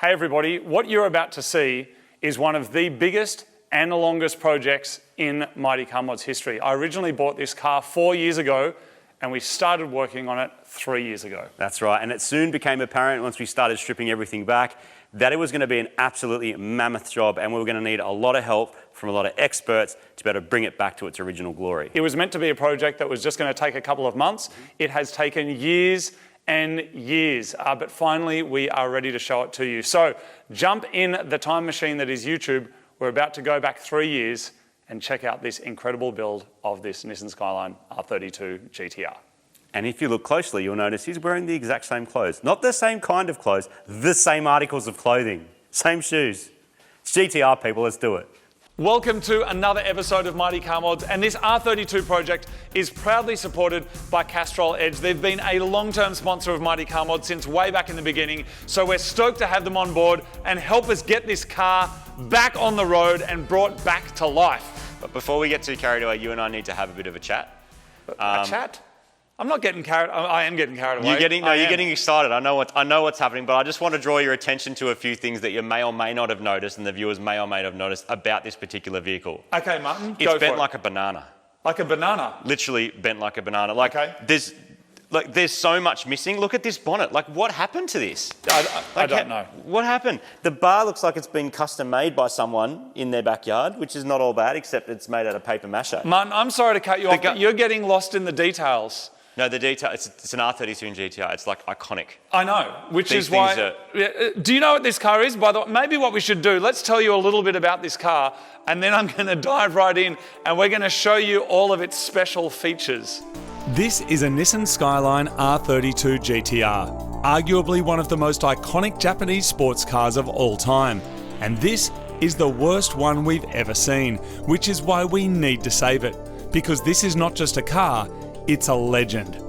Hey everybody, what you're about to see is one of the biggest and the longest projects in Mighty Car Mods history. I originally bought this car 4 years ago and we started working on it 3 years ago. That's right, and it soon became apparent once we started stripping everything back that it was going to be an absolutely mammoth job and we were going to need a lot of help from a lot of experts to be able to bring it back to its original glory. It was meant to be a project that was just going to take a couple of months. It has taken years and years, but finally we are ready to show it to you. So jump in the time machine that is YouTube. We're about to go back 3 years and check out this incredible build of this Nissan Skyline R32 GTR. And if you look closely, you'll notice he's wearing the exact same clothes. Not the same kind of clothes, the same articles of clothing. Same shoes. It's GTR, people, let's do it. Welcome to another episode of Mighty Car Mods, and this R32 project is proudly supported by Castrol Edge. They've been a long-term sponsor of Mighty Car Mods since way back in the beginning, so we're stoked to have them on board and help us get this car back on the road and brought back to life. But before we get too carried away, you and I need to have a bit of a chat. A chat? I'm not getting carried. I am getting carried away. You're getting excited. I know what's happening, but I just want to draw your attention to a few things that you may or may not have noticed, and the viewers may or may not have noticed about this particular vehicle. Okay, Martin, it's bent like a banana. Like a banana. Literally bent like a banana. Okay. There's so much missing. Look at this bonnet. Like, what happened to this? I don't know. What happened? The bar looks like it's been custom made by someone in their backyard, which is not all bad, except it's made out of paper mache. Martin, I'm sorry to cut you off, but you're getting lost in the details. No, the detail, it's an R32 in GTR. It's like iconic. I know, which is why... Do you know what this car is? By the way, maybe what we should do, let's tell you a little bit about this car, and then I'm going to dive right in, and we're going to show you all of its special features. This is a Nissan Skyline R32 GTR, arguably one of the most iconic Japanese sports cars of all time. And this is the worst one we've ever seen, which is why we need to save it. Because this is not just a car, it's a legend.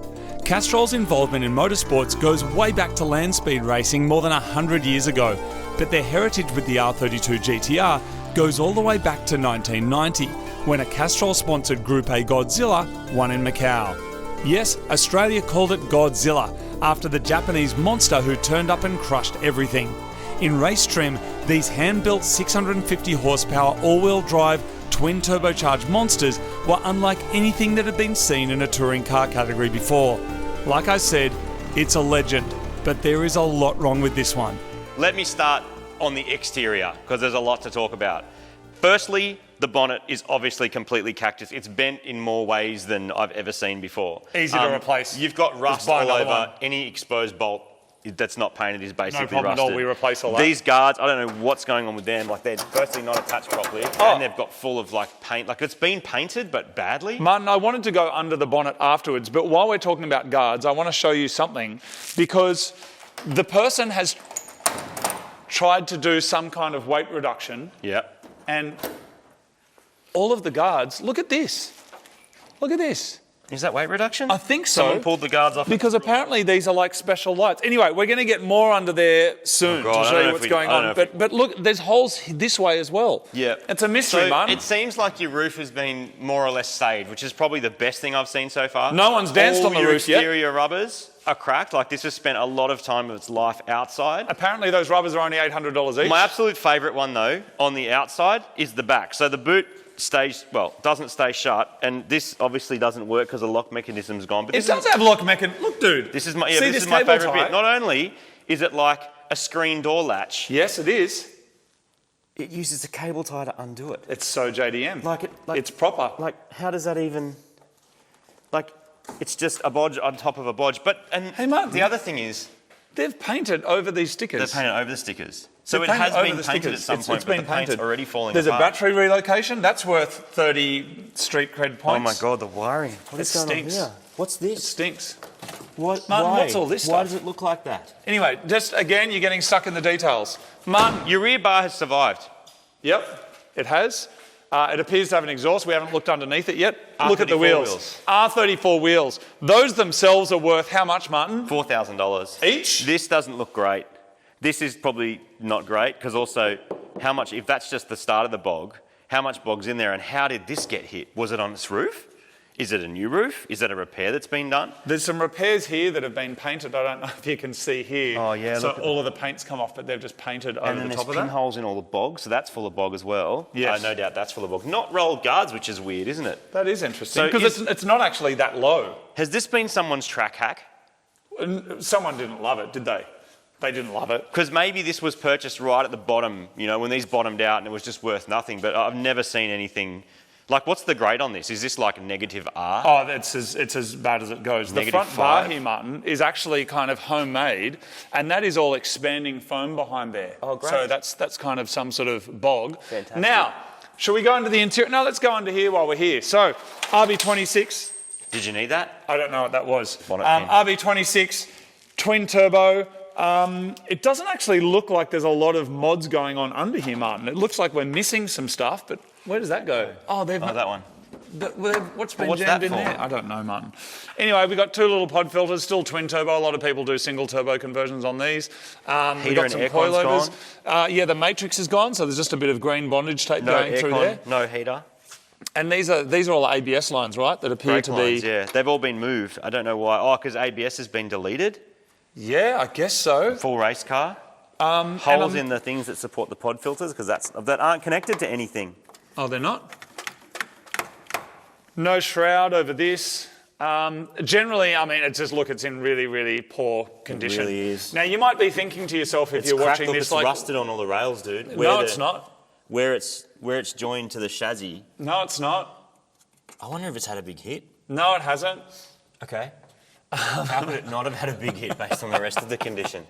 Castrol's involvement in motorsports goes way back to land speed racing more than 100 years ago, but their heritage with the R32 GTR goes all the way back to 1990, when a Castrol-sponsored Group A Godzilla won in Macau. Yes, Australia called it Godzilla, after the Japanese monster who turned up and crushed everything. In race trim, these hand-built 650 horsepower all-wheel drive twin turbocharged monsters were unlike anything that had been seen in a touring car category before. Like I said, it's a legend, but there is a lot wrong with this one. Let me start on the exterior, because there's a lot to talk about. Firstly, the bonnet is obviously completely cactus. It's bent in more ways than I've ever seen before. Easy to replace. You've got rust all over. Any exposed bolt that's not painted is basically rusted. No problem at all, we replace all that. These guards, I don't know what's going on with them. Like, they're firstly not attached properly, and they've got full of like paint. Like, it's been painted, but badly. Martin, I wanted to go under the bonnet afterwards, but while we're talking about guards, I want to show you something, because the person has tried to do some kind of weight reduction. Yep. And all of the guards, look at this. Look at this. Is that weight reduction? I think so. Someone pulled the guards off. Because apparently these are like special lights. Anyway, we're going to get more under there soon to show you what's going on. But look, there's holes this way as well. Yeah. It's a mystery, Martin. It seems like your roof has been more or less saved, which is probably the best thing I've seen so far. No one's danced on the roof yet. All your exterior rubbers are cracked. Like, this has spent a lot of time of its life outside. Apparently those rubbers are only $800 each. My absolute favourite one, though, on the outside is the back. So the boot doesn't stay shut, and this obviously doesn't work because the lock mechanism's gone. But it does have lock mechanism. Look, dude. This is my favourite bit. Not only is it like a screen door latch. Yes, it is. It uses a cable tie to undo it. It's so JDM. It's proper. Like, how does that even? Like, it's just a bodge on top of a bodge. Hey, Martin, the other thing is, they've painted over these stickers. They've painted over the stickers. So it has been painted at some point, but the paint's already falling apart. There's a battery relocation. That's worth 30 street cred points. Oh my God, the wiring. What is going on here? What's this? It stinks. What? Martin, why? what's all this stuff? Why does it look like that? Anyway, just again, you're getting stuck in the details. Martin. Your rear bar has survived. Yep, it has. It appears to have an exhaust. We haven't looked underneath it yet. R34 Look at the wheels. R34 wheels. Those themselves are worth how much, Martin? $4,000. Each? This doesn't look great. This is probably not great, because also, how much, if that's just the start of the bog, how much bog's in there, and how did this get hit? Was it on its roof? Is it a new roof? Is that a repair that's been done? There's some repairs here that have been painted. I don't know if you can see here. Oh, yeah. So all of the paint's come off, but they've just painted over the top of that. And then there's pinholes in all the bog, so that's full of bog as well. Yes. No doubt that's full of bog. Not rolled guards, which is weird, isn't it? That is interesting, So because it's not actually that low. Has this been someone's track hack? Someone didn't love it, did they? They didn't love it. Because maybe this was purchased right at the bottom, you know, when these bottomed out and it was just worth nothing. But I've never seen anything. Like, what's the grade on this? Is this like negative R? Oh, it's as bad as it goes. The front bar here, Martin, is actually kind of homemade, and that is all expanding foam behind there. Oh, great. So that's kind of some sort of bog. Fantastic. Now, shall we go into the interior? No, let's go under here while we're here. So, RB26. Did you need that? I don't know what that was. Bonnet pin. RB26, twin turbo. It doesn't actually look like there's a lot of mods going on under here, Martin. It looks like we're missing some stuff, but where does that go? Oh, that one. What's been What's jammed that in for? there? I don't know, Martin. Anyway, we've got two little pod filters, still twin turbo. A lot of people do single turbo conversions on these. We've got some coilovers. Yeah, the matrix is gone, so there's just a bit of green bondage tape going through there. No heater. And these are all ABS lines, right? That appear Brake to lines, be. yeah, they've all been moved. I don't know why. Oh, because ABS has been deleted. Yeah, I guess so. Full race car. Holes in the things that support the pod filters because that aren't connected to anything. Oh, they're not? No shroud over this. Generally, I mean, it's in really, really poor condition. It really is. Now, you might be thinking to yourself if you're watching this, it's like, rusted on all the rails, dude. no, it's not. Where it's joined to the chassis. No, it's not. I wonder if it's had a big hit. No, it hasn't. Okay. How could it not have had a big hit based on the rest of the condition?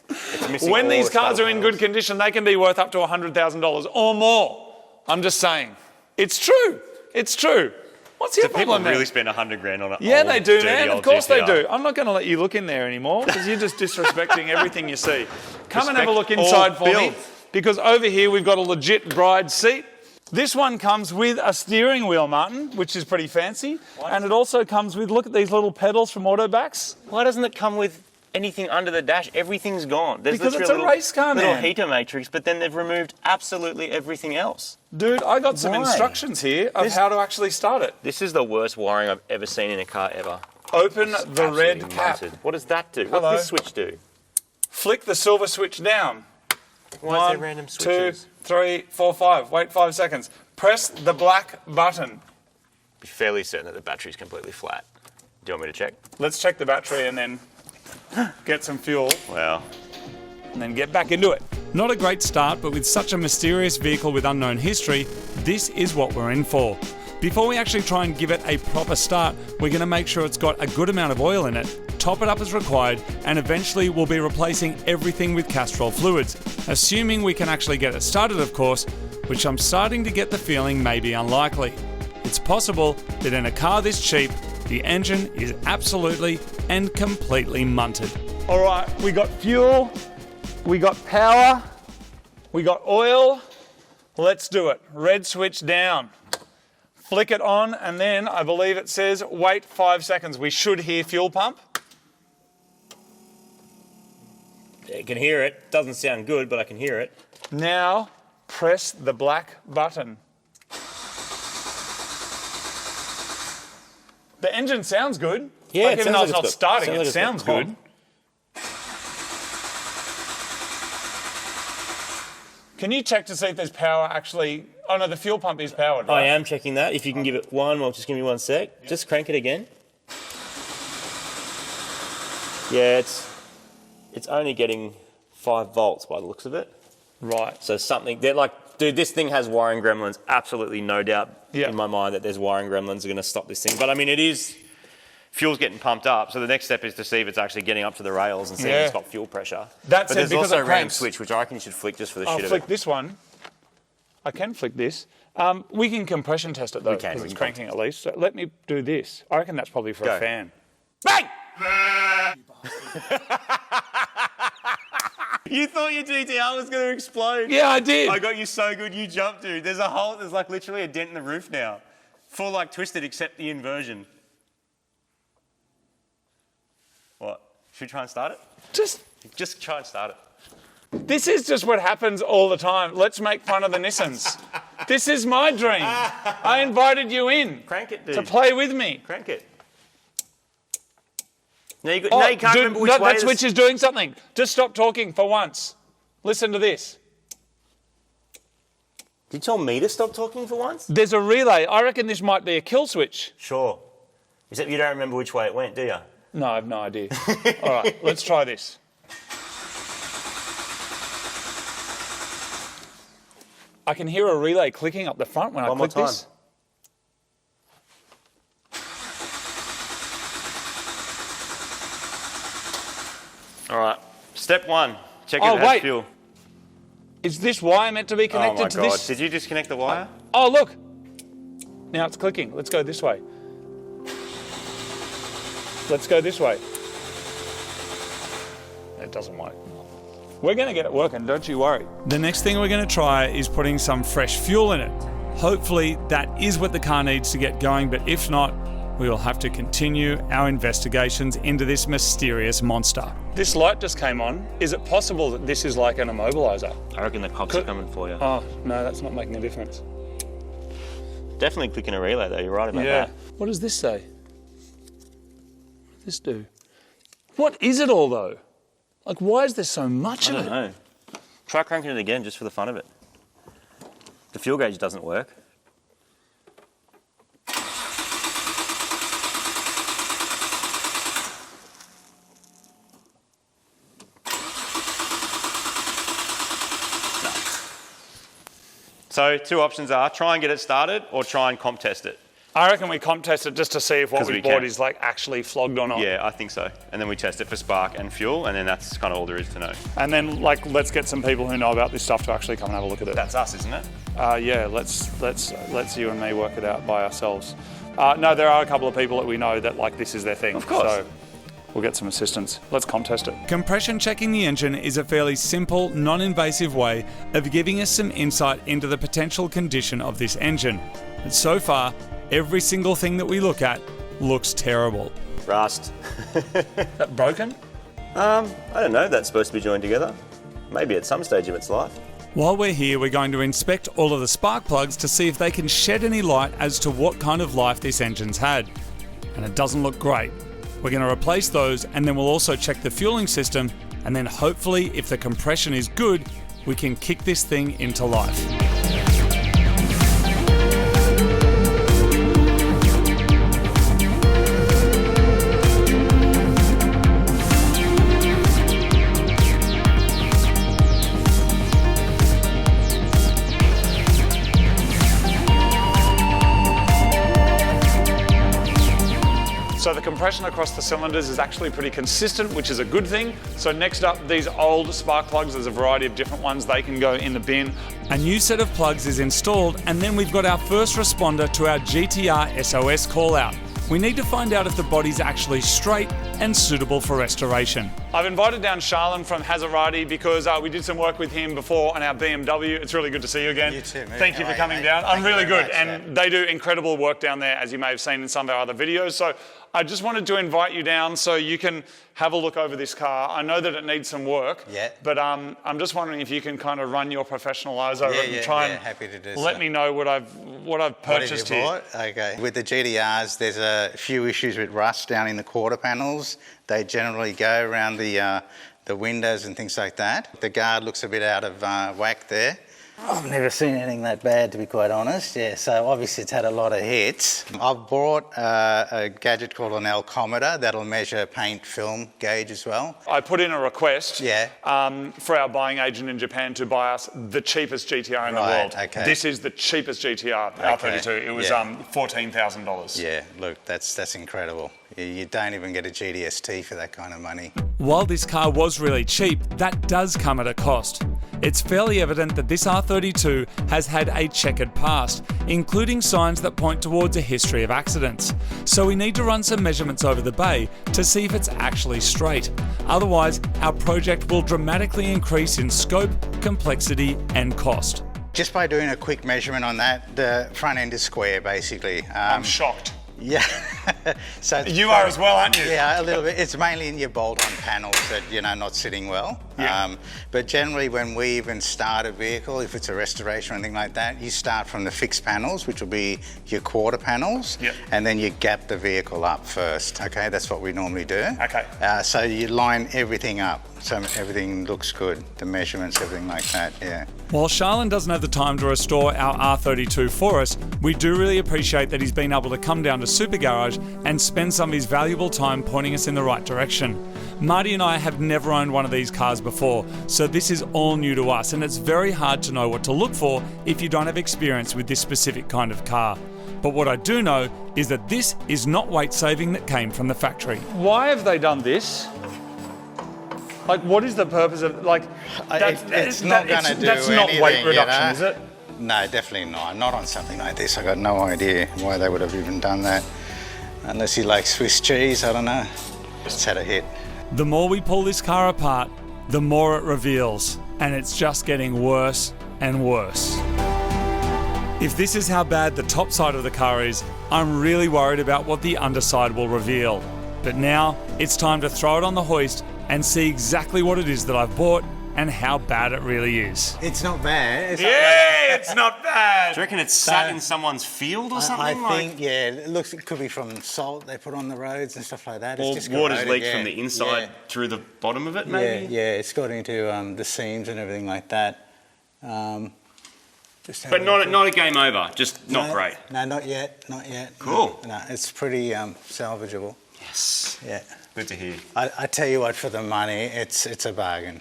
It's missing When all these the cars starter are in panels. good condition, they can be worth up to $100,000 or more. I'm just saying. It's true. It's true. What's your People problem, man? really spend $100,000 on it. Yeah, they do, man. Of course they do. I'm not going to let you look in there anymore because you're just disrespecting everything you see. Come and have a look inside for me, because over here we've got a legit bride seat. This one comes with a steering wheel, Martin, which is pretty fancy. And it also comes with, look at these little pedals from Autobacks. Why doesn't it come with anything under the dash? Everything's gone. There's Because it's literally a race car, little man. heater matrix, but then they've removed absolutely everything else. Dude, I got some Why? instructions here of how to actually start it. This is the worst wiring I've ever seen in a car ever. Open the red Absolutely cap. melted. What does that do? Hello. What does this switch do? Flick the silver switch down. Why is there random switches? 2, 3, 4, 5. Wait 5 seconds. Press the black button. Be fairly certain that the battery's completely flat. Do you want me to check? Let's check the battery and then get some fuel Wow. and then get back into it. Not a great start, but with such a mysterious vehicle with unknown history, this is what we're in for. Before we actually try and give it a proper start, we're going to make sure it's got a good amount of oil in it, top it up as required, and eventually we'll be replacing everything with Castrol fluids, assuming we can actually get it started, of course, which I'm starting to get the feeling may be unlikely. It's possible that in a car this cheap, the engine is absolutely and completely munted. All right, we got fuel, we got power, we got oil. Let's do it. Red switch down. Flick it on, and then I believe it says wait 5 seconds. We should hear fuel pump. I can hear it. Doesn't sound good, but I can hear it. Now press the black button. The engine sounds good. Yeah, like, it even sounds though like it's not it's got- starting, it sounds like sounds it's got good. pop. Can you check to see if there's power actually? Oh no, the fuel pump is powered, I right? am checking that. If you can give it one, well, just give me 1 sec. Yep. Just crank it again. Yeah, it's only getting 5 volts by the looks of it. Right. So something, they're like, dude, this thing has wiring gremlins. Absolutely no doubt Yeah. in my mind that there's wiring gremlins are going to stop this thing. But I mean, it is, fuel's getting pumped up. So the next step is to see if it's actually getting up to the rails and see if it's got fuel pressure. That's but it, there's because also it a random cranks. switch, which I reckon you should flick just for the I'll shit of flick it. this one. I can flick this. We can compression test it though, because it's cranking at least. So let me do this. I reckon that's probably for a fan. Bang! You thought your GTR was going to explode. Yeah, I did. I got you so good, you jumped, dude. There's a hole, there's like literally a dent in the roof now. Full like twisted except the inversion. What? Should we try and start it? Just try and start it. This is just what happens all the time. Let's make fun of the Nissans. This is my dream. I invited you in. Crank it, dude. To play with me. Crank it. Now you can't remember which way. That switch is doing something. Just stop talking for once. Listen to this. Did you tell me to stop talking for once? There's a relay. I reckon this might be a kill switch. Sure. Except you don't remember which way it went, do you? No, I have no idea. All right, let's try this. I can hear a relay clicking up the front when I click this. All right, step one, check if it has fuel. Is this wire meant to be connected to this? Oh my God, did you disconnect the wire? Oh, look. Now it's clicking. Let's go this way. Let's go this way. It doesn't work. We're going to get it working, don't you worry. The next thing we're going to try is putting some fresh fuel in it. Hopefully that is what the car needs to get going, but if not, we will have to continue our investigations into this mysterious monster. This light just came on. Is it possible that this is like an immobiliser? I reckon the cops are coming for you. Oh, no, that's not making a difference. Definitely clicking a relay though, you're right about that. What does this say? What does this do? What is it all though? Like, why is there so much of it? I don't know. Try cranking it again just for the fun of it. The fuel gauge doesn't work. So two options are try and get it started or try and comp test it. I reckon we comp test it just to see if what we bought is like actually flogged or not. Yeah, I think so. And then we test it for spark and fuel, and then that's kind of all there is to know. And then like let's get some people who know about this stuff to actually come and have a look at it. That's us, isn't it? Yeah, let's you and me work it out by ourselves. No, there are a couple of people that we know that like this is their thing. Of course. So we'll get some assistance. Let's comp test it. Compression checking the engine is a fairly simple, non-invasive way of giving us some insight into the potential condition of this engine. And so far, every single thing that we look at looks terrible. Rust. That broken? I don't know. That's supposed to be joined together. Maybe at some stage of its life. While we're here, we're going to inspect all of the spark plugs to see if they can shed any light as to what kind of life this engine's had. And it doesn't look great. We're going to replace those, and then we'll also check the fueling system, and then hopefully, if the compression is good, we can kick this thing into life. So the compression across the cylinders is actually pretty consistent, which is a good thing. So next up, these old spark plugs, there's a variety of different ones, they can go in the bin. A new set of plugs is installed, and then we've got our first responder to our GTR SOS call out. We need to find out if the body's actually straight and suitable for restoration. I've invited down Charlin from Hazarati because we did some work with him before on our BMW. It's really good to see you again. You too, mate. Thank you for coming down. I'm really good, and they do incredible work down there, as you may have seen in some of our other videos. So I just wanted to invite you down so you can have a look over this car. I know that it needs some work, but I'm just wondering if you can kind of run your professional eyes over it and try and happy to do let me know what I've purchased here. Bought? Okay. With the GTRs, there's a few issues with rust down in the quarter panels. They generally go around the windows and things like that. The guard looks a bit out of whack there. I've never seen anything that bad, to be quite honest. Yeah, so obviously it's had a lot of hits. I've bought a gadget called an alcometer that'll measure paint film gauge as well. I put in a request for our buying agent in Japan to buy us the cheapest GTR in the world. Okay. This is the cheapest GTR, R32. It was $14,000. Yeah, look, that's incredible. You don't even get a GDST for that kind of money. While this car was really cheap, that does come at a cost. It's fairly evident that this R32 has had a checkered past, including signs that point towards a history of accidents. So we need to run some measurements over the bay to see if it's actually straight. Otherwise, our project will dramatically increase in scope, complexity, and cost. Just by doing a quick measurement on that, the front end is square, basically. I'm shocked. Yeah. So you are as well, aren't you? Yeah, a little bit. It's mainly in your bolt-on panels that, not sitting well. Yeah. But generally when we even start a vehicle, if it's a restoration or anything like that, you start from the fixed panels, which will be your quarter panels, yep. and then you gap the vehicle up first, okay? That's what we normally do. Okay. So you line everything up so everything looks good, the measurements, everything like that, yeah. While Charlene doesn't have the time to restore our R32 for us, we do really appreciate that he's been able to come down to Super Garage and spend some of his valuable time pointing us in the right direction. Marty and I have never owned one of these cars before, so this is all new to us, and it's very hard to know what to look for if you don't have experience with this specific kind of car. But what I do know is that this is not weight saving that came from the factory. Why have they done this? Like, what is the purpose of, like, it's not going to do that's not anything, weight reduction, is it? No, definitely not. Not on something like this. I got no idea why they would have even done that. Unless you like Swiss cheese, I don't know. Just had a hit. The more we pull this car apart, the more it reveals, and it's just getting worse and worse. If this is how bad the top side of the car is, I'm really worried about what the underside will reveal. But now, it's time to throw it on the hoist and see exactly what it is that I've bought and how bad it really is. It's not bad. It's not bad. Do you reckon it's sat in someone's field or something? I think, yeah, it could be from salt they put on the roads and stuff like that. Or it's just water's corroded, leaked yeah. from the inside through the bottom of it, maybe? Yeah, it's got into the seams and everything like that. But not a game over, just not great. No, not yet, not yet. Cool. No, it's pretty salvageable. Yes. Yeah. Good to hear. I tell you what, for the money, it's a bargain.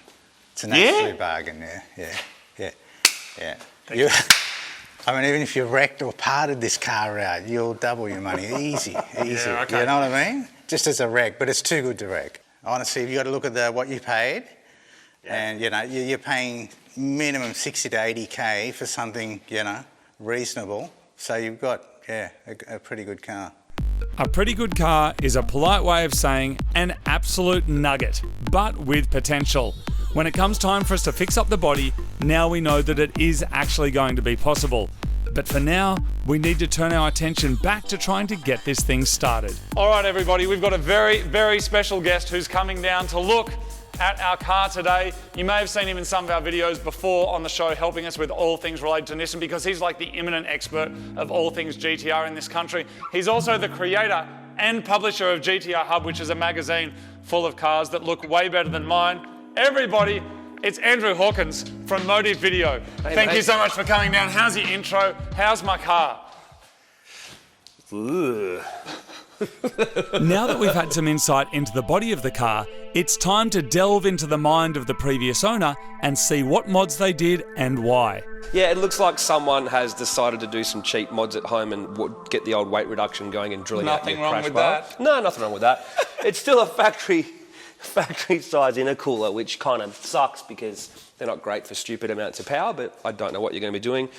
It's an absolute bargain, yeah. I mean, even if you wrecked or parted this car out, you'll double your money, easy. Yeah, okay. You know what I mean? Just as a wreck, but it's too good to wreck. Honestly, you got to look at what you paid, and you're paying minimum 60 to 80K for something reasonable. So you've got a pretty good car. A pretty good car is a polite way of saying an absolute nugget, but with potential. When it comes time for us to fix up the body, now we know that it is actually going to be possible. But for now, we need to turn our attention back to trying to get this thing started. All right, everybody, we've got a very, very special guest who's coming down to look at our car today. You may have seen him in some of our videos before on the show, helping us with all things related to Nissan, because he's like the eminent expert of all things GTR in this country. He's also the creator and publisher of GTR Hub, which is a magazine full of cars that look way better than mine. Everybody, it's Andrew Hawkins from Motive Video. Thank you so much for coming down. How's your intro? How's my car? Ooh. Now that we've had some insight into the body of the car, it's time to delve into the mind of the previous owner and see what mods they did and why. Yeah, it looks like someone has decided to do some cheap mods at home and get the old weight reduction going and drilling out your crash bar. Nothing wrong with that? No, nothing wrong with that. It's still a factory size intercooler, which kind of sucks because they're not great for stupid amounts of power, but I don't know what you're going to be doing.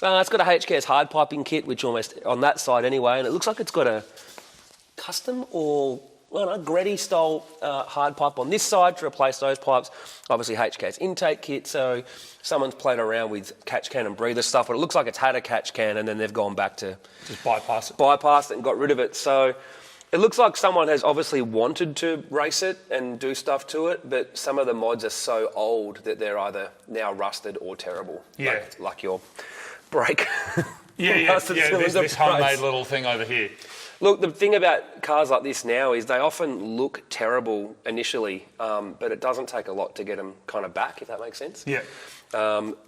It's got a HKS hard piping kit, which almost on that side anyway, and it looks like it's got a custom or Greddy style hard pipe on this side to replace those pipes. Obviously HKS intake kit, so someone's played around with catch can and breather stuff, but it looks like it's had a catch can and then they've gone back to just bypass it and got rid of it. So it looks like someone has obviously wanted to race it and do stuff to it, but some of the mods are so old that they're either now rusted or terrible. Yeah. Like your brake. Yeah, there's this homemade little thing over here. Look, the thing about cars like this now is they often look terrible initially, but it doesn't take a lot to get them kind of back, if that makes sense. Yeah.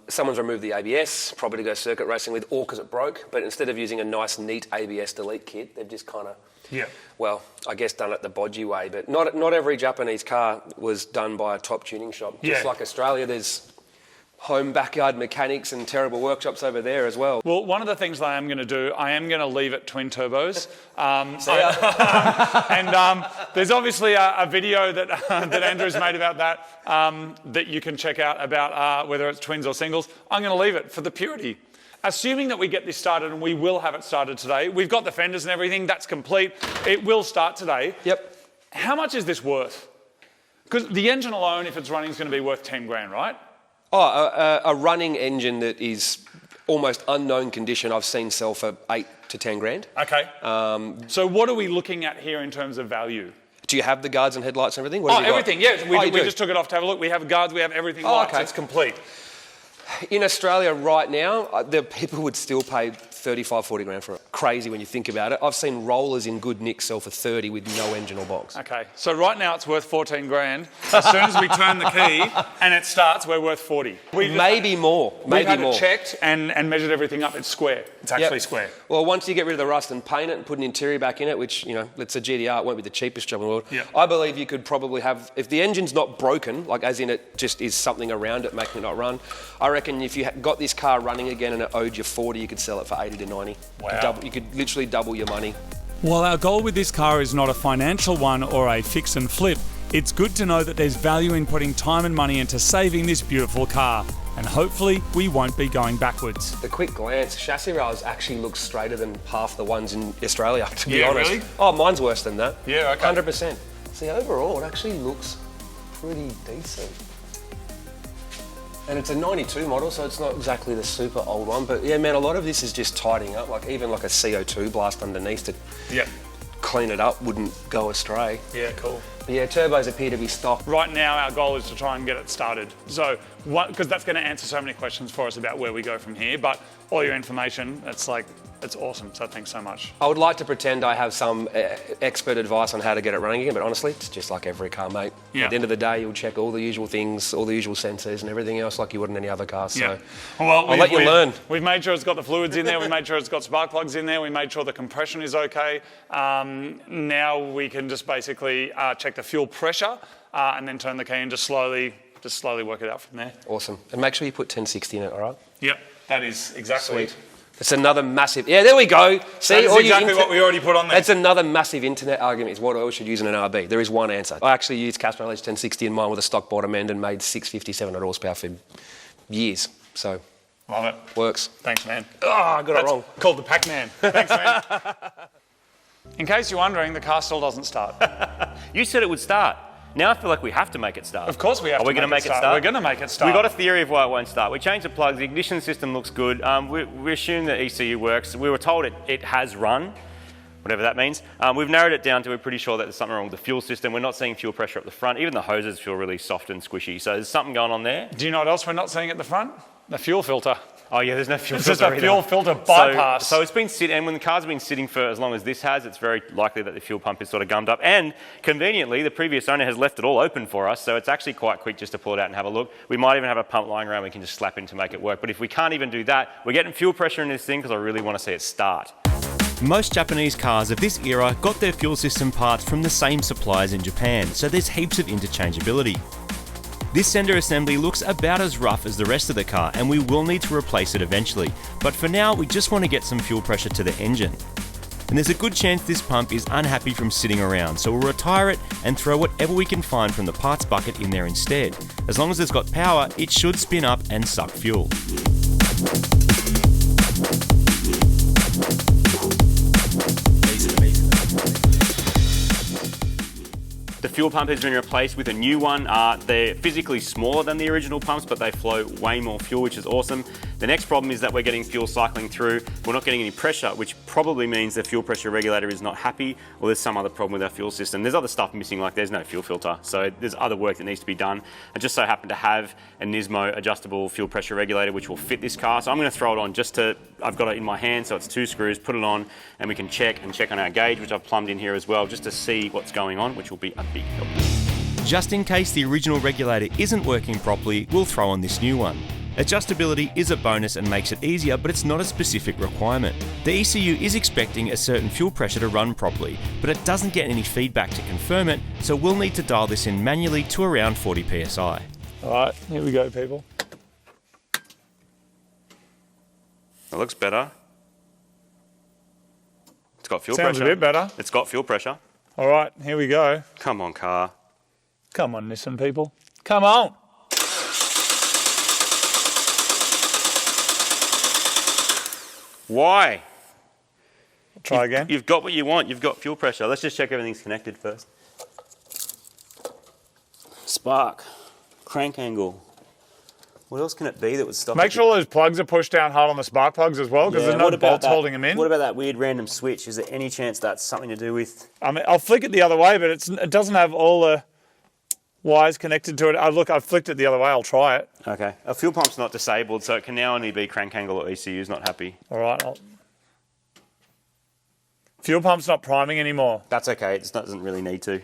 Someone's removed the ABS, probably to go circuit racing with, or because it broke, but instead of using a nice, neat ABS delete kit, they've just kind of, well, I guess done it the bodgy way. But not every Japanese car was done by a top tuning shop. Just like Australia, there's home backyard mechanics and terrible workshops over there as well. Well, one of the things that I am going to do, I am going to leave it twin turbos. There's obviously a video that Andrew's made about that that you can check out about whether it's twins or singles. I'm going to leave it for the purity. Assuming that we get this started, and we will have it started today, we've got the fenders and everything, that's complete. It will start today. Yep. How much is this worth? Because the engine alone, if it's running, is going to be worth 10 grand, right? Oh, a running engine that is almost unknown condition I've seen sell for 8 to 10 grand. Okay. So what are we looking at here in terms of value? Do you have the guards and headlights and everything? What have you got? Everything, yeah. We just took it off to have a look. We have guards, we have everything. Okay. It's complete. In Australia right now, the people would still pay 35, 40 grand for it. Crazy when you think about it. I've seen rollers in good nick sell for 30 with no engine or box. Okay, so right now it's worth 14 grand. As soon as we turn the key and it starts, we're worth 40. Maybe more. We've had it checked and measured everything up. It's square. It's actually square. Well, once you get rid of the rust and paint it and put an interior back in it, which, you know, it's a GTR, it won't be the cheapest job in the world. Yeah. I believe you could probably have, if the engine's not broken, like as in it just is something around it making it not run, I reckon if you got this car running again and it owed you 40, you could sell it for 80 to 90. Wow. You could literally double your money. While our goal with this car is not a financial one or a fix and flip, it's good to know that there's value in putting time and money into saving this beautiful car. And hopefully we won't be going backwards. The quick glance, chassis rails actually look straighter than half the ones in Australia, to be honest. Really? Oh, mine's worse than that. Yeah, okay. 100%. See, overall, it actually looks pretty decent. And it's a 92 model, so it's not exactly the super old one. But yeah, man, a lot of this is just tidying up. Like even like a CO2 blast underneath to clean it up wouldn't go astray. Yeah, cool. But yeah, turbos appear to be stock. Right now, our goal is to try and get it started. So, because that's going to answer so many questions for us about where we go from here. But all your information, it's awesome. So thanks so much. I would like to pretend I have some expert advice on how to get it running again, but honestly, it's just like every car, mate. Yeah. At the end of the day, you'll check all the usual things, all the usual sensors and everything else like you would in any other car. So well, I'll let you learn. We've made sure it's got the fluids in there. We made sure it's got spark plugs in there. We made sure the compression is okay. Now we can just basically check the fuel pressure and then turn the key and just slowly work it out from there. Awesome. And make sure you put 1060 in it, all right? Yep, that is exactly. Sweet. It's another massive... Yeah, there we go. See, that's exactly what we already put on there. That's another massive internet argument is what oil should use in an RB. There is one answer. I actually used Castrol H1060 in mine with a stock bottom end and made 650, 700 horsepower for years. So... Love it. Works. Thanks, man. Oh, I got it wrong. Called the Pac-Man. Thanks, man. In case you're wondering, the car still doesn't start. You said it would start. Now I feel like we have to make it start. Of course we have to make it start. We're going to make it start. We got a theory of why it won't start. We changed the plugs. The ignition system looks good. We assume that ECU works. We were told it has run, whatever that means. We've narrowed it down to we're pretty sure that there's something wrong with the fuel system. We're not seeing fuel pressure up the front. Even the hoses feel really soft and squishy. So there's something going on there. Do you know what else we're not seeing at the front? The fuel filter. Oh yeah, there's no fuel It's filter. just a fuel filter bypass. So it's been sitting, and when the car's been sitting for as long as this has, it's very likely that the fuel pump is sort of gummed up. And conveniently, the previous owner has left it all open for us, so it's actually quite quick just to pull it out and have a look. We might even have a pump lying around we can just slap in to make it work. But if we can't even do that, we're getting fuel pressure in this thing because I really want to see it start. Most Japanese cars of this era got their fuel system parts from the same suppliers in Japan, so there's heaps of interchangeability. This sender assembly looks about as rough as the rest of the car, and we will need to replace it eventually, but for now we just want to get some fuel pressure to the engine. And there's a good chance this pump is unhappy from sitting around, so we'll retire it and throw whatever we can find from the parts bucket in there instead. As long as it's got power, it should spin up and suck fuel. The fuel pump has been replaced with a new one. They're physically smaller than the original pumps, but they flow way more fuel, which is awesome. The next problem is that we're getting fuel cycling through. We're not getting any pressure, which probably means the fuel pressure regulator is not happy, or there's some other problem with our fuel system. There's other stuff missing, like there's no fuel filter. So there's other work that needs to be done. I just so happen to have a Nismo adjustable fuel pressure regulator, which will fit this car. So I'm going to throw it on I've got it in my hand, so it's 2 screws, put it on, and we can check on our gauge, which I've plumbed in here as well, just to see what's going on, which will be a big help. Just in case the original regulator isn't working properly, we'll throw on this new one. Adjustability is a bonus and makes it easier, but it's not a specific requirement. The ECU is expecting a certain fuel pressure to run properly, but it doesn't get any feedback to confirm it, so we'll need to dial this in manually to around 40 psi. All right, here we go, people. It looks better. It's got fuel Sounds pressure. a bit better. It's got fuel pressure. All right, here we go. Come on, car. Come on, Nissan people. Come on. Why? Try again. You've got what you want. You've got fuel pressure. Let's just check everything's connected first. Spark. Crank angle. What else can it be that would stop Make it? sure those plugs are pushed down hard on the spark plugs as well, because there's no bolts holding them in. What about that weird random switch? Is there any chance that's something to do with... I mean, I'll flick it the other way, but it doesn't have all the wires connected to it. Look, I've flicked it the other way. I'll try it. Okay. A fuel pump's not disabled, so it can now only be crank angle or ECU's not happy. All right. Fuel pump's not priming anymore. That's okay. It doesn't really need to.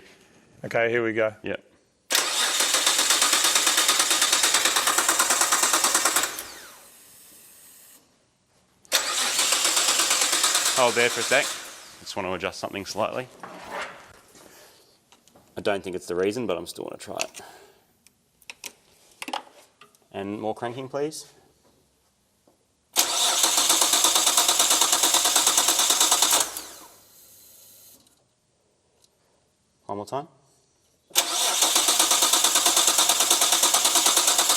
Okay, here we go. Yep. Hold there for a sec. Just want to adjust something slightly. I don't think it's the reason, but I'm still going to try it. And more cranking, please. One more time.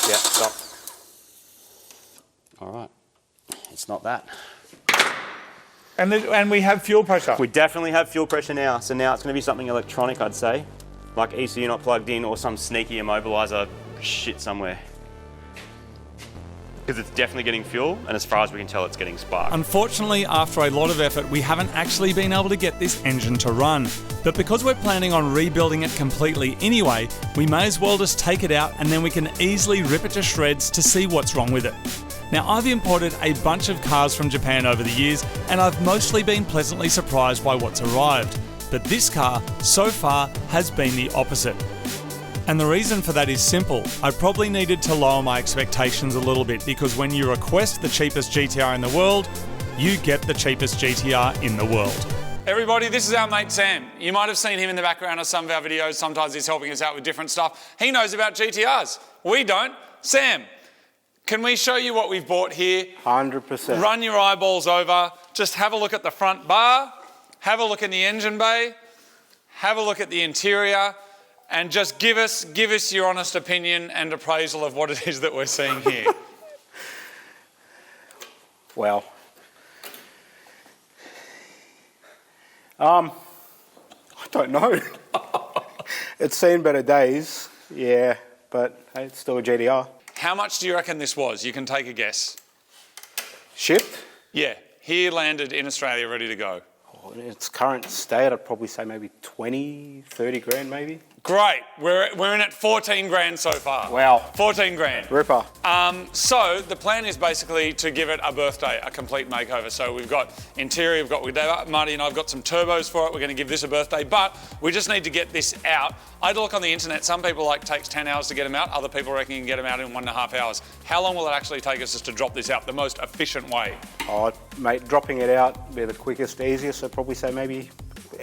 Yeah, stop. All right. It's not that. And we have fuel pressure. We definitely have fuel pressure now. So now it's going to be something electronic, I'd say. Like ECU not plugged in or some sneaky immobiliser shit somewhere. Because it's definitely getting fuel, and as far as we can tell, it's getting spark. Unfortunately, after a lot of effort, we haven't actually been able to get this engine to run. But because we're planning on rebuilding it completely anyway, we may as well just take it out and then we can easily rip it to shreds to see what's wrong with it. Now, I've imported a bunch of cars from Japan over the years, and I've mostly been pleasantly surprised by what's arrived. But this car, so far, has been the opposite. And the reason for that is simple. I probably needed to lower my expectations a little bit, because when you request the cheapest GTR in the world, you get the cheapest GTR in the world. Everybody, this is our mate Sam. You might have seen him in the background of some of our videos. Sometimes he's helping us out with different stuff. He knows about GTRs. We don't. Sam, can we show you what we've bought here? 100%. Run your eyeballs over. Just have a look at the front bar. Have a look in the engine bay. Have a look at the interior. And just give us your honest opinion and appraisal of what it is that we're seeing here. Well, I don't know. It's seen better days, yeah, but hey, it's still a GTR. How much do you reckon this was? You can take a guess. Shipped? Yeah, here landed in Australia, ready to go. Oh, in its current state, I'd probably say maybe 20, 30 grand maybe. Great, we're in at 14 grand so far. Wow. 14 grand. Ripper. So the plan is basically to give it a birthday, a complete makeover. So we've got interior, Marty and I've got some turbos for it. We're going to give this a birthday, but we just need to get this out. I had a look on the internet. Some people takes 10 hours to get them out. Other people reckon you can get them out in 1.5 hours. How long will it actually take us just to drop this out the most efficient way? Oh, mate, dropping it out be the quickest, easiest. So probably say maybe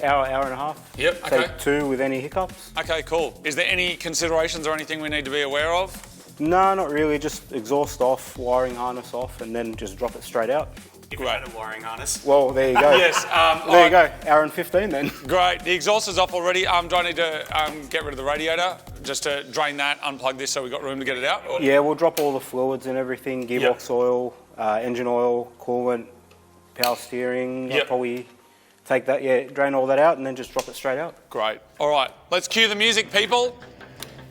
hour and a half. Yep, say okay. 2 with any hiccups. Okay, cool. Is there any considerations or anything we need to be aware of? No, not really. Just exhaust off, wiring harness off, and then just drop it straight out. Great. A wiring harness. Well, there you go. Yes. There you go. Hour and 15 then. Great. The exhaust is off already. Do I need to get rid of the radiator just to drain that, unplug this so we've got room to get it out? Or? Yeah, we'll drop all the fluids and everything, gearbox oil, engine oil, coolant, power steering. I'll probably take that, drain all that out and then just drop it straight out. Great. All right, let's cue the music, people.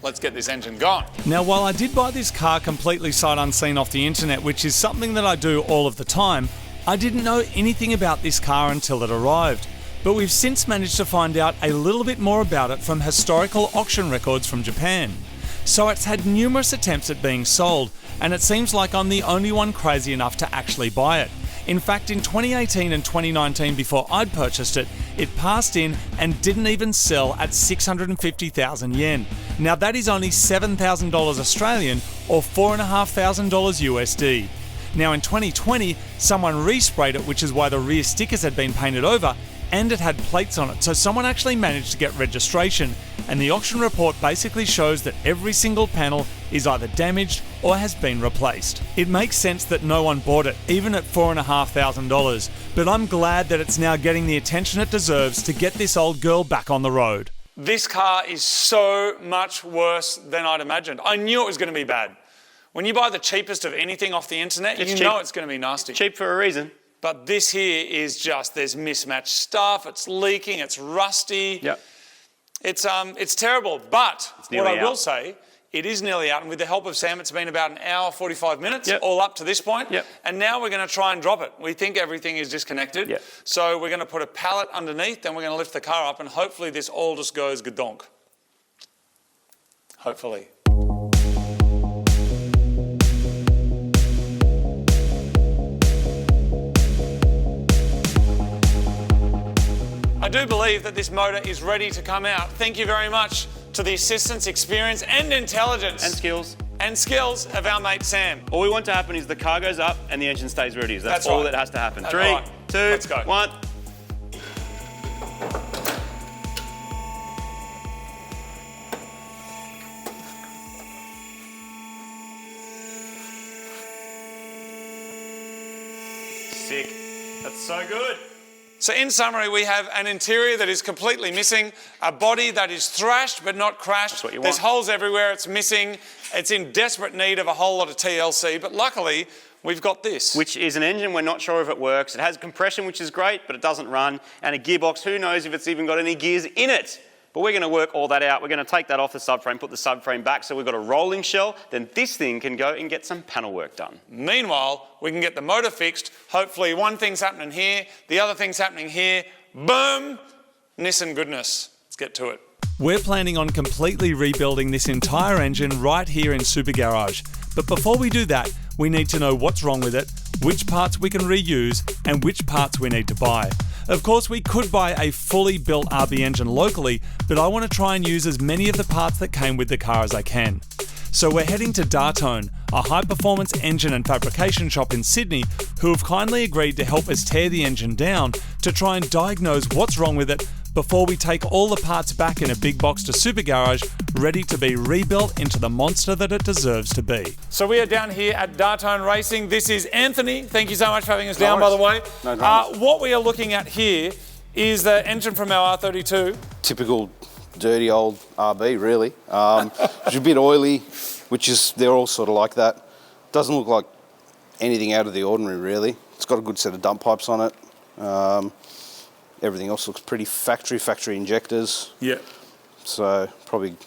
Let's get this engine going. Now, while I did buy this car completely sight unseen off the internet, which is something that I do all of the time, I didn't know anything about this car until it arrived. But we've since managed to find out a little bit more about it from historical auction records from Japan. So it's had numerous attempts at being sold, and it seems like I'm the only one crazy enough to actually buy it. In fact, in 2018 and 2019, before I'd purchased it, it passed in and didn't even sell at 650,000 yen. Now that is only $7,000 Australian or $4,500 USD. Now in 2020, someone resprayed it, which is why the rear stickers had been painted over, and it had plates on it, so someone actually managed to get registration, and the auction report basically shows that every single panel is either damaged or has been replaced. It makes sense that no one bought it, even at $4,500, but I'm glad that it's now getting the attention it deserves to get this old girl back on the road. This car is so much worse than I'd imagined. I knew it was going to be bad. When you buy the cheapest of anything off the internet, you know it's going to be nasty. Cheap for a reason. But this here is just, there's mismatched stuff, it's leaking, it's rusty. Yep. It's terrible. But what I will say It is nearly out, and with the help of Sam, it's been about an hour, 45 minutes, Yep. all up to this point. Yep. And now we're going to try and drop it. We think everything is disconnected. Yep. So we're going to put a pallet underneath, then we're going to lift the car up, and hopefully this all just goes gadonk. Hopefully. I do believe that this motor is ready to come out. Thank you very much to the assistance, experience and intelligence And skills. of our mate Sam. All we want to happen is the car goes up and the engine stays where it is. That's all right. that has to happen. That's 3, right. 2, Let's go. 1. Sick. That's so good. So in summary, we have an interior that is completely missing, a body that is thrashed but not crashed. That's what you There's want. holes everywhere, it's missing. It's in desperate need of a whole lot of TLC, but luckily we've got this. Which is an engine we're not sure if it works. It has compression, which is great, but it doesn't run. And a gearbox, who knows if it's even got any gears in it. But we're going to work all that out. We're going to take that off the subframe, put the subframe back so we've got a rolling shell. Then this thing can go and get some panel work done. Meanwhile, we can get the motor fixed. Hopefully one thing's happening here, the other thing's happening here. Boom! Nissan goodness. Let's get to it. We're planning on completely rebuilding this entire engine right here in Super Garage. But before we do that, we need to know what's wrong with it, which parts we can reuse, and which parts we need to buy. Of course, we could buy a fully built RB engine locally, but I want to try and use as many of the parts that came with the car as I can. So we're heading to Darton, a high-performance engine and fabrication shop in Sydney, who have kindly agreed to help us tear the engine down to try and diagnose what's wrong with it before we take all the parts back in a big box to Super Garage, ready to be rebuilt into the monster that it deserves to be. So we are down here at Darton Racing. This is Anthony. Thank you so much for having us down, by the way. No dramas. What we are looking at here is the engine from our R32. Typical dirty old RB, really. It's a bit oily, which is, they're all sort of like that. Doesn't look like anything out of the ordinary, really. It's got a good set of dump pipes on it. Everything else looks pretty factory injectors. Yeah. So probably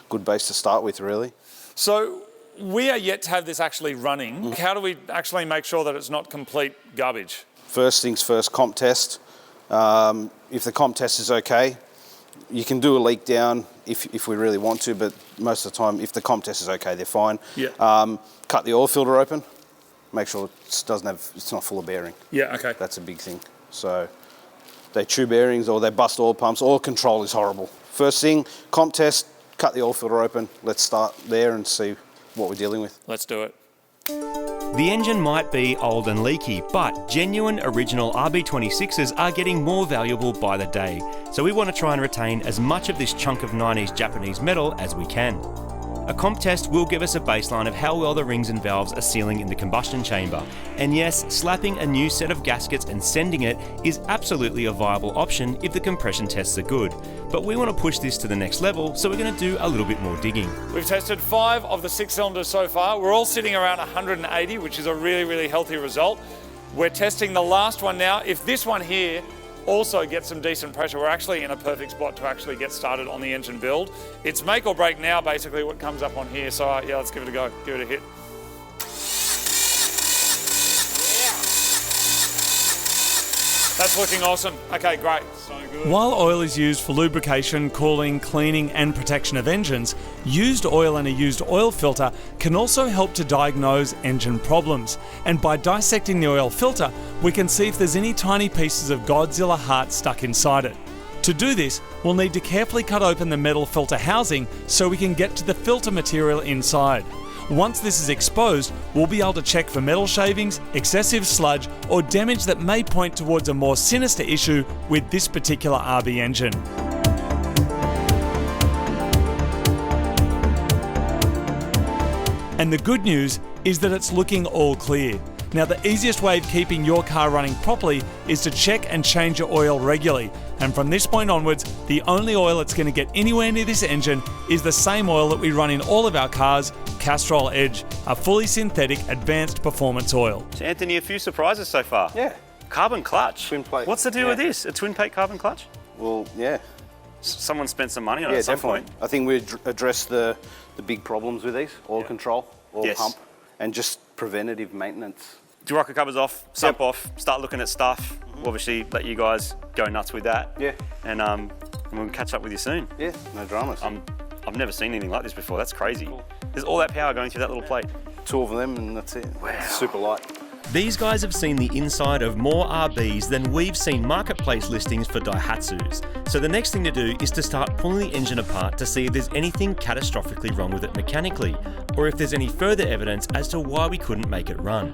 good base to start with, really. So we are yet to have this actually running. How do we actually make sure that it's not complete garbage? First things first, comp test. If the comp test is okay, you can do a leak down if we really want to, but most of the time, if the comp test is okay, they're fine. Yeah. Cut the oil filter open. Make sure it's not full of bearing. Yeah, okay. That's a big thing. So they chew bearings or they bust oil pumps. Oil control is horrible. First thing, comp test, cut the oil filter open. Let's start there and see what we're dealing with. Let's do it. The engine might be old and leaky, but genuine original RB26s are getting more valuable by the day. So we want to try and retain as much of this chunk of 90s Japanese metal as we can. A comp test will give us a baseline of how well the rings and valves are sealing in the combustion chamber. And yes, slapping a new set of gaskets and sending it is absolutely a viable option if the compression tests are good. But we want to push this to the next level, so we're going to do a little bit more digging. We've tested 5 of the 6 cylinders so far. We're all sitting around 180, which is a really, really healthy result. We're testing the last one now. If this one here also gets some decent pressure, we're actually in a perfect spot to actually get started on the engine build. It's make or break now, basically, what comes up on here. So yeah, let's give it a go, give it a hit. That's looking awesome. Okay, great. So good. While oil is used for lubrication, cooling, cleaning and protection of engines, used oil and a used oil filter can also help to diagnose engine problems. And by dissecting the oil filter, we can see if there's any tiny pieces of Godzilla heart stuck inside it. To do this, we'll need to carefully cut open the metal filter housing so we can get to the filter material inside. Once this is exposed, we'll be able to check for metal shavings, excessive sludge, or damage that may point towards a more sinister issue with this particular RB engine. And the good news is that it's looking all clear. Now, the easiest way of keeping your car running properly is to check and change your oil regularly. And from this point onwards, the only oil that's going to get anywhere near this engine is the same oil that we run in all of our cars, Castrol Edge, a fully synthetic advanced performance oil. So Anthony, a few surprises so far. Yeah. Carbon clutch. Twin plate. What's the deal with this? A twin plate carbon clutch? Well, yeah. Someone spent some money on it at some point. I think we addressed the the big problems with these: oil control, oil pump, and just preventative maintenance. Do rocker covers off, sump off, start looking at stuff. We'll obviously let you guys go nuts with that. Yeah. And we'll catch up with you soon. Yeah, no dramas. I've never seen anything like this before. That's crazy. There's all that power going through that little plate. 2 of them and that's it. Wow. Super light. These guys have seen the inside of more RBs than we've seen marketplace listings for Daihatsus. So the next thing to do is to start pulling the engine apart to see if there's anything catastrophically wrong with it mechanically, or if there's any further evidence as to why we couldn't make it run.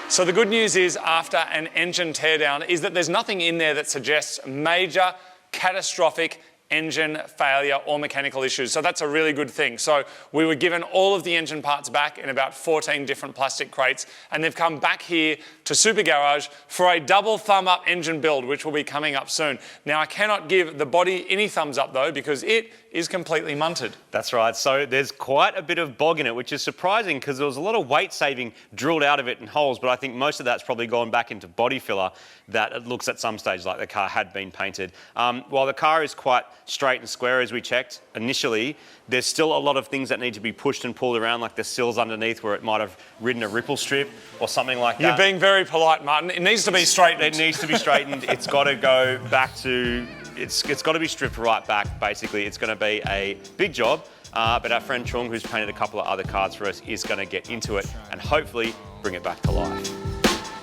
So the good news is, after an engine teardown, is that there's nothing in there that suggests major, catastrophic engine failure or mechanical issues. So that's a really good thing. So we were given all of the engine parts back in about 14 different plastic crates, and they've come back here to Super Garage for a double thumb up engine build, which will be coming up soon. Now, I cannot give the body any thumbs up though, because it is completely munted. That's right. So there's quite a bit of bog in it, which is surprising because there was a lot of weight saving drilled out of it in holes, but I think most of that's probably gone back into body filler that it looks at some stage like the car had been painted. While the car is quite straight and square as we checked initially, there's still a lot of things that need to be pushed and pulled around, like the sills underneath where it might have ridden a ripple strip or something like that. You're being very polite, Martin. It needs to be straightened. It needs to be straightened. It's got to go back to, it's got to be stripped right back, basically. It's going to be a big job, but our friend Chung, who's painted a couple of other cars for us, is going to get into it and hopefully bring it back to life.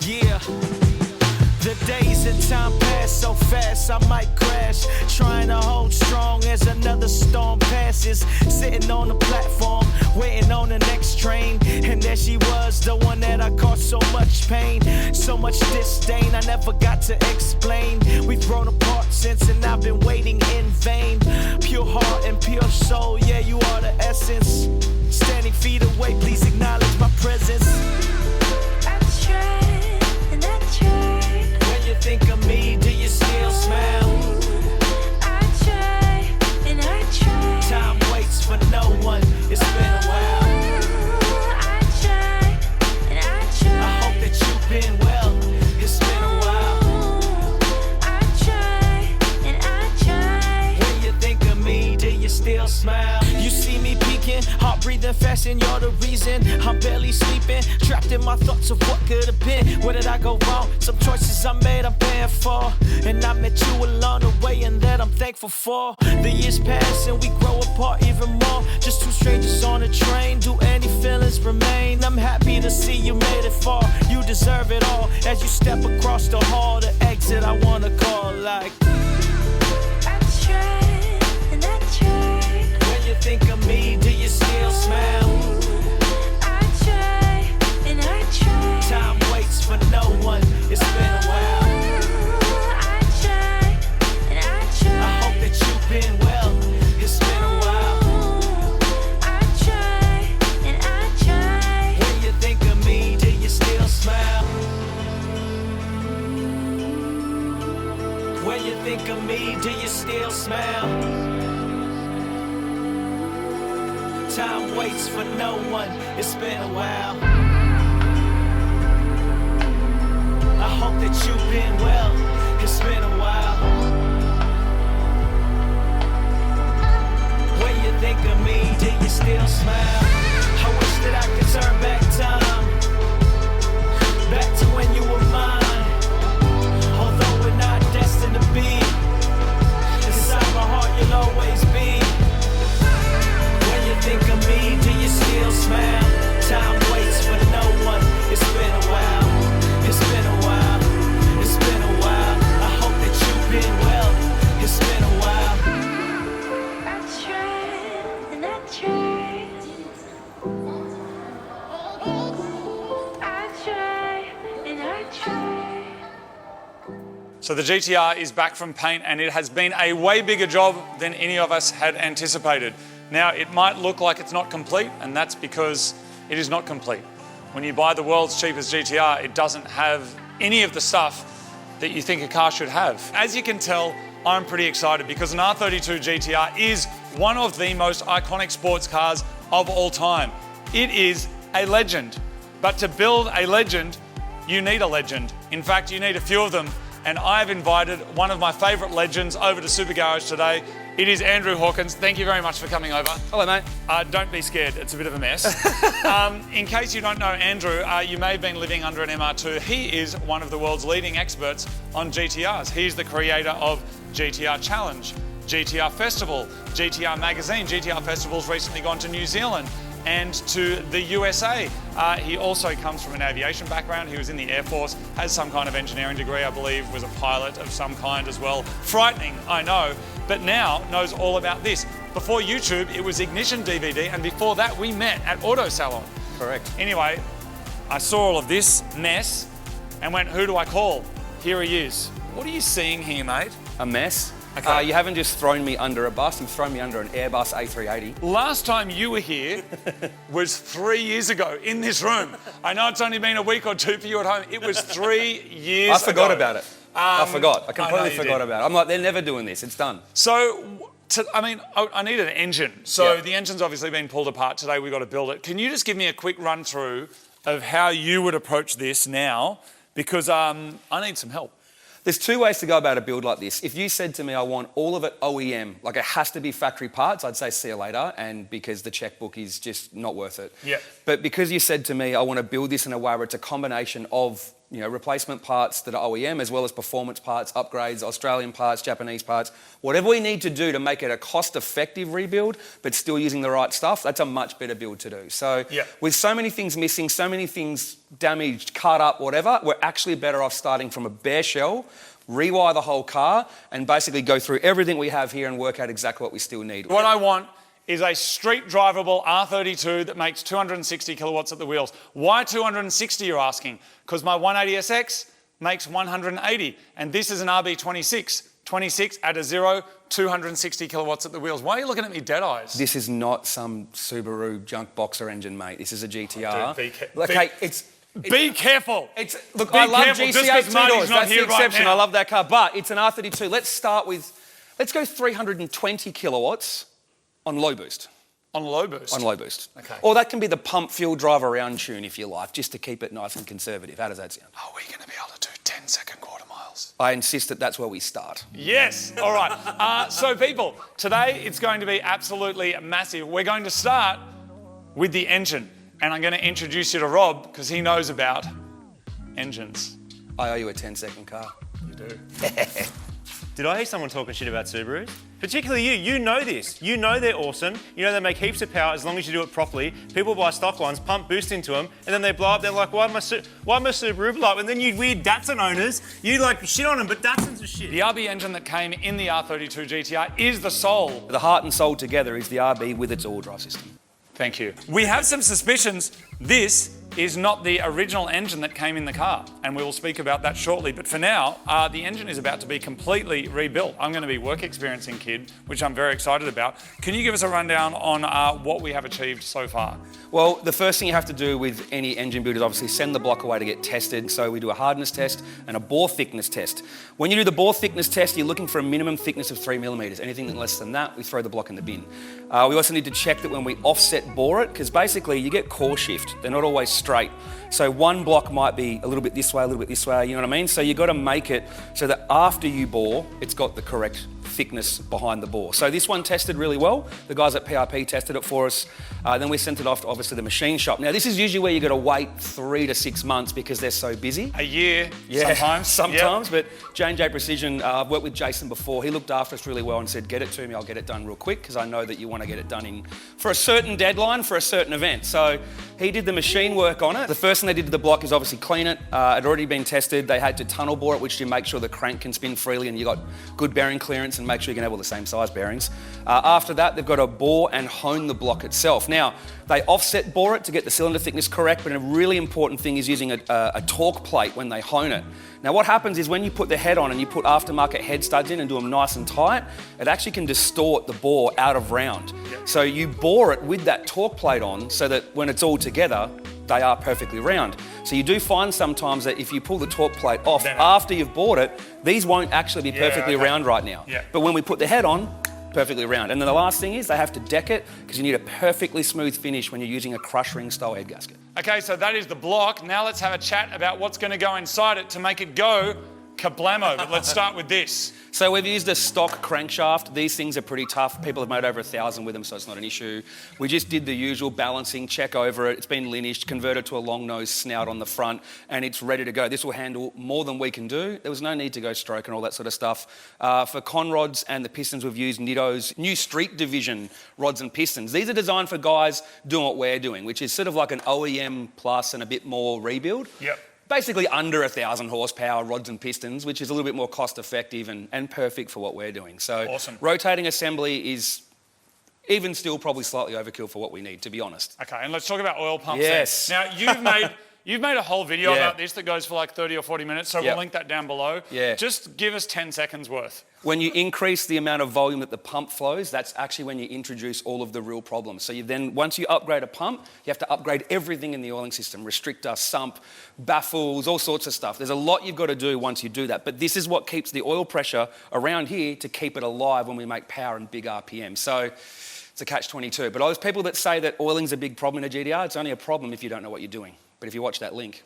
Yeah. The days and time pass so fast, I might crash. Trying to hold strong as another storm passes. Sitting on the platform, waiting on the next train. And there she was, the one that I caused so much pain. So much disdain, I never got to explain. We've grown apart since, and I've been waiting in vain. Pure heart and pure soul, yeah, you are the essence. Standing feet away, please acknowledge my presence. I tried, and I tried. Think of me, do you still smile? I try, and I try. Time waits for no one, it's been a while. I try, and I try. I hope that you've been well, it's been a while. I try, and I try. When you think of me, do you still smile? You see me peeking, heart breathing fast, and you're the reason I'm barely sleeping. Trapped in my thoughts of what could have been. Where did I go wrong? Some choices I made, I'm paying for. And I met you along the way, and that I'm thankful for. The years pass and we grow apart even more. Just two strangers on a train. Do any feelings remain? I'm happy to see you made it far. You deserve it all. As you step across the hall, the exit I wanna call like. I tried, and I tried. When you you think of me? Do you still smile? I try and I try. Time waits for no one. It's been a while. I try and I try. I hope that you've been well. It's been a while. I try and I try. When you think of me, do you still smile? When you think of me, do you still smile? Time waits for no one. It's been a while. I hope that you've been well. It's been a while. When you think of me, do you still smile? I wish that I could turn back time, back to when you were mine. Although we're not destined to be, inside my heart you'll always be. When you think of me, do you still smile? Time waits for no one. It's been a while. It's been a while. It's been a while. I hope that you've been well. It's been a while. I try and I try. I try and I try. So the GTR is back from paint and it has been a way bigger job than any of us had anticipated. Now, it might look like it's not complete, and that's because it is not complete. When you buy the world's cheapest GTR, it doesn't have any of the stuff that you think a car should have. As you can tell, I'm pretty excited because an R32 GTR is one of the most iconic sports cars of all time. It is a legend, but to build a legend, you need a legend. In fact, you need a few of them, and I've invited one of my favorite legends over to Super Garage today. It is Andrew Hawkins. Thank you very much for coming over. Hello, mate. Don't be scared, it's a bit of a mess. In case you don't know Andrew, you may have been living under an MR2. He is one of the world's leading experts on GTRs. He's the creator of GTR Challenge, GTR Festival, GTR Magazine. GTR Festival's recently gone to New Zealand and to the USA. He also comes from an aviation background. He was in the Air Force, has some kind of engineering degree, I believe, was a pilot of some kind as well. Frightening, I know, but now knows all about this. Before YouTube, it was Ignition DVD, and before that, we met at Auto Salon. Correct. Anyway, I saw all of this mess and went, who do I call? Here he is. What are you seeing here, mate? A mess. Okay. You haven't just thrown me under a bus, you've thrown me under an Airbus A380. Last time you were here was 3 years ago in this room. I know it's only been a week or two for you at home. It was 3 years ago. I forgot about it. I forgot. I completely you forgot did. about it. I'm like, they're never doing this. It's done. So, I need an engine. So Yeah. the engine's obviously been pulled apart today. We've got to build it. Can you just give me a quick run through of how you would approach this now? Because I need some help. There's two ways to go about a build like this. If you said to me, I want all of it OEM, like it has to be factory parts, I'd say see you later, and because the checkbook is just not worth it. Yeah. But because you said to me, I want to build this in a way where it's a combination of, you know, replacement parts that are OEM as well as performance parts, upgrades, Australian parts, Japanese parts, whatever we need to do to make it a cost-effective rebuild, but still using the right stuff, that's a much better build to do. So with so many things missing, so many things damaged, cut up, whatever, we're actually better off starting from a bare shell, rewire the whole car, and basically go through everything we have here and work out exactly what we still need. What I want is a street drivable R32 that makes 260 kilowatts at the wheels. Why 260, you're asking? Because my 180SX makes 180, and this is an RB26. 26 at a 0, 260 kilowatts at the wheels. Why are you looking at me dead eyes? This is not some Subaru junk boxer engine, mate. This is a GTR. Dude, be careful. Look, I love careful. Just GCA 'cause Marty's two-doors. not That's the here right exception. now. I love that car, but it's an R32. Let's go 320 kilowatts on low boost. On low boost? On low boost. Okay. Or that can be the pump fuel drive around tune if you like, just to keep it nice and conservative. How does that sound? Are we going to be able to do 10-second quarter miles? I insist that that's where we start. Yes. All right. So people, today it's going to be absolutely massive. We're going to start with the engine, and I'm going to introduce you to Rob because he knows about engines. I owe you a 10-second car. You do. Did I hear someone talking shit about Subarus? Particularly you. You know this. You know they're awesome. You know they make heaps of power as long as you do it properly. People buy stock ones, pump boost into them, and then they blow up. They're like, why my Subaru blow up? And then you weird Datsun owners, you like shit on them, but Datsuns are shit. The RB engine that came in the R32 GTR is the soul. The heart and soul together is the RB with its all drive system. Thank you. We have some suspicions this is not the original engine that came in the car, and we will speak about that shortly. But for now, the engine is about to be completely rebuilt. I'm going to be work experiencing kid, which I'm very excited about. Can you give us a rundown on what we have achieved so far? Well, the first thing you have to do with any engine build is obviously send the block away to get tested. So we do a hardness test and a bore thickness test. When you do the bore thickness test, you're looking for a minimum thickness of 3 millimeters. Anything less than that, we throw the block in the bin. We also need to check that when we offset bore it, because basically you get core shift. They're not always straight. So one block might be a little bit this way, a little bit this way, you know what I mean? So you've got to make it so that after you bore, it's got the correct thickness behind the bore. So this one tested really well. The guys at PRP tested it for us. Then we sent it off to obviously the machine shop. Now this is usually where you got to wait 3 to 6 months because they're so busy. A year, sometimes. Yep. But J&J Precision, I've worked with Jason before. He looked after us really well and said, get it to me, I'll get it done real quick because I know that you want to get it done in for a certain deadline for a certain event. So he did the machine work on it. The first thing they did to the block is obviously clean it. It had already been tested. They had to tunnel bore it, which you make sure the crank can spin freely and you got good bearing clearance and make sure you can have all the same size bearings. After that, they've got to bore and hone the block itself. Now, they offset bore it to get the cylinder thickness correct, but a really important thing is using a torque plate when they hone it. Now what happens is when you put the head on and you put aftermarket head studs in and do them nice and tight, it actually can distort the bore out of round. Yep. So you bore it with that torque plate on so that when it's all together, they are perfectly round. So you do find sometimes that if you pull the torque plate off after you've bored it, these won't actually be perfectly round right now. Yeah. But when we put the head on, perfectly round. And then the last thing is they have to deck it because you need a perfectly smooth finish when you're using a crush ring style head gasket. Okay, so that is the block. Now let's have a chat about what's going to go inside it to make it go kablamo. But let's start with this. So we've used a stock crankshaft. These things are pretty tough. People have made over 1,000 with them, so it's not an issue. We just did the usual balancing, check over it. It's been lineaged, converted to a long nose snout on the front, and it's ready to go. This will handle more than we can do. There was no need to go stroke and all that sort of stuff. For con rods and the pistons, we've used Nitto's new Street Division rods and pistons. These are designed for guys doing what we're doing, which is sort of like an OEM plus and a bit more rebuild. Yep. Basically under 1,000 horsepower rods and pistons, which is a little bit more cost effective and perfect for what we're doing. So awesome. Rotating assembly is even still probably slightly overkill for what we need, to be honest. Okay, and let's talk about oil pumps. Yes. Now you've made a whole video about this that goes for like 30 or 40 minutes, so we'll link that down below. Yeah. Just give us 10 seconds worth. When you increase the amount of volume that the pump flows, that's actually when you introduce all of the real problems. So once you upgrade a pump, you have to upgrade everything in the oiling system, restrictor, sump, baffles, all sorts of stuff. There's a lot you've got to do once you do that. But this is what keeps the oil pressure around here to keep it alive when we make power and big RPM. So it's a catch-22. But those people that say that oiling's a big problem in a GTR, it's only a problem if you don't know what you're doing. But if you watch that link,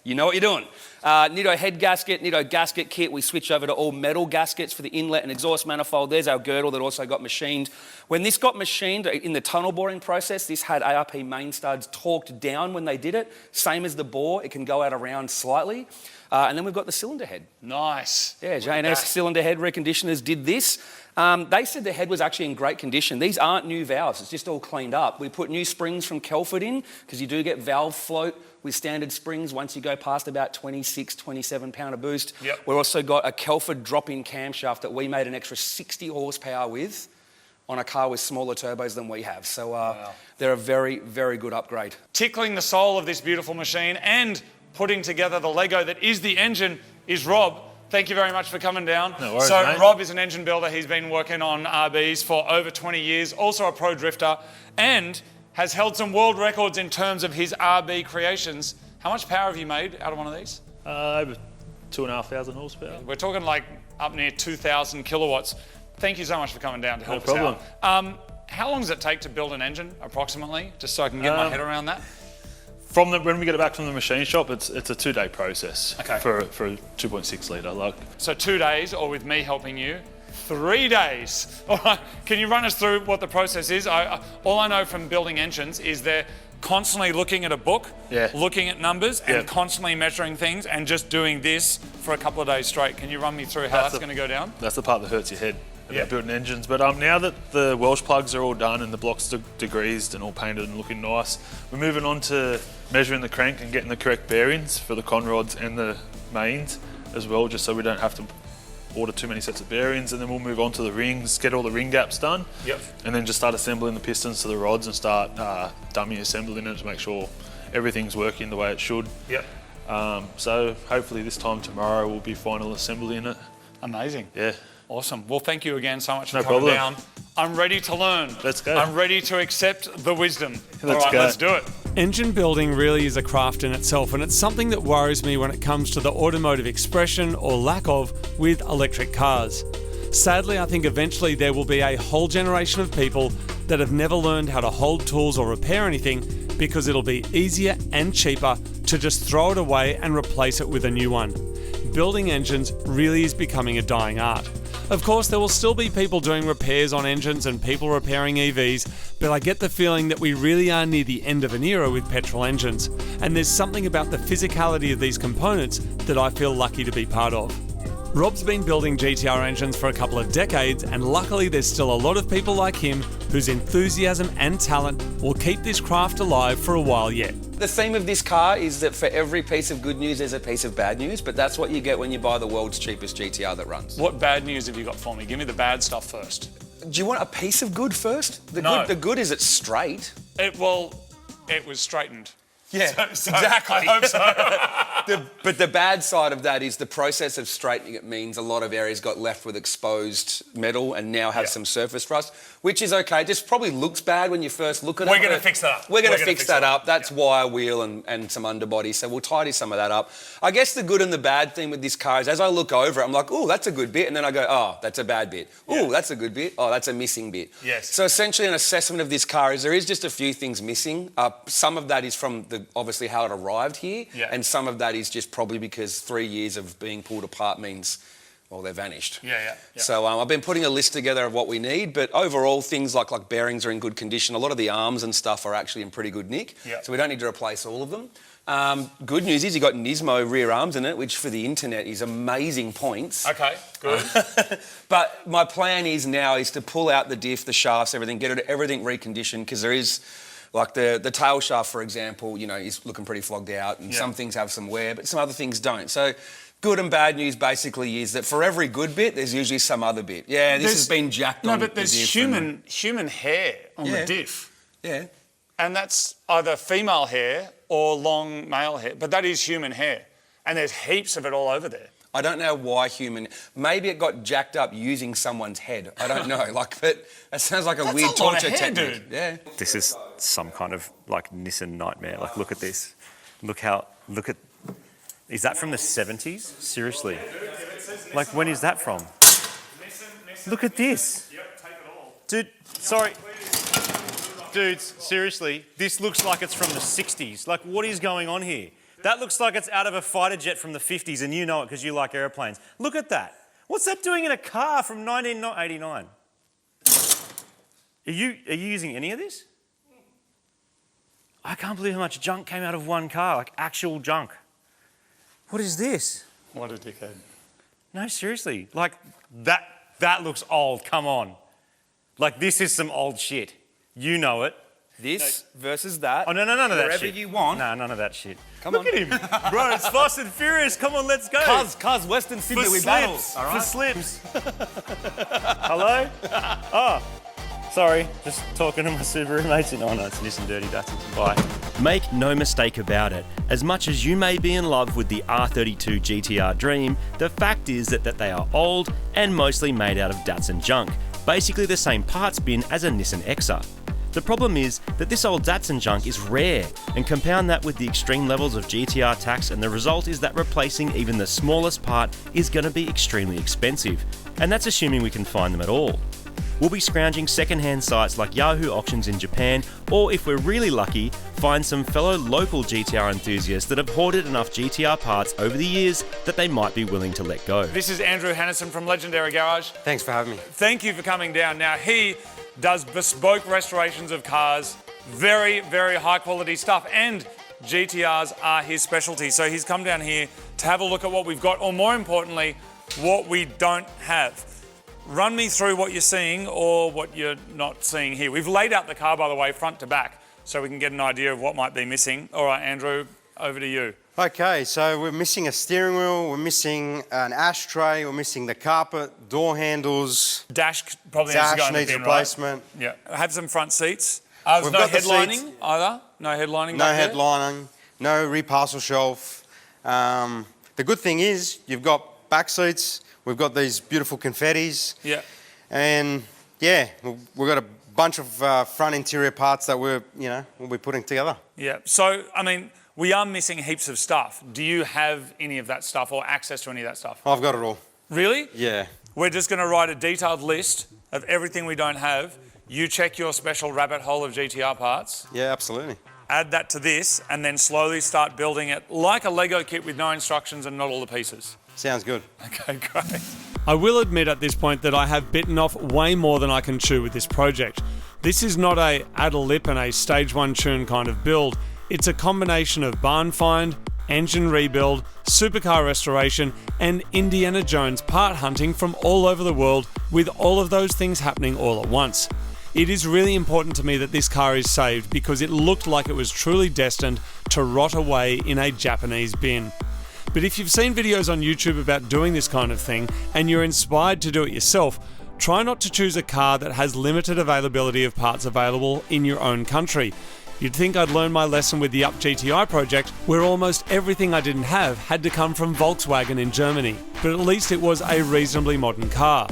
you know what you're doing. Nitto head gasket, Nitto gasket kit. We switch over to all metal gaskets for the inlet and exhaust manifold. There's our girdle that also got machined. When this got machined in the tunnel boring process, this had ARP main studs torqued down when they did it. Same as the bore, it can go out around slightly. And then we've got the cylinder head. Nice. Yeah, J&S cylinder head reconditioners did this. They said the head was actually in great condition. These aren't new valves, it's just all cleaned up. We put new springs from Kelford in because you do get valve float with standard springs once you go past about 26, 27 pounder boost. Yep. We've also got a Kelford drop-in camshaft that we made an extra 60 horsepower with on a car with smaller turbos than we have. So they're a very, very good upgrade. Tickling the soul of this beautiful machine and putting together the Lego that is the engine is Rob. Thank you very much for coming down. No worries, so mate. Rob is an engine builder. He's been working on RBs for over 20 years, also a pro drifter, and has held some world records in terms of his RB creations. How much power have you made out of one of these? Over 2,500 horsepower. We're talking like up near 2,000 kilowatts. Thank you so much for coming down to help No problem. us out. How long does it take to build an engine, approximately, just so I can get my head around that? When we get it back from the machine shop, it's a 2-day process for a 2.6 litre. So 2 days, or with me helping you, 3 days. All right, can you run us through what the process is? All I know from building engines is they're constantly looking at a book, Yeah. looking at numbers, Yeah. and constantly measuring things, and just doing this for a couple of days straight. Can you run me through how that's going to go down? That's the part that hurts your head Yeah. about building engines. But now that the Welsh plugs are all done and the blocks degreased and all painted and looking nice, we're moving on to measuring the crank and getting the correct bearings for the conrods and the mains as well, just so we don't have to order too many sets of bearings. And then we'll move on to the rings, get all the ring gaps done, and then just start assembling the pistons to the rods and start dummy assembling it to make sure everything's working the way it should. So hopefully this time tomorrow we'll be final assembling it. Amazing. Yeah. Awesome. Well, thank you again so much for No coming problem. down. I'm ready to learn. Let's go. I'm ready to accept the wisdom. All Let's right, go. let's do it. Engine building really is a craft in itself, and it's something that worries me when it comes to the automotive expression or lack of with electric cars. Sadly, I think eventually there will be a whole generation of people that have never learned how to hold tools or repair anything because it'll be easier and cheaper to just throw it away and replace it with a new one. Building engines really is becoming a dying art. Of course, there will still be people doing repairs on engines and people repairing EVs, but I get the feeling that we really are near the end of an era with petrol engines, and there's something about the physicality of these components that I feel lucky to be part of. Rob's been building GTR engines for a couple of decades, and luckily there's still a lot of people like him whose enthusiasm and talent will keep this craft alive for a while yet. The theme of this car is that for every piece of good news, there's a piece of bad news, but that's what you get when you buy the world's cheapest GTR that runs. What bad news have you got for me? Give me the bad stuff first. Do you want a piece of good first? No. The good is it's straight. It was straightened. Yeah, exactly. I hope so. But the bad side of that is the process of straightening it means a lot of areas got left with exposed metal and now have some surface rust, which is okay. It just probably looks bad when you first look at it. We're going to fix that up. We're going to fix that up. That's wire wheel and some underbody, so we'll tidy some of that up. I guess the good and the bad thing with this car is as I look over it, I'm like, oh, that's a good bit, and then I go, oh, that's a bad bit. Oh, that's a good bit. Oh, that's a missing bit. Yes. So essentially an assessment of this car is there is just a few things missing. Some of that is from obviously how it arrived here, and some of that is just probably because 3 years of being pulled apart means, well, they're vanished. So I've been putting a list together of what we need, but overall things like bearings are in good condition. A lot of the arms and stuff are actually in pretty good nick, so we don't need to replace all of them. Good news is you got Nismo rear arms in it, which for the internet is amazing points. Okay, good. But my plan is to pull out the diff, the shafts, everything, get everything reconditioned, because there is, like the tail shaft, for example, you know, is looking pretty flogged out, and some things have some wear, but some other things don't. So good and bad news basically is that for every good bit, there's usually some other bit. Yeah, this has been jacked on. No, but there's human hair on the diff. Yeah. And that's either female hair or long male hair, but that is human hair. And there's heaps of it all over there. I don't know why maybe it got jacked up using someone's head. I don't know. But that sounds like a weird torture technique. Dude. Yeah. This is some kind of Nissan nightmare. Look at this. Is that from the 70s? Seriously. When is that from? Look at this. Dude, sorry. Dudes, seriously, this looks like it's from the 60s. What is going on here? That looks like it's out of a fighter jet from the 50s, and you know it because you like airplanes. Look at that. What's that doing in a car from 1989? Are you using any of this? I can't believe how much junk came out of one car, actual junk. What is this? What a dickhead. No, seriously. That looks old. Come on. This is some old shit. You know it. This versus that. Oh, no, none of that shit. Wherever you want. No, none of that shit. Look at him. Bro, it's Fast and Furious. Come on, let's go. Cars, Western Sydney, we battle. All right? For slips. Hello? Oh, sorry. Just talking to my Subaru mates. Oh, no, it's Nissan Dirty Datsuns. Bye. Make no mistake about it, as much as you may be in love with the R32 GTR dream, the fact is that they are old and mostly made out of Datsun junk, basically the same parts bin as a Nissan Exa. The problem is that this old Datsun junk is rare, and compound that with the extreme levels of GTR tax, and the result is that replacing even the smallest part is going to be extremely expensive, and that's assuming we can find them at all. We'll be scrounging second-hand sites like Yahoo Auctions in Japan, or if we're really lucky, find some fellow local GTR enthusiasts that have hoarded enough GTR parts over the years that they might be willing to let go. This is Andrew Hannison from Legendary Garage. Thanks for having me. Thank you for coming down. Now, he does bespoke restorations of cars Very, very high quality stuff. And GTRs are his specialty. So he's come down here to have a look at what we've got, or more importantly, what we don't have. Run me through what you're seeing or what you're not seeing here. We've laid out the car, by the way, front to back, so we can get an idea of what might be missing. All right, Andrew, over to you. Okay, so we're missing a steering wheel, we're missing an ashtray, we're missing the carpet, door handles. Dash probably needs replacement. Right? Yeah. Have some front seats. There's no headlining either? No headlining? No headlining, no reparcel shelf. The good thing is you've got back seats, we've got these beautiful confettis. Yeah. And yeah, we've got a bunch of front interior parts that we'll be putting together. Yeah, so, I mean, we are missing heaps of stuff. Do you have any of that stuff or access to any of that stuff? I've got it all. Really? Yeah. We're just going to write a detailed list of everything we don't have. You check your special rabbit hole of GTR parts. Yeah, absolutely. Add that to this and then slowly start building it like a Lego kit with no instructions and not all the pieces. Sounds good. Okay, great. I will admit at this point that I have bitten off way more than I can chew with this project. This is not a add a lip and a stage one tune kind of build. It's a combination of barn find, engine rebuild, supercar restoration, and Indiana Jones part hunting from all over the world, with all of those things happening all at once. It is really important to me that this car is saved because it looked like it was truly destined to rot away in a Japanese bin. But if you've seen videos on YouTube about doing this kind of thing and you're inspired to do it yourself, try not to choose a car that has limited availability of parts available in your own country. You'd think I'd learned my lesson with the Up GTI project, where almost everything I didn't have had to come from Volkswagen in Germany, but at least it was a reasonably modern car.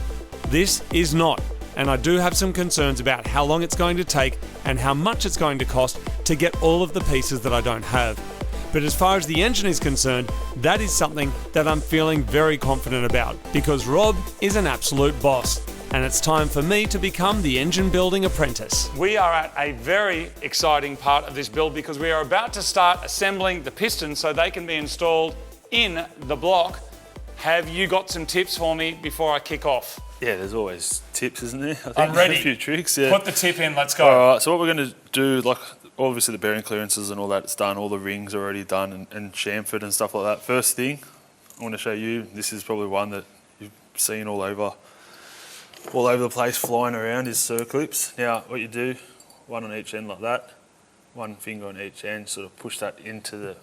This is not, and I do have some concerns about how long it's going to take and how much it's going to cost to get all of the pieces that I don't have. But as far as the engine is concerned, that is something that I'm feeling very confident about, because Rob is an absolute boss. And it's time for me to become the engine building apprentice. We are at a very exciting part of this build because we are about to start assembling the pistons so they can be installed in the block. Have you got some tips for me before I kick off? Yeah, there's always tips, isn't there? I think I'm ready. A few tricks, yeah. Put the tip in, let's go. All right, so what we're going to do, like obviously the bearing clearances and all that, it's done, all the rings are already done and chamfered and stuff like that. First thing I want to show you, this is probably one that you've seen all over the place flying around, is circlips. Now what you do, one on each end like that, one finger on each end, sort of push that into the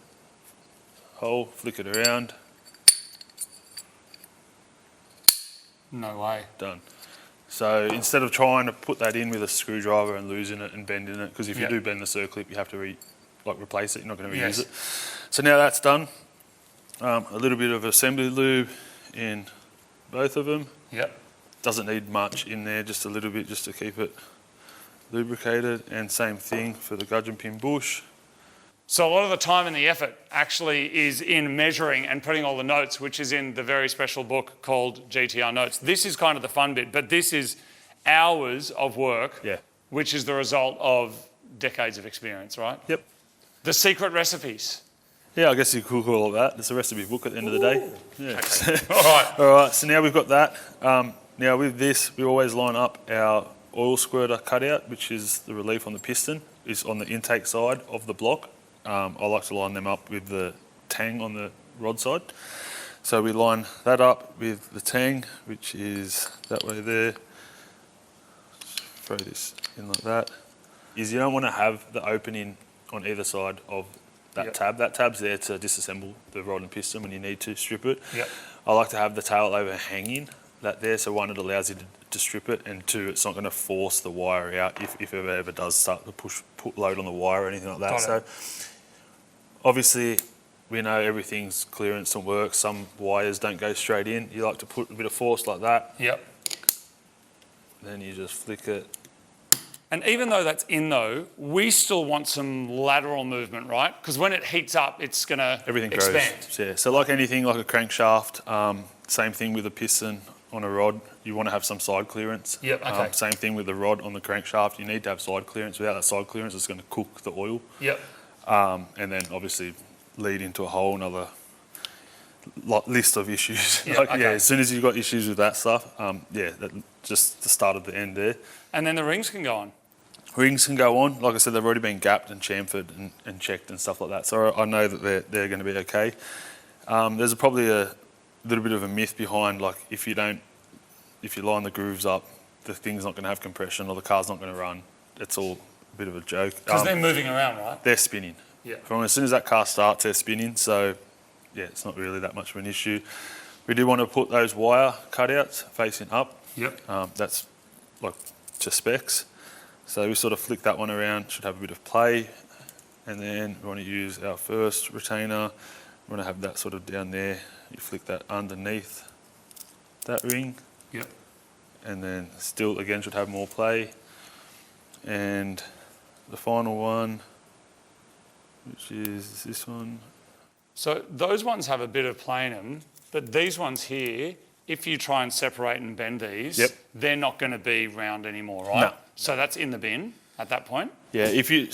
hole, flick it around. No way. Done. So instead of trying to put that in with a screwdriver and losing it and bending it, because if you do bend the circlip, you have to replace it, you're not going to reuse it. So now that's done. A little bit of assembly lube in both of them. Yep. Doesn't need much in there, just a little bit just to keep it lubricated. And same thing for the gudgeon pin bush. So a lot of the time and the effort actually is in measuring and putting all the notes, which is in the very special book called GTR Notes. This is kind of the fun bit, but this is hours of work, which is the result of decades of experience, right? Yep. The secret recipes. Yeah, I guess you could call it that. It's a recipe book at the end of the day. Yeah. Okay. All right. All right, so now we've got that. Now with this, we always line up our oil squirter cutout, which is the relief on the piston, is on the intake side of the block. I like to line them up with the tang on the rod side. So we line that up with the tang, which is that way there. Throw this in like that. You don't want to have the opening on either side of that tab. That tab's there to disassemble the rod and piston when you need to strip it. Yep. I like to have the tail overhanging that there, so one, it allows you to strip it, and two, it's not going to force the wire out if it ever does start to put load on the wire or anything like that. So obviously we know everything's clearance and works. Some wires don't go straight in. You like to put a bit of force like that. Yep. Then you just flick it. And even though that's in though, we still want some lateral movement, right? Because when it heats up, it's going to expand. Grows. Yeah. So like anything, like a crankshaft, same thing with a piston on a rod. You want to have some side clearance. Yep. Okay. Same thing with the rod on the crankshaft. You need to have side clearance. Without that side clearance, it's going to cook the oil. Yep. And then obviously lead into a whole another list of issues. Yep, as soon as you've got issues with that stuff, just the start of the end there. And then the rings can go on. Rings can go on. Like I said, they've already been gapped and chamfered and checked and stuff like that. So I know that they're going to be okay. There's probably a little bit of a myth behind, like if you line the grooves up, the thing's not going to have compression or the car's not going to run. It's all a bit of a joke. Because they're moving around, right? They're spinning. Yeah. From as soon as that car starts, they're spinning. So yeah, it's not really that much of an issue. We do want to put those wire cutouts facing up. Yep. That's like to specs. So we sort of flick that one around, should have a bit of play. And then we want to use our first retainer. We want to have that sort of down there. You flick that underneath that ring. Yep. And then still, again, should have more play. And the final one, which is this one. So those ones have a bit of play in them, but these ones here, if you try and separate and bend these, yep, they're not going to be round anymore, right? No. So that's in the bin at that point? Yeah, if you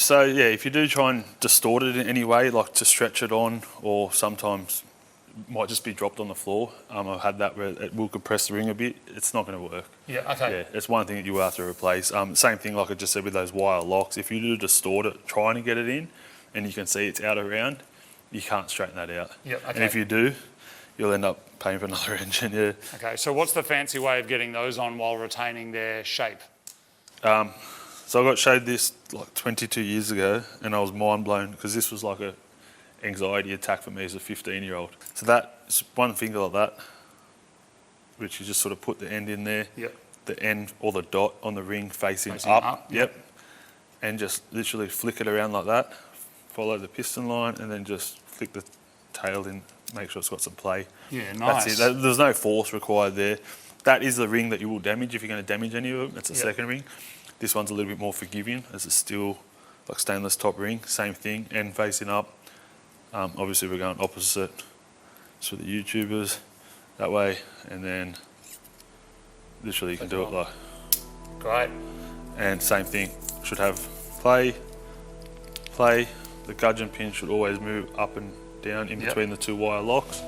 do try and distort it in any way, like to stretch it on, or sometimes it might just be dropped on the floor. I've had that where it will compress the ring a bit. It's not going to work. Yeah, okay. Yeah, it's one thing that you will have to replace. Same thing like I just said with those wire locks. If you do distort it, trying to get it in, and you can see it's out around, you can't straighten that out. Yeah, okay. And if you do, you'll end up paying for another engine, yeah. Okay, so what's the fancy way of getting those on while retaining their shape? So I got showed this like 22 years ago, and I was mind blown because this was like a anxiety attack for me as a 15-year-old. So that's one finger like that, which you just sort of put the end in there. Yep. The end or the dot on the ring facing up. Yep. And just literally flick it around like that. Follow the piston line, and then just flick the tail in. Make sure it's got some play. Yeah, nice. That's it. There's no force required there. That is the ring that you will damage if you're going to damage any of them. It's the second ring. This one's a little bit more forgiving as it's still like stainless top ring. Same thing, end facing up. Obviously we're going opposite for the YouTubers that way, and then literally you can do it like. Great. And same thing, should have play. The gudgeon pin should always move up and down in between the two wire locks.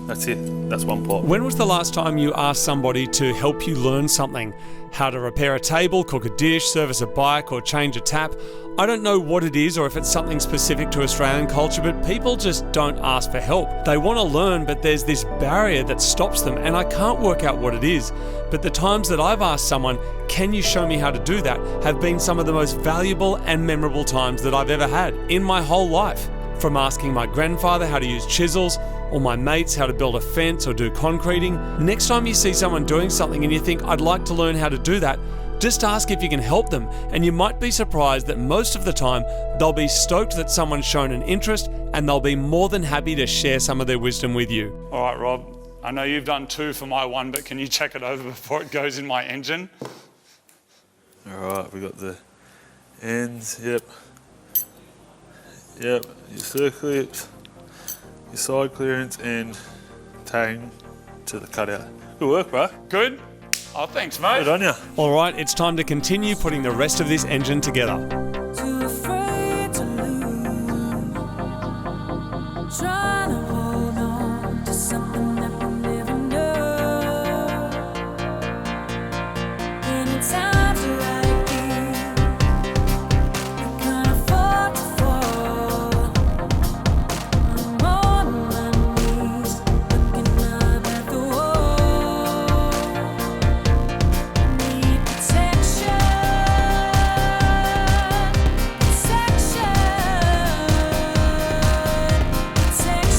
That's it, that's one pot. When was the last time you asked somebody to help you learn something? How to repair a table, cook a dish, service a bike, or change a tap? I don't know what it is or if it's something specific to Australian culture, but people just don't ask for help. They want to learn, but there's this barrier that stops them, and I can't work out what it is. But the times that I've asked someone, can you show me how to do that, have been some of the most valuable and memorable times that I've ever had in my whole life. From asking my grandfather how to use chisels, or my mates how to build a fence or do concreting. Next time you see someone doing something and you think, I'd like to learn how to do that, just ask if you can help them, and you might be surprised that most of the time they'll be stoked that someone's shown an interest, and they'll be more than happy to share some of their wisdom with you. All right, Rob, I know you've done 2 for my one, but can you check it over before it goes in my engine? All right, we got the ends, yep, your circlips, your side clearance, and tang to the cutout. Good work, bro. Good? Oh, thanks, mate. Good on ya. All right, it's time to continue putting the rest of this engine together. Too afraid to lose, trying to hold on to something that we'll never know. Anytime like these, we can't afford to fall. I'm on my knees, looking up at the wall. Need protection, protection, protection.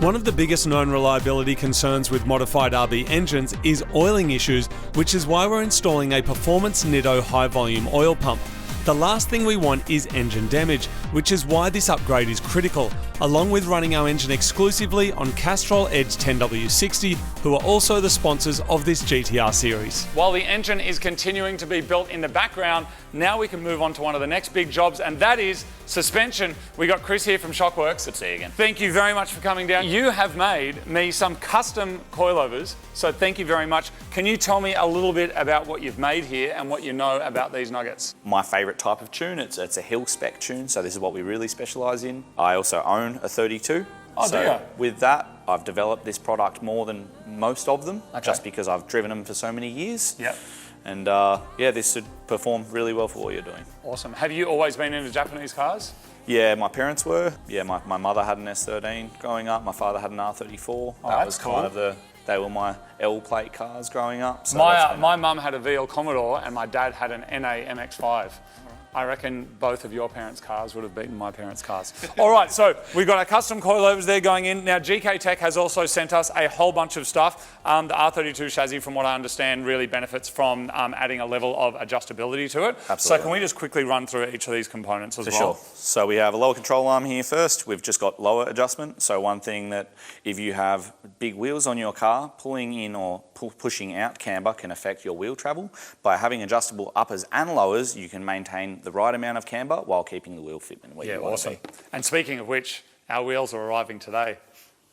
One of the biggest known reliability concerns with modified RB engines is oiling issues, which is why we're installing a Performance Nitto high volume oil pump. The last thing we want is engine damage, which is why this upgrade is critical, along with running our engine exclusively on Castrol Edge 10W60, who are also the sponsors of this GTR series. While the engine is continuing to be built in the background, now we can move on to one of the next big jobs, and that is suspension. We got Chris here from Shockworks. Good to see you again. Thank you very much for coming down. You have made me some custom coilovers, so thank you very much. Can you tell me a little bit about what you've made here and what you know about these nuggets? My favourite type of tune, it's a hill spec tune, so this is what we really specialise in. I also own a 32. Oh, so do you? with that, I've developed this product more than most of them, just because I've driven them for so many years. Yep. And yeah, this should perform really well for what you're doing. Awesome. Have you always been into Japanese cars? Yeah, my parents were. Yeah, my mother had an S13 growing up. My father had an R34. Oh, that that's was cool. kind of they were my L plate cars growing up. So My mum had a VL Commodore and my dad had an NA MX-5. I reckon both of your parents' cars would have beaten my parents' cars. All right, so we've got our custom coilovers there going in. Now, GK Tech has also sent us a whole bunch of stuff. The R32 chassis, from what I understand, really benefits from adding a level of adjustability to it. Absolutely. So can we just quickly run through each of these components as well? For sure. So we have a lower control arm here first. We've just got lower adjustment. So one thing that if you have big wheels on your car, pulling in or pushing out camber can affect your wheel travel. By having adjustable uppers and lowers, you can maintain the right amount of camber while keeping the wheel fitment where you want to be. And speaking of which, our wheels are arriving today.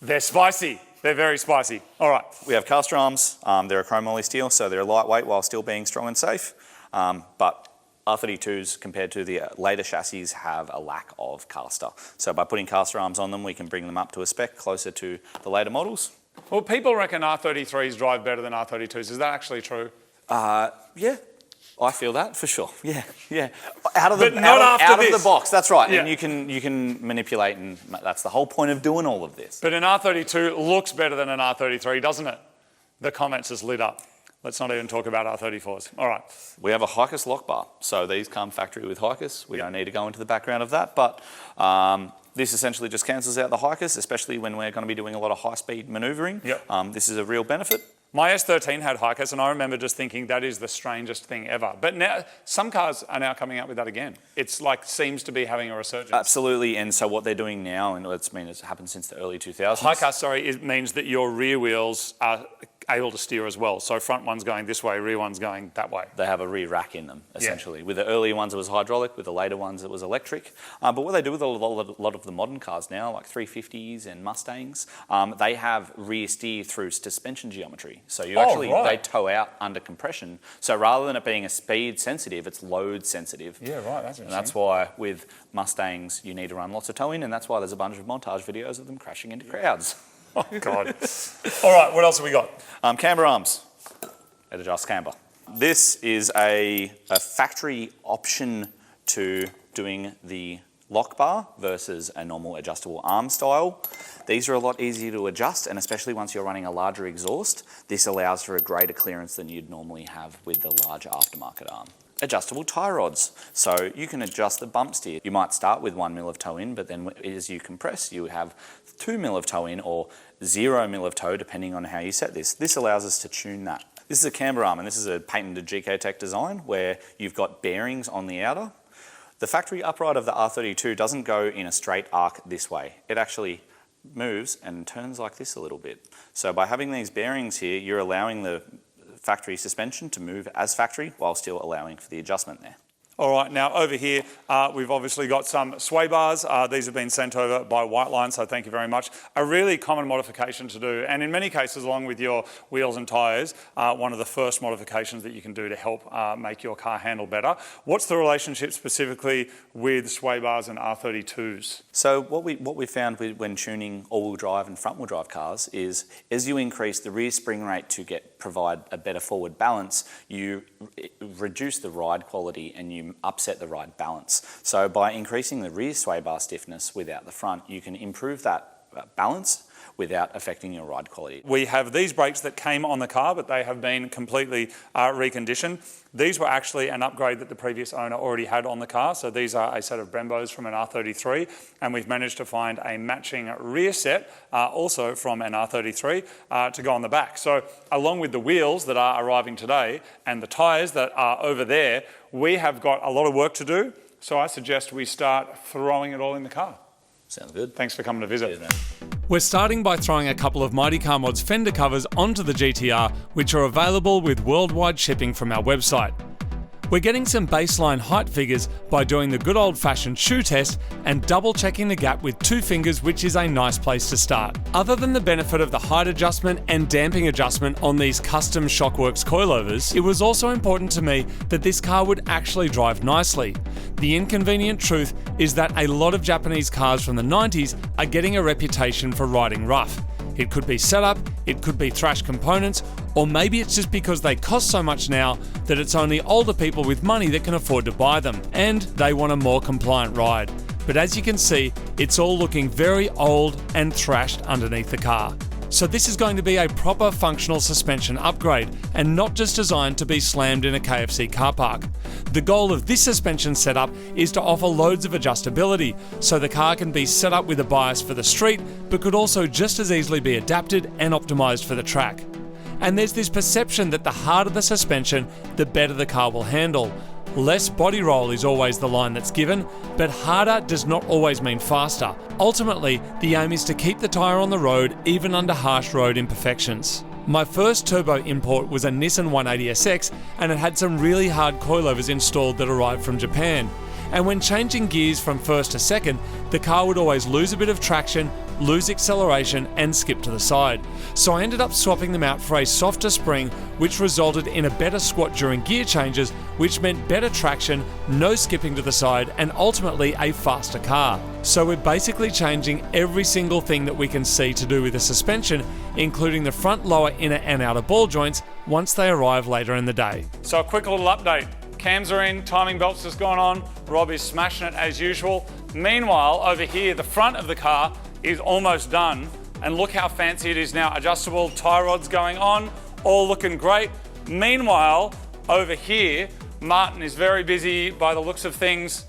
They're spicy. They're very spicy. All right. We have caster arms. They're a chromoly steel, so they're lightweight while still being strong and safe. But R32s, compared to the later chassis, have a lack of caster. So by putting caster arms on them, we can bring them up to a spec closer to the later models. Well, people reckon R33s drive better than R32s. Is that actually true? Yeah. I feel that for sure. Yeah. Out of But not after the this. box. That's right. Yeah. And you can manipulate, and that's the whole point of doing all of this. But an R32 looks better than an R33, doesn't it? The comments is lit up. Let's not even talk about R34s. All right. We have a Hawkins lock bar. So these come factory with Hawkins. We don't need to go into the background of that, but this essentially just cancels out the Hawkins, especially when we're going to be doing a lot of high-speed manoeuvring. Yep. This is a real benefit. My S13 had Hawkins, and I remember just thinking that is the strangest thing ever. But now some cars are now coming out with that again. It's like seems to be having a resurgence. Absolutely, and so what they're doing now, and it's happened since the early 2000s. High-cast, sorry, it means that your rear wheels are able to steer as well. So front one's going this way, rear one's going that way. They have a rear rack in them, essentially. With the earlier ones, it was hydraulic. With the later ones, it was electric. But what they do with a lot of the modern cars now, like 350s and Mustangs, they have rear steer through suspension geometry. So you they tow out under compression. So rather than it being a speed sensitive, it's load sensitive. Yeah, right. That's interesting. And that's why with Mustangs, you need to run lots of tow in, and that's why there's a bunch of montage videos of them crashing into crowds. Oh, God. All right, what else have we got? Camber arms. It adjusts camber. This is a factory option to doing the lock bar versus a normal adjustable arm style. These are a lot easier to adjust, and especially once you're running a larger exhaust, this allows for a greater clearance than you'd normally have with the larger aftermarket arm. Adjustable tie rods. So you can adjust the bump steer. You might start with 1 mil of toe in, but then as you compress, you have 2 mil of toe in or 0 mil of toe, depending on how you set this. This allows us to tune that. This is a camber arm, and this is a patented GK Tech design where you've got bearings on the outer. The factory upright of the R32 doesn't go in a straight arc this way. It actually moves and turns like this a little bit. So by having these bearings here, you're allowing the factory suspension to move as factory while still allowing for the adjustment there. All right, now over here, we've obviously got some sway bars. These have been sent over by Whiteline, so thank you very much. A really common modification to do, and in many cases, along with your wheels and tyres, one of the first modifications that you can do to help make your car handle better. What's the relationship specifically with sway bars and R32s? So what we found when tuning all-wheel drive and front-wheel drive cars is as you increase the rear spring rate to provide a better forward balance, you reduce the ride quality and you upset the ride balance. So by increasing the rear sway bar stiffness without the front, you can improve that balance without affecting your ride quality. We have these brakes that came on the car, but they have been completely reconditioned. These were actually an upgrade that the previous owner already had on the car. So these are a set of Brembos from an R33, and we've managed to find a matching rear set also from an R33 to go on the back. So along with the wheels that are arriving today and the tyres that are over there, we have got a lot of work to do. So I suggest we start throwing it all in the car. Sounds good. Thanks for coming to visit. We're starting by throwing a couple of Mighty Car Mods fender covers onto the GTR, which are available with worldwide shipping from our website. We're getting some baseline height figures by doing the good old-fashioned shoe test and double-checking the gap with 2 fingers, which is a nice place to start. Other than the benefit of the height adjustment and damping adjustment on these custom Shockworks coilovers, it was also important to me that this car would actually drive nicely. The inconvenient truth is that a lot of Japanese cars from the 90s are getting a reputation for riding rough. It could be setup, it could be thrash components, or maybe it's just because they cost so much now that it's only older people with money that can afford to buy them, and they want a more compliant ride. But as you can see, it's all looking very old and thrashed underneath the car. So this is going to be a proper functional suspension upgrade, and not just designed to be slammed in a KFC car park. The goal of this suspension setup is to offer loads of adjustability, so the car can be set up with a bias for the street, but could also just as easily be adapted and optimized for the track. And there's this perception that the harder the suspension, the better the car will handle. Less body roll is always the line that's given, but harder does not always mean faster. Ultimately, the aim is to keep the tyre on the road even under harsh road imperfections. My first turbo import was a Nissan 180SX, and it had some really hard coilovers installed that arrived from Japan. And when changing gears from first to second, the car would always lose a bit of traction, lose acceleration, and skip to the side. So I ended up swapping them out for a softer spring, which resulted in a better squat during gear changes, which meant better traction, no skipping to the side, and ultimately a faster car. So we're basically changing every single thing that we can see to do with the suspension, including the front, lower, inner, and outer ball joints once they arrive later in the day. So a quick little update. Cams are in, timing belts has gone on, Rob is smashing it as usual. Meanwhile, over here, the front of the car is almost done, and look how fancy it is now. Adjustable tie rods going on, all looking great. Meanwhile, over here, Martin is very busy by the looks of things,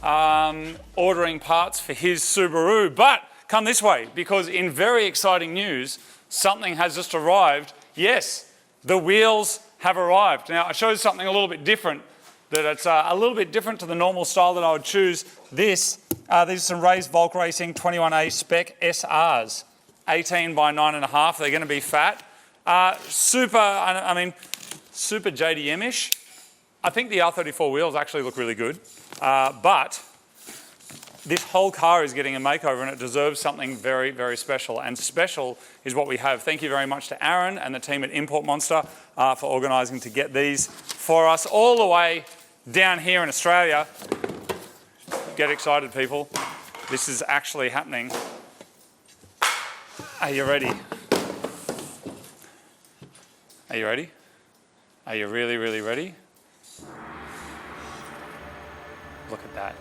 ordering parts for his Subaru. But come this way, because in very exciting news, something has just arrived. Yes, the wheels have arrived. Now, I showed something a little bit different, that it's a little bit different to the normal style that I would choose. These are some raised Volk Racing 21A spec SRs, 18 by 9.5. They're going to be fat. Super JDM-ish. I think the R34 wheels actually look really good, but this whole car is getting a makeover, and it deserves something very, very special. And special is what we have. Thank you very much to Aaron and the team at Import Monster for organising to get these for us all the way down here in Australia. Get excited, people. This is actually happening. Are you ready? Are you ready? Are you really, really ready? Look at that.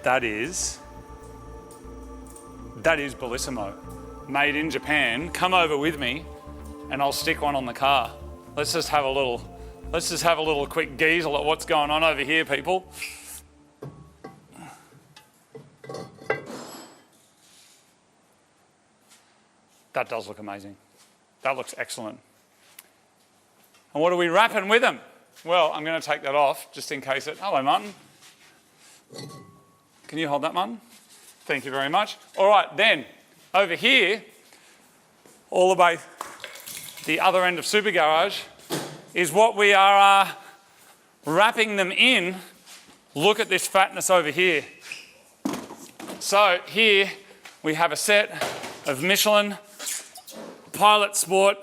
That is Bellissimo, made in Japan. Come over with me and I'll stick one on the car. Let's just have a little quick geezel at what's going on over here, people. That does look amazing. That looks excellent. And what are we wrapping with them? Well, I'm going to take that off just in case it... Hello, Martin. Can you hold that, Martin? Thank you very much. All right, then, over here, all the way the other end of Super Garage, is what we are wrapping them in. Look at this fatness over here. So here we have a set of Michelin Pilot Sport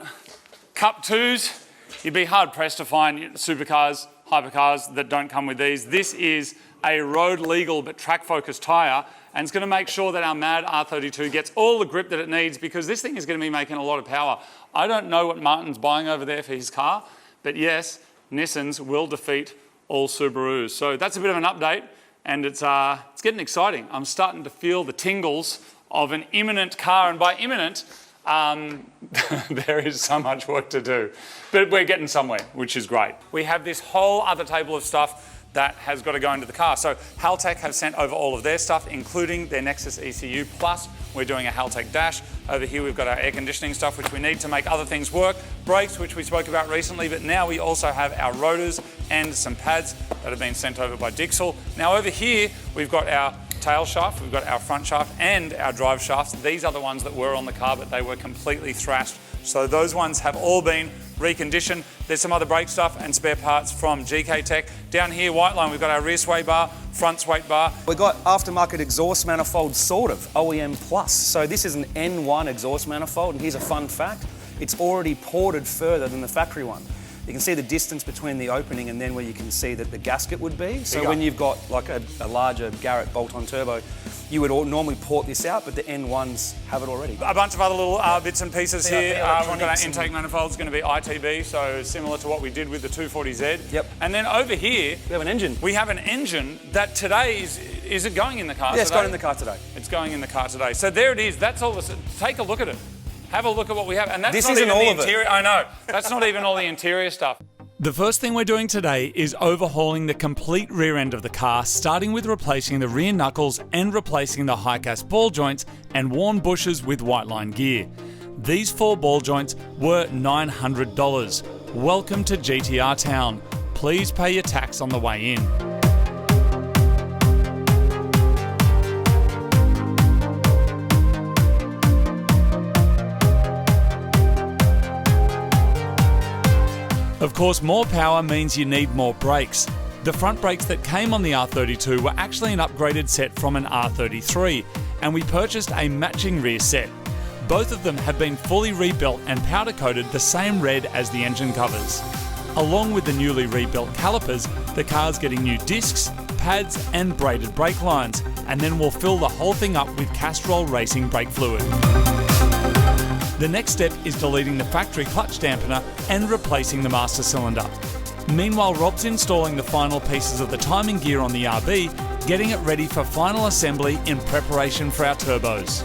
Cup 2s. You'd be hard pressed to find supercars, hypercars that don't come with these. This is a road legal but track focused tyre, and it's going to make sure that our Mad R32 gets all the grip that it needs, because this thing is going to be making a lot of power. I don't know what Martin's buying over there for his car, but yes, Nissans will defeat all Subarus. So that's a bit of an update, and it's getting exciting. I'm starting to feel the tingles of an imminent car, and by imminent, there is so much work to do. But we're getting somewhere, which is great. We have this whole other table of stuff that has got to go into the car. So Haltech have sent over all of their stuff, including their Nexus ECU, plus we're doing a Haltech dash. Over here we've got our air conditioning stuff, which we need to make other things work. Brakes, which we spoke about recently, but now we also have our rotors and some pads that have been sent over by Dixel. Now over here, we've got our tail shaft, we've got our front shaft and our drive shafts. These are the ones that were on the car, but they were completely thrashed. So those ones have all been reconditioned. There's some other brake stuff and spare parts from GK Tech. Down here, white line, we've got our rear sway bar, front sway bar. We've got aftermarket exhaust manifold, sort of, OEM Plus. So this is an N1 exhaust manifold, and here's a fun fact. It's already ported further than the factory one. You can see the distance between the opening and then where you can see that the gasket would be. So when you've got like a larger Garrett bolt-on turbo, you would normally port this out, but the N1s have it already. A bunch of other little bits and pieces here. We've got our intake manifold, it's going to be ITB, so similar to what we did with the 240Z. Yep. And then over here, we have an engine. We have an engine that today is it going in the car today? Yeah, it's going in the car today. It's going in the car today. So there it is. That's all. Take a look at it. Have a look at what we have. And that's not even the interior. I know. That's not even all the interior stuff. The first thing we're doing today is overhauling the complete rear end of the car, starting with replacing the rear knuckles and replacing the high-gas ball joints and worn bushes with white line gear. These 4 ball joints were $900. Welcome to GTR Town. Please pay your tax on the way in. Of course, more power means you need more brakes. The front brakes that came on the R32 were actually an upgraded set from an R33, and we purchased a matching rear set. Both of them have been fully rebuilt and powder coated the same red as the engine covers. Along with the newly rebuilt calipers, the car's getting new discs, pads and braided brake lines, and then we'll fill the whole thing up with Castrol racing brake fluid. The next step is deleting the factory clutch dampener and replacing the master cylinder. Meanwhile, Rob's installing the final pieces of the timing gear on the RB, getting it ready for final assembly in preparation for our turbos.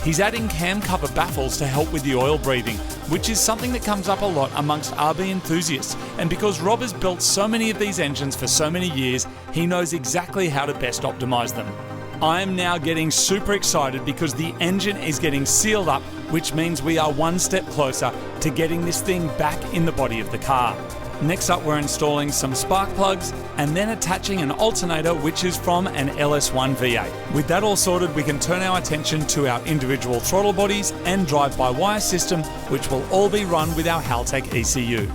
He's adding cam cover baffles to help with the oil breathing, which is something that comes up a lot amongst RB enthusiasts, and because Rob has built so many of these engines for so many years, he knows exactly how to best optimise them. I am now getting super excited because the engine is getting sealed up, which means we are one step closer to getting this thing back in the body of the car. Next up, we're installing some spark plugs and then attaching an alternator, which is from an LS1 V8. With that all sorted, we can turn our attention to our individual throttle bodies and drive-by-wire system, which will all be run with our Haltech ECU.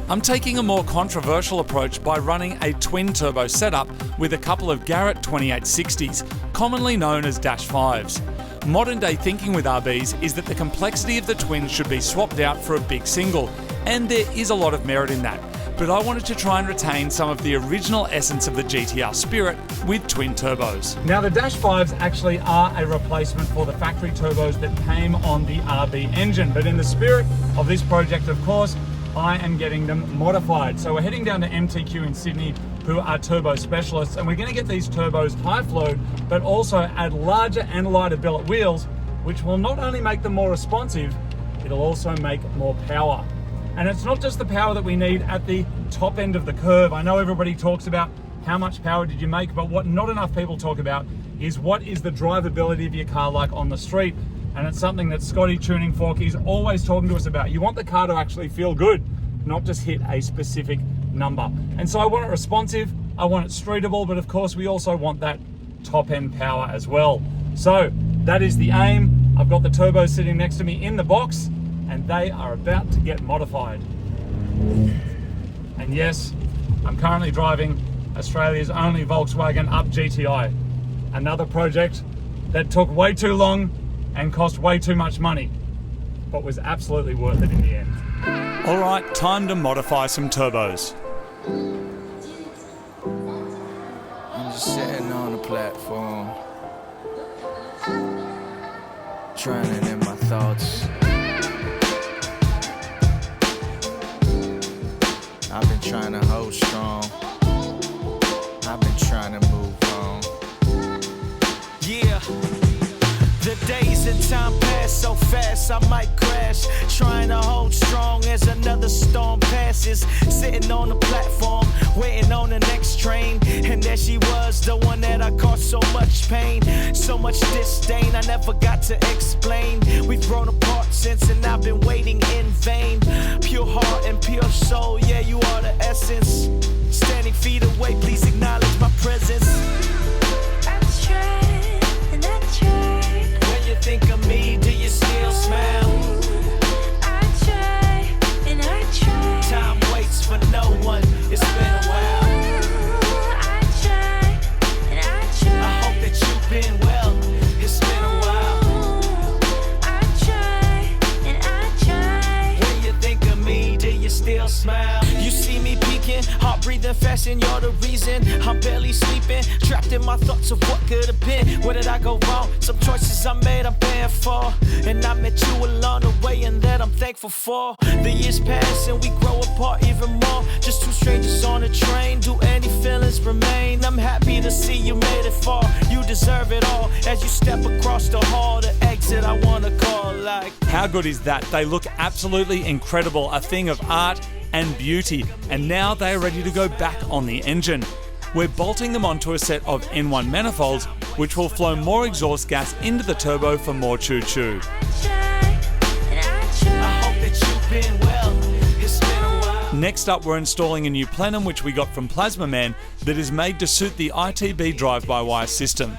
I'm taking a more controversial approach by running a twin-turbo setup with a couple of Garrett 2860s, commonly known as Dash 5s. Modern-day thinking with RBs is that the complexity of the twins should be swapped out for a big single, and there is a lot of merit in that. But I wanted to try and retain some of the original essence of the GTR spirit with twin turbos. Now the Dash 5s actually are a replacement for the factory turbos that came on the RB engine, but in the spirit of this project, of course, I am getting them modified. So we're heading down to MTQ in Sydney, who are turbo specialists, and we're going to get these turbos high flowed, but also add larger and lighter billet wheels, which will not only make them more responsive, it'll also make more power. And it's not just the power that we need at the top end of the curve. I know everybody talks about how much power did you make, but what not enough people talk about is what is the drivability of your car like on the street. And it's something that Scotty Tuning Fork is always talking to us about. You want the car to actually feel good, not just hit a specific number. And so I want it responsive, I want it streetable, but of course we also want that top end power as well. So that is the aim. I've got the turbos sitting next to me in the box, and they are about to get modified. And yes, I'm currently driving Australia's only Volkswagen Up GTI. Another project that took way too long and cost way too much money, but was absolutely worth it in the end. All right, time to modify some turbos. I'm just sitting on a platform, drowning in my thoughts. I've been trying to hold strong, I've been trying to move on. Yeah. days and time pass so fast, I might crash. Trying to hold strong as another storm passes. Sitting on the platform, waiting on the next train. And there she was, the one that I caused so much pain, so much disdain, I never got to explain. We've grown apart since, and I've been waiting in vain. Pure heart and pure soul, yeah, you are the essence. Standing feet away, please acknowledge my presence. That's right, and that's right. When you think of me, do you still smile? I try, and I try. Time waits for no one, it's been a while. I try, and I try. I hope that you've been well, it's been a while. I try, and I try. When you think of me, do you still smile? You see me peeking, heart breathing fast, and you're the reason I'm barely sleeping, trapped in my thoughts of what could have been. Where did I go wrong? Some choices I made, I'm paying for, and I met you along the way, and that I'm thankful for. The years pass and we grow apart even more. Just two strangers on a train. Do any feelings remain? I'm happy to see you made it far. You deserve it all as you step across the hall. The exit I wanna call like. How good is that? They look absolutely incredible, a thing of art and beauty, and now they are ready to go back on the engine. We're bolting them onto a set of N1 manifolds, which will flow more exhaust gas into the turbo for more choo-choo. I hope that you've been well, it's been a while. Next up, we're installing a new plenum, which we got from Plasma Man, that is made to suit the ITB drive-by-wire system.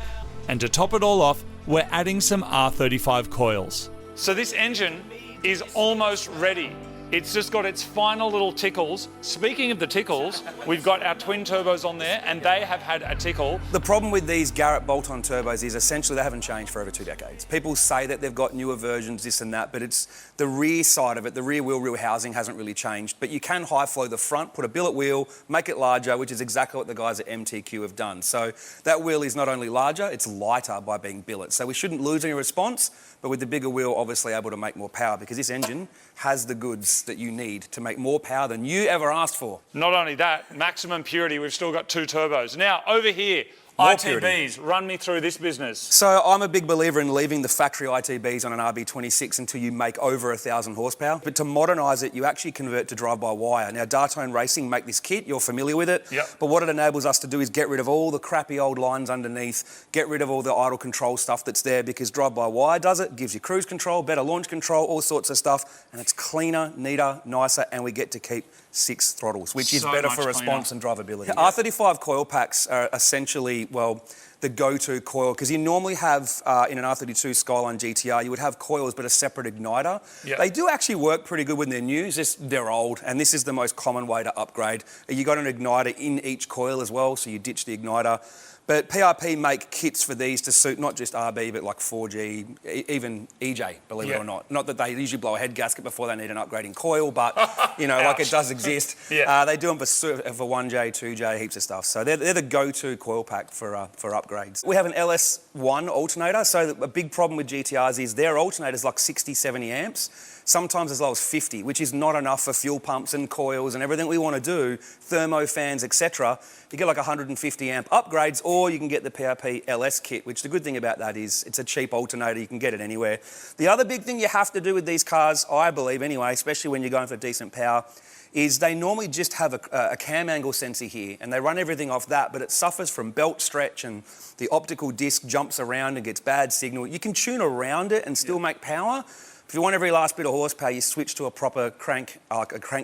And to top it all off, we're adding some R35 coils. So this engine is almost ready. It's just got its final little tickles. Speaking of the tickles, we've got our twin turbos on there, and they have had a tickle. The problem with these Garrett bolt-on turbos is essentially they haven't changed for over 2 decades. People say that they've got newer versions, this and that, but it's the rear side of it, the rear wheel housing hasn't really changed. But you can high flow the front, put a billet wheel, make it larger, which is exactly what the guys at MTQ have done. So that wheel is not only larger, it's lighter by being billet. So we shouldn't lose any response, but with the bigger wheel, obviously able to make more power, because this engine has the goods that you need to make more power than you ever asked for. Not only that, maximum purity, we've still got 2 turbos. Now, over here, More ITBs, purity. run me through this business. So I'm a big believer in leaving the factory ITBs on an RB26 until you make over 1,000 horsepower. But to modernise it, you actually convert to drive-by-wire. Now, Darton Racing make this kit, you're familiar with it. Yep. But what it enables us to do is get rid of all the crappy old lines underneath, get rid of all the idle control stuff that's there, because drive-by-wire does it, gives you cruise control, better launch control, all sorts of stuff, and it's cleaner, neater, nicer, and we get to keep 6 throttles, which is So better much for response cleaner. and drivability. R35 coil packs are essentially, well, the go-to coil, because you normally have, in an R32 Skyline GTR, you would have coils but a separate igniter. Yep. They do actually work pretty good when they're new, it's just they're old, and this is the most common way to upgrade. You got an igniter in each coil as well, so you ditch the igniter. But PRP make kits for these to suit not just RB, but like 4G, even EJ, believe it or not. Not that they usually blow a head gasket before they need an upgrading coil, but, you know, like it does exist. They do them for 1J, 2J, heaps of stuff. So they're the go-to coil pack for upgrades. We have an LS1 alternator. So a big problem with GTRs is their alternator's like 60, 70 amps. Sometimes as low as 50, which is not enough for fuel pumps and coils and everything we want to do, thermo fans, etc. You get like 150 amp upgrades, or you can get the PRP LS kit, which the good thing about that is it's a cheap alternator, you can get it anywhere. The other big thing you have to do with these cars, I believe anyway, especially when you're going for decent power, is they normally just have a cam angle sensor here, and they run everything off that, but it suffers from belt stretch and the optical disc jumps around and gets bad signal. You can tune around it and still make power. If you want every last bit of horsepower, you switch to a proper crank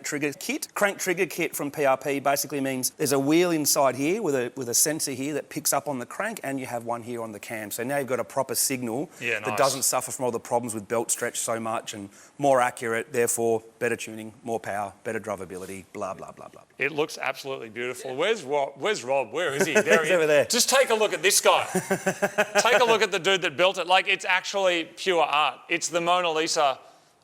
trigger kit. Crank trigger kit from PRP basically means there's a wheel inside here with a sensor here that picks up on the crank, and you have one here on the cam. So now you've got a proper signal that doesn't suffer from all the problems with belt stretch so much, and more accurate, therefore better tuning, more power, better drivability, blah, blah, blah, blah. It looks absolutely beautiful. Where's Rob? Where is he? There he is. Over there. Just take a look at this guy. Take a look at the dude that built it. Like, it's actually pure art. It's the Mona Lisa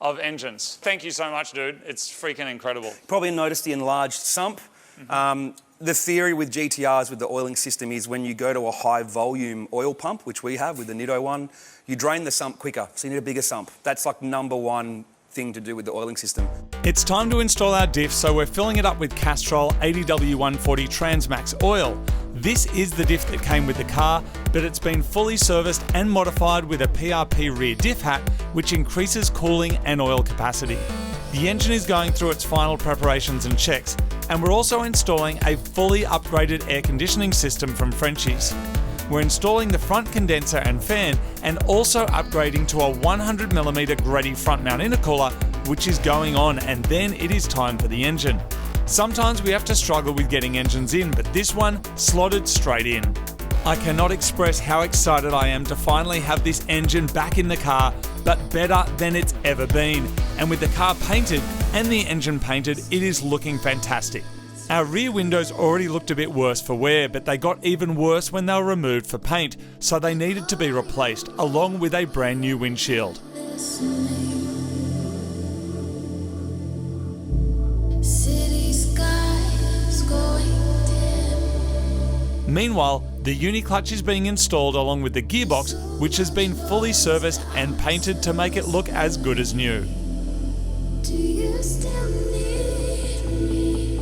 of engines. Thank you so much, dude. It's freaking incredible. Probably noticed the enlarged sump. The theory with GTRs with the oiling system is when you go to a high volume oil pump, which we have with the Nitto one, you drain the sump quicker, so you need a bigger sump. That's like #1 thing to do with the oiling system. It's time to install our diff, so we're filling it up with Castrol 80W140 Transmax oil. This is the diff that came with the car, but it's been fully serviced and modified with a PRP rear diff hat, which increases cooling and oil capacity. The engine is going through its final preparations and checks, and we're also installing a fully upgraded air conditioning system from Frenchies. We're installing the front condenser and fan, and also upgrading to a 100mm Grady front mount intercooler, which is going on, and then it is time for the engine. Sometimes we have to struggle with getting engines in, but this one slotted straight in. I cannot express how excited I am to finally have this engine back in the car, but better than it's ever been. And with the car painted and the engine painted, it is looking fantastic. Our rear windows already looked a bit worse for wear, but they got even worse when they were removed for paint, so they needed to be replaced, along with a brand new windshield. Meanwhile, the uni-clutch is being installed along with the gearbox, which has been fully serviced and painted to make it look as good as new. Do you still need me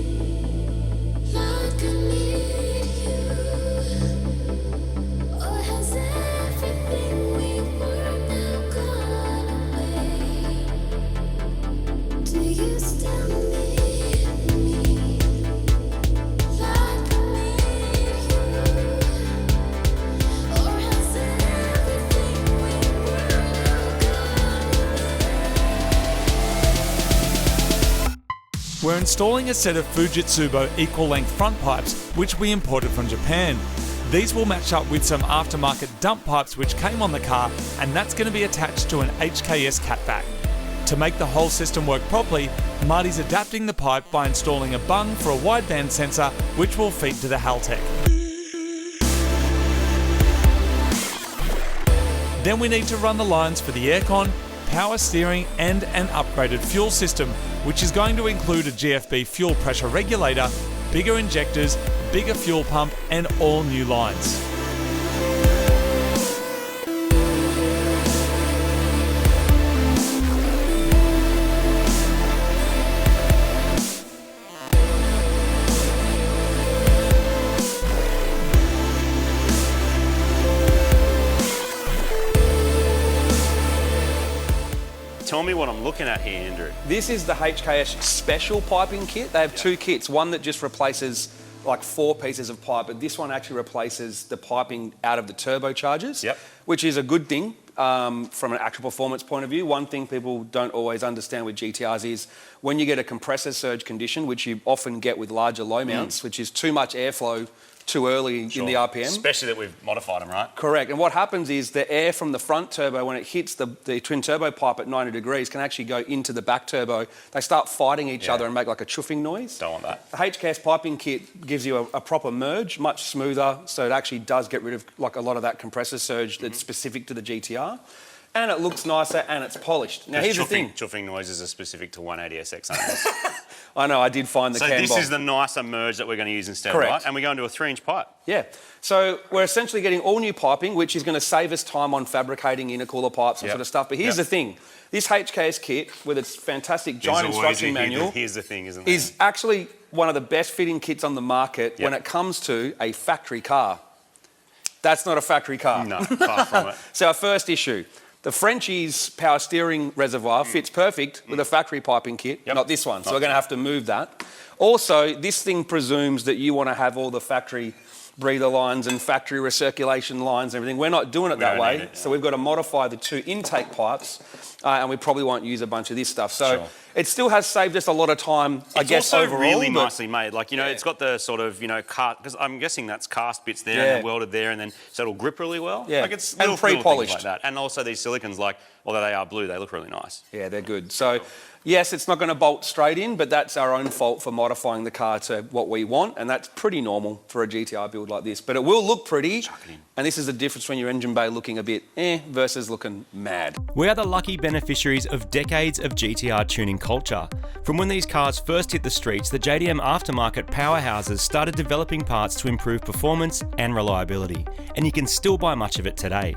like I need you? Or has everything we were now gone away? Do you still need me like I need you? Or has everything we were now gone away? We're installing a set of Fujitsubo equal-length front pipes, which we imported from Japan. These will match up with some aftermarket dump pipes which came on the car, and that's going to be attached to an HKS catback. To make the whole system work properly, Marty's adapting the pipe by installing a bung for a wideband sensor, which will feed to the Haltech. Then we need to run the lines for the aircon, power steering, and an upgraded fuel system, which is going to include a GFB fuel pressure regulator, bigger injectors, bigger fuel pump, and all new lines. Tell me what I'm looking at here, Andrew. This is the HKS special piping kit. They have two kits, one that just replaces like 4 pieces of pipe, but this one actually replaces the piping out of the turbochargers, which is a good thing from an actual performance point of view. One thing people don't always understand with GTRs is when you get a compressor surge condition, which you often get with larger low mounts, which is too much airflow too early in the RPM. Especially that we've modified them, right? Correct. And what happens is the air from the front turbo, when it hits the twin turbo pipe at 90 degrees, can actually go into the back turbo. They start fighting each other and make like a chuffing noise. Don't want that. The HKS piping kit gives you a proper merge, much smoother, so it actually does get rid of like a lot of that compressor surge that's specific to the GTR. And it looks nicer and it's polished. Now here's the thing. Chuffing noises are specific to 180SX owners. I know, I did find the So cam this bomb. is the nicer merge that we're going to use instead, Correct. right? And we go into a 3-inch pipe. Yeah. So we're essentially getting all new piping, which is going to save us time on fabricating intercooler pipes and sort of stuff. But here's the thing. This HKS kit, with its fantastic giant instruction manual, here's the thing, isn't there? is actually one of the best fitting kits on the market when it comes to a factory car. That's not a factory car. No, far from it. So our first issue. The Frenchies power steering reservoir fits perfect with a factory piping kit, not this one. So we're going to have to move that. Also, this thing presumes that you want to have all the factory breather lines and factory recirculation lines and everything. We're not doing it that way. So we've got to modify the 2 intake pipes and we probably won't use a bunch of this stuff. So it still has saved us a lot of time, I guess, It's also overall. really nicely made. Like, you know, it's got the sort of, you know, because I'm guessing that's cast bits there and then welded there, and then so it'll grip really well. Yeah. Like it's And little things pre-polished. like that. And also these silicons, like, although they are blue, they look really nice. Yeah, they're good. So, yes, it's not going to bolt straight in, but that's our own fault for modifying the car to what we want, and that's pretty normal for a GTR build like this. But it will look pretty, and this is the difference between your engine bay looking a bit versus looking mad. We are the lucky beneficiaries of decades of GTR tuning culture. From when these cars first hit the streets, the JDM aftermarket powerhouses started developing parts to improve performance and reliability, and you can still buy much of it today.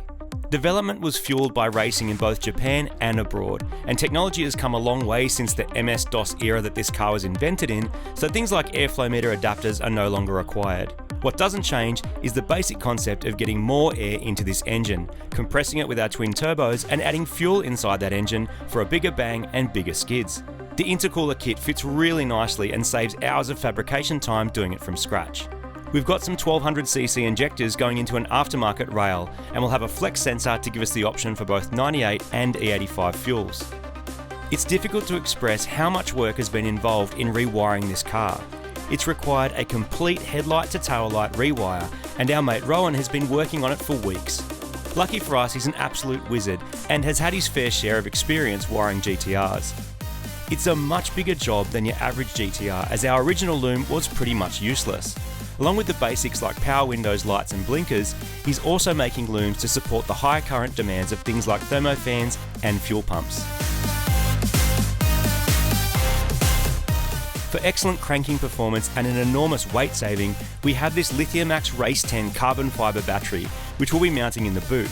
Development was fueled by racing in both Japan and abroad, and technology has come a long way since the MS-DOS era that this car was invented in, so things like airflow meter adapters are no longer required. What doesn't change is the basic concept of getting more air into this engine, compressing it with our twin turbos and adding fuel inside that engine for a bigger bang and bigger skids. The intercooler kit fits really nicely and saves hours of fabrication time doing it from scratch. We've got some 1200cc injectors going into an aftermarket rail, and we'll have a flex sensor to give us the option for both 98 and E85 fuels. It's difficult to express how much work has been involved in rewiring this car. It's required a complete headlight to tail light rewire, and our mate Rowan has been working on it for weeks. Lucky for us, he's an absolute wizard and has had his fair share of experience wiring GTRs. It's a much bigger job than your average GTR, as our original loom was pretty much useless. Along with the basics like power windows, lights and blinkers, he's also making looms to support the high current demands of things like thermofans and fuel pumps. For excellent cranking performance and an enormous weight saving, we have this Lithium-Max Race 10 carbon fibre battery, which we'll be mounting in the boot.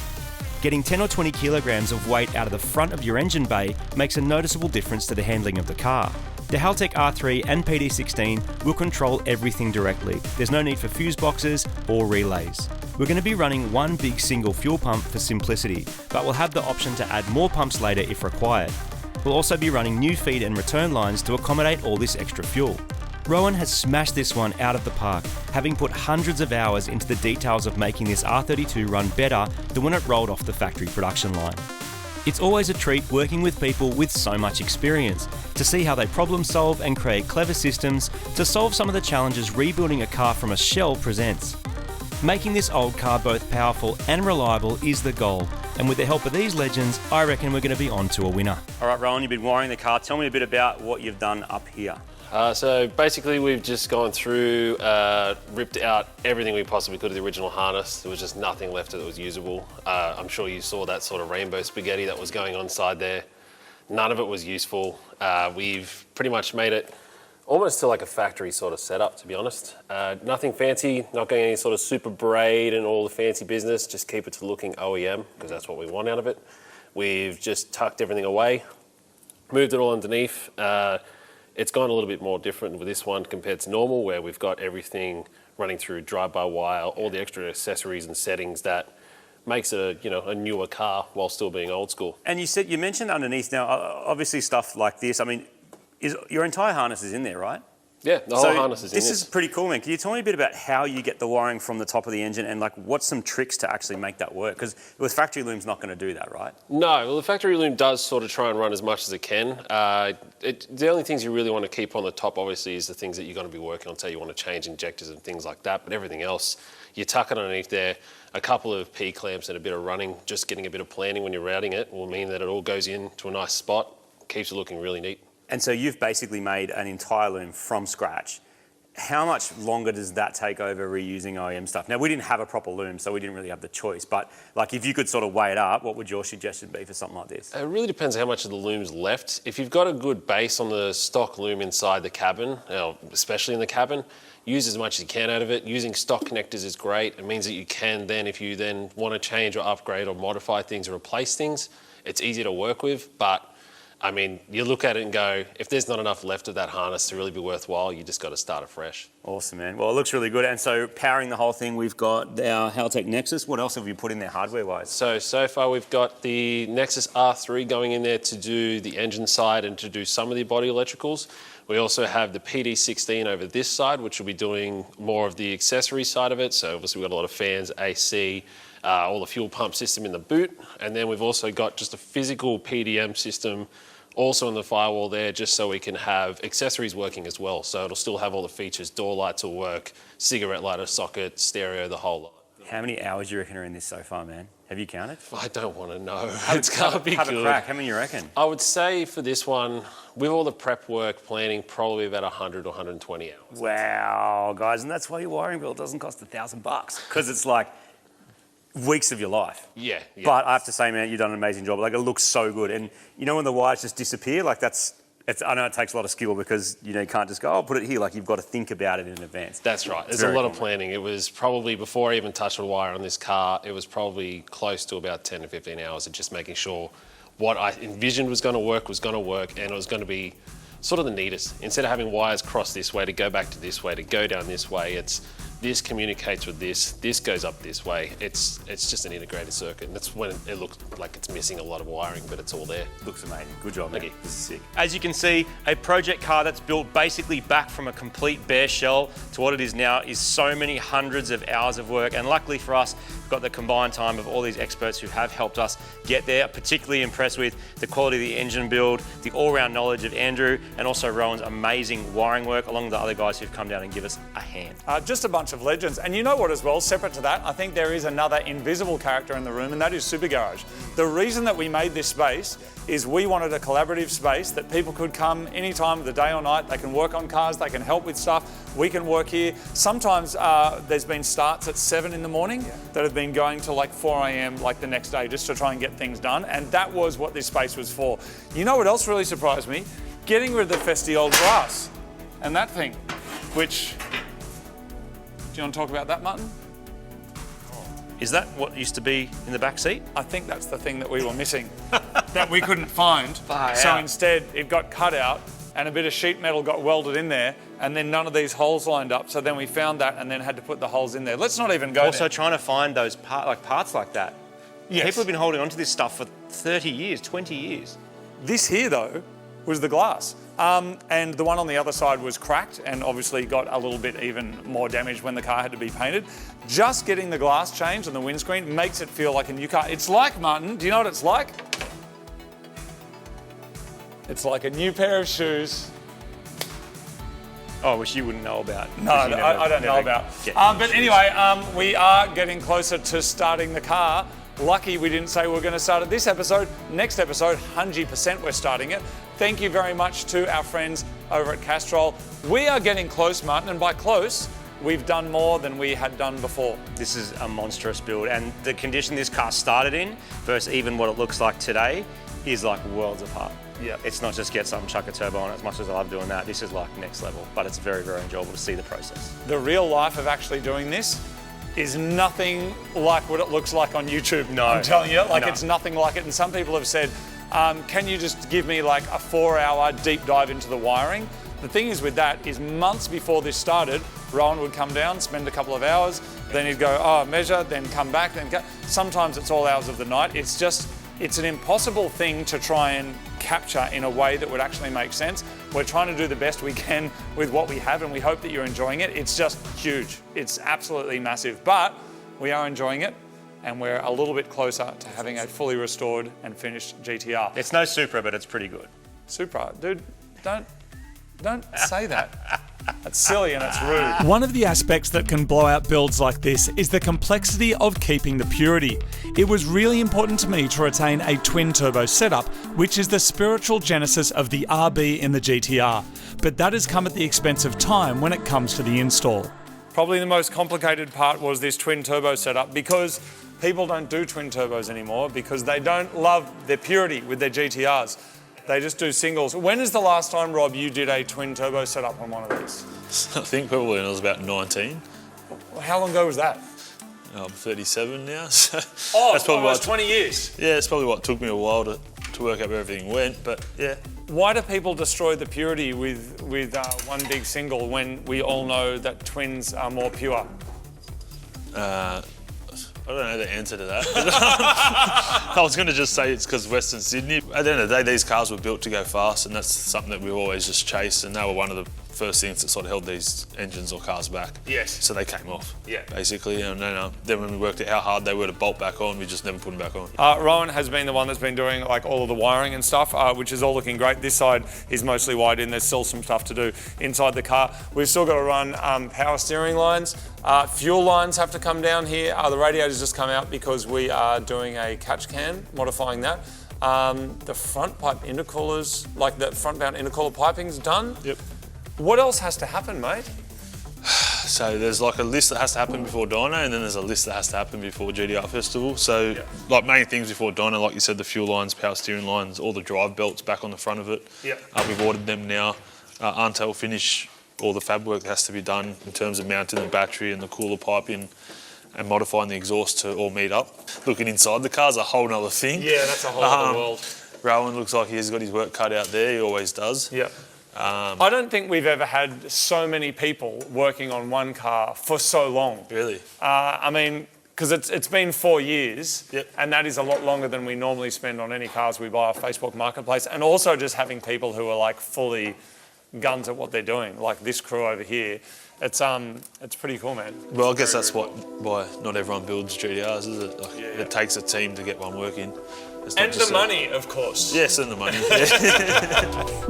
Getting 10 or 20 kilograms of weight out of the front of your engine bay makes a noticeable difference to the handling of the car. The Haltech R3 and PD16 will control everything directly. There's no need for fuse boxes or relays. We're going to be running one big single fuel pump for simplicity, but we'll have the option to add more pumps later if required. We'll also be running new feed and return lines to accommodate all this extra fuel. Rowan has smashed this one out of the park, having put hundreds of hours into the details of making this R32 run better than when it rolled off the factory production line. It's always a treat working with people with so much experience, to see how they problem solve and create clever systems to solve some of the challenges rebuilding a car from a shell presents. Making this old car both powerful and reliable is the goal, and with the help of these legends, I reckon we're going to be on to a winner. All right, Rowan, you've been wiring the car. Tell me a bit about what you've done up here. So basically we've just gone through, ripped out everything we possibly could of the original harness. There was just nothing left that was usable. I'm sure you saw that sort of rainbow spaghetti that was going on inside there. None of it was useful. We've pretty much made it almost to like a factory sort of setup, to be honest. Nothing fancy, not getting any sort of super braid and all the fancy business. Just keep it to looking OEM, because that's what we want out of it. We've just tucked everything away, moved it all underneath. It's gone a little bit more different with this one compared to normal, where we've got everything running through drive-by-wire, all the extra accessories and settings that makes it a newer car while still being old school. And you mentioned underneath now, obviously stuff like this. I mean, your entire harness is in there, right? Yeah, the whole harness is in this is pretty cool, man. Can you tell me a bit about how you get the wiring from the top of the engine and like what's some tricks to actually make that work? Because with factory loom's not going to do that, right? No, well the factory loom does sort of try and run as much as it can. The only things you really want to keep on the top obviously is the things that you're going to be working on, say you want to change injectors and things like that, but everything else, you tuck it underneath there. A couple of P-clamps and a bit of running, just getting a bit of planning when you're routing it will mean that it all goes into a nice spot, keeps it looking really neat. And so you've basically made an entire loom from scratch. How much longer does that take over reusing OEM stuff? Now, we didn't have a proper loom, so we didn't really have the choice, but like if you could sort of weigh it up, what would your suggestion be for something like this? It really depends how much of the loom's left. If you've got a good base on the stock loom inside the cabin, especially in the cabin, use as much as you can out of it. Using stock connectors is great. It means that you can then, if you then want to change or upgrade or modify things or replace things, it's easy to work with, but I mean, you look at it and go, if there's not enough left of that harness to really be worthwhile, you just got to start afresh. Awesome, man. Well, it looks really good. And so powering the whole thing, we've got our Haltech Nexus. What else have you put in there hardware-wise? So far we've got the Nexus R3 going in there to do the engine side and to do some of the body electricals. We also have the PD16 over this side, which will be doing more of the accessory side of it. So obviously we've got a lot of fans, AC, all the fuel pump system in the boot. And then we've also got just a physical PDM system also in the firewall there, just so we can have accessories working as well. So it'll still have all the features, door lights will work, cigarette lighter, socket, stereo, the whole lot. How many hours do you reckon are in this so far, man? Have you counted? I don't want to know. It's going to be good. Have a crack. How many you reckon? I would say for this one, with all the prep work, planning, probably about 100 or 120 hours. Wow, guys, and that's why your wiring bill doesn't cost $1,000, because it's like weeks of your life. Yeah. But I have to say, man, you've done an amazing job. Like, it looks so good. And you know when the wires just disappear? Like, it's I know it takes a lot of skill because you can't just go, put it here. Like, you've got to think about it in advance. That's right. There's a lot of planning. It was probably, before I even touched a wire on this car, it was probably close to about 10 to 15 hours of just making sure what I envisioned was going to work, and it was going to be sort of the neatest. Instead of having wires cross this way, to go back to this way, to go down this way, it's this communicates with this goes up this way. It's just an integrated circuit, and that's when it looks like it's missing a lot of wiring, but it's all there. Looks amazing. Good job, man. Thank you. This is sick. As you can see, a project car that's built basically back from a complete bare shell to what it is now is so many hundreds of hours of work, and luckily for us, we've got the combined time of all these experts who have helped us get there. Particularly impressed with the quality of the engine build, the all-round knowledge of Andrew, and also Rowan's amazing wiring work, along with the other guys who've come down and give us a hand. Just a bunch of legends. And you know what as well, separate to that, I think there is another invisible character in the room, and that is Super Garage. The reason that we made this space is we wanted a collaborative space that people could come any time of the day or night. They can work on cars, they can help with stuff, we can work here. Sometimes there's been starts at 7 in the morning that have been going to like 4 a.m. like the next day just to try and get things done, and that was what this space was for. You know what else really surprised me? Getting rid of the festy old glass and that thing, which... Do you want to talk about that, Martin? Is that what used to be in the back seat? I think that's the thing that we were missing, that we couldn't find. Far so out. instead, it got cut out and a bit of sheet metal got welded in there, and then none of these holes lined up. So then we found that and then had to put the holes in there. Let's not even go Also there. trying to find those parts like that. Yes. People have been holding onto this stuff for 30 years, 20 years. This here, though, was the glass. And the one on the other side was cracked and obviously got a little bit even more damaged when the car had to be painted. Just getting the glass changed on the windscreen makes it feel like a new car. It's like, Martin, do you know what it's like? It's like a new pair of shoes. Oh, which you wouldn't know about. No, I don't know about. But anyway, we are getting closer to starting the car. Lucky we didn't say we were going to start it this episode. Next episode, 100% we're starting it. Thank you very much to our friends over at Castrol. We are getting close, Martin, and by close, we've done more than we had done before. This is a monstrous build, and the condition this car started in versus even what it looks like today is like worlds apart. Yeah. It's not just get something, chuck a turbo on it. As much as I love doing that, this is like next level, but it's very, very enjoyable to see the process. The real life of actually doing this is nothing like what it looks like on YouTube. No. I'm telling you, No. it's nothing like it. And some people have said, can you just give me like a 4-hour deep dive into the wiring? The thing is with that is months before this started, Rowan would come down, spend a couple of hours, then he'd go, measure, then come back, then go. Sometimes it's all hours of the night. It's an impossible thing to try and capture in a way that would actually make sense. We're trying to do the best we can with what we have, and we hope that you're enjoying it. It's just huge. It's absolutely massive, but we are enjoying it, and we're a little bit closer to having a fully restored and finished GTR. It's no Supra, but it's pretty good. Supra, dude, don't say that. That's silly and it's rude. One of the aspects that can blow out builds like this is the complexity of keeping the purity. It was really important to me to retain a twin-turbo setup, which is the spiritual genesis of the RB in the GTR. But that has come at the expense of time when it comes to the install. Probably the most complicated part was this twin-turbo setup, because people don't do twin turbos anymore because they don't love their purity with their GTRs. They just do singles. When is the last time, Rob, you did a twin turbo setup on one of these? I think probably when I was about 19. How long ago was that? I'm 37 now. So that's probably almost 20 years. Yeah, it's probably what took me a while to work out where everything went, but yeah. Why do people destroy the purity with one big single when we all know that twins are more pure? I don't know the answer to that. I was going to just say it's because Western Sydney. At the end of the day, these cars were built to go fast, and that's something that we've always just chased, and they were one of the first things that sort of held these engines or cars back. Yes. So they came off, yeah, basically, and then when we worked out how hard they were to bolt back on, we just never put them back on. Rowan has been the one that's been doing like all of the wiring and stuff, which is all looking great. This side is mostly wired in. There's still some stuff to do inside the car. We've still got to run power steering lines. Fuel lines have to come down here. The radiators just come out because we are doing a catch can, modifying that. The front pipe intercoolers, like the front mount intercooler piping's done. Yep. What else has to happen, mate? So there's like a list that has to happen before dyno, and then there's a list that has to happen before GTR Festival. So like main things before dyno, like you said, the fuel lines, power steering lines, all the drive belts back on the front of it. We've ordered them now. Until finish, all the fab work has to be done in terms of mounting the battery and the cooler piping and modifying the exhaust to all meet up. Looking inside the car's a whole nother thing. Yeah, that's a whole other world. Rowan looks like he's got his work cut out there, he always does. I don't think we've ever had so many people working on one car for so long. Really? I mean, because it's been 4 years, and that is a lot longer than we normally spend on any cars we buy off Facebook Marketplace, and also just having people who are like fully guns at what they're doing, like this crew over here. It's pretty cool, man. Well, I guess that's why not everyone builds GTRs, is it? Like, it takes a team to get one working. And the money, of course. Yes, and the money.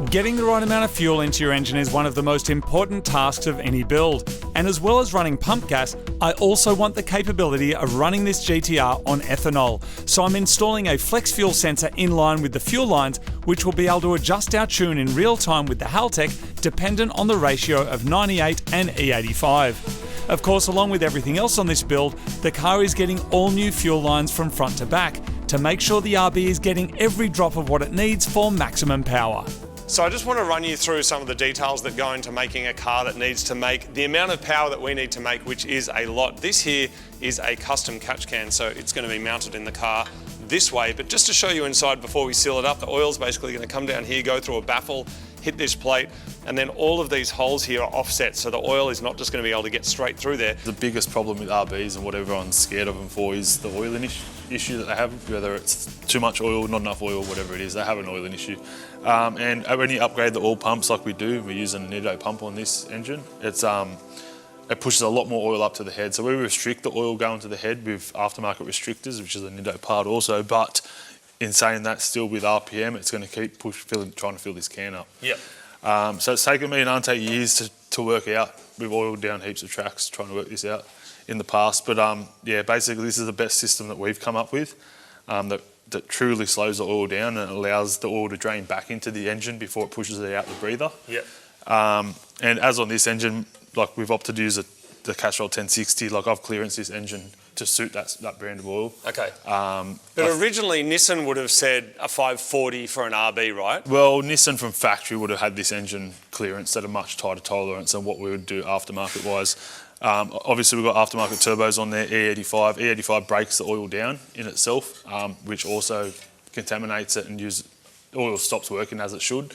Getting the right amount of fuel into your engine is one of the most important tasks of any build. And as well as running pump gas, I also want the capability of running this GTR on ethanol. So I'm installing a flex fuel sensor in line with the fuel lines, which will be able to adjust our tune in real time with the Haltech, dependent on the ratio of 98 and E85. Of course, along with everything else on this build, the car is getting all new fuel lines from front to back to make sure the RB is getting every drop of what it needs for maximum power. So I just want to run you through some of the details that go into making a car that needs to make the amount of power that we need to make, which is a lot. This here is a custom catch can, so it's going to be mounted in the car this way. But just to show you inside before we seal it up, the oil's basically going to come down here, go through a baffle, hit this plate, and then all of these holes here are offset, so the oil is not just going to be able to get straight through there. The biggest problem with RBs and what everyone's scared of them for is the oiling issue that they have, whether it's too much oil, not enough oil, whatever it is, they have an oiling issue. And when you upgrade the oil pumps like we do, we're using a Nido pump on this engine, it pushes a lot more oil up to the head. So we restrict the oil going to the head with aftermarket restrictors, which is a Nido part also, but in saying that, still with RPM, it's going to keep trying to fill this can up. So it's taken me and Ante years to work out. We've oiled down heaps of tracks trying to work this out in the past. But yeah, basically this is the best system that we've come up with that truly slows the oil down and allows the oil to drain back into the engine before it pushes it out the breather. And as on this engine, like we've opted to use the Castrol 1060, like I've clearanced this engine to suit that brand of oil. But originally Nissan would have said a 540 for an RB, right? Well, Nissan from factory would have had this engine clearance at a much tighter tolerance than what we would do aftermarket wise. Obviously we've got aftermarket turbos on there, E85. E85 breaks the oil down in itself, which also contaminates it and oil stops working as it should.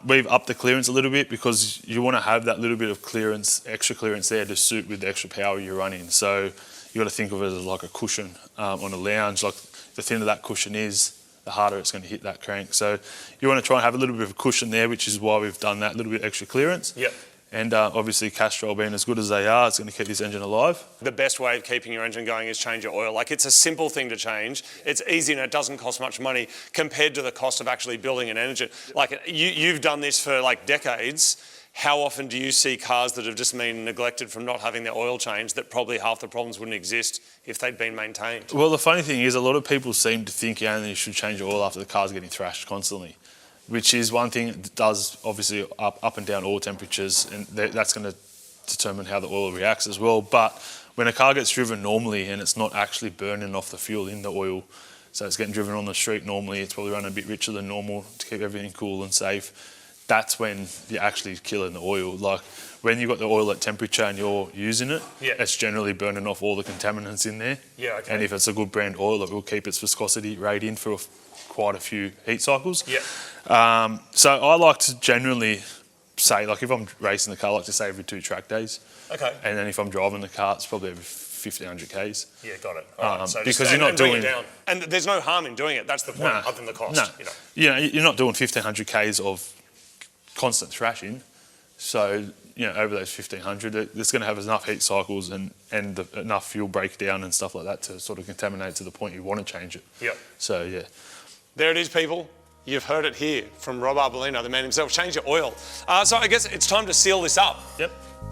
We've upped the clearance a little bit because you want to have that little bit of clearance, extra clearance there to suit with the extra power you're running. So you got to think of it as like a cushion on a lounge. Like the thinner that cushion is, the harder it's going to hit that crank. So you want to try and have a little bit of a cushion there, which is why we've done that little bit extra clearance. And obviously Castrol being as good as they are, it's going to keep this engine alive. The best way of keeping your engine going is change your oil. Like it's a simple thing to change. It's easy and it doesn't cost much money compared to the cost of actually building an engine. Like you've done this for like decades. How often do you see cars that have just been neglected from not having their oil changed that probably half the problems wouldn't exist if they'd been maintained? Well, the funny thing is a lot of people seem to think you only should change your oil after the car's getting thrashed constantly, which is one thing that does obviously up and down oil temperatures, and that's going to determine how the oil reacts as well. But when a car gets driven normally and it's not actually burning off the fuel in the oil, so it's getting driven on the street normally, it's probably running a bit richer than normal to keep everything cool and safe, that's when you're actually killing the oil. Like when you've got the oil at temperature and you're using it, it's generally burning off all the contaminants in there. And if it's a good brand oil, it will keep its viscosity rate in for quite a few heat cycles. So I like to generally say, like if I'm racing the car, I like to say every 2 track days. And then if I'm driving the car, it's probably every 1,500 Ks. Got it. All right. So because you're not doing... And there's no harm in doing it. That's the point, other than the cost. You're not doing 1,500 Ks of constant thrashing. So, over those 1,500, it's going to have enough heat cycles and enough fuel breakdown and stuff like that to sort of contaminate to the point you want to change it. So, yeah. There it is, people. You've heard it here from Rob Arbolino, the man himself. Change your oil. So I guess it's time to seal this up.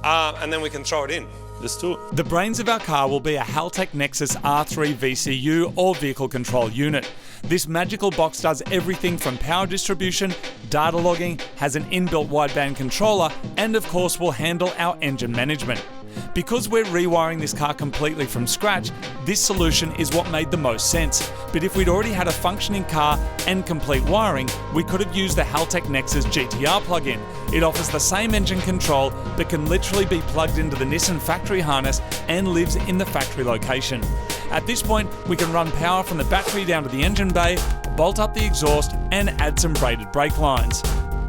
And then we can throw it in. Let's do it. The brains of our car will be a Haltech Nexus R3 VCU or vehicle control unit. This magical box does everything from power distribution, data logging, has an inbuilt wideband controller, and of course will handle our engine management. Because we're rewiring this car completely from scratch, this solution is what made the most sense. But if we'd already had a functioning car and complete wiring, we could have used the Haltech Nexus GTR plug-in. It offers the same engine control, but can literally be plugged into the Nissan factory harness and lives in the factory location. At this point, we can run power from the battery down to the engine bay, bolt up the exhaust, and add some braided brake lines.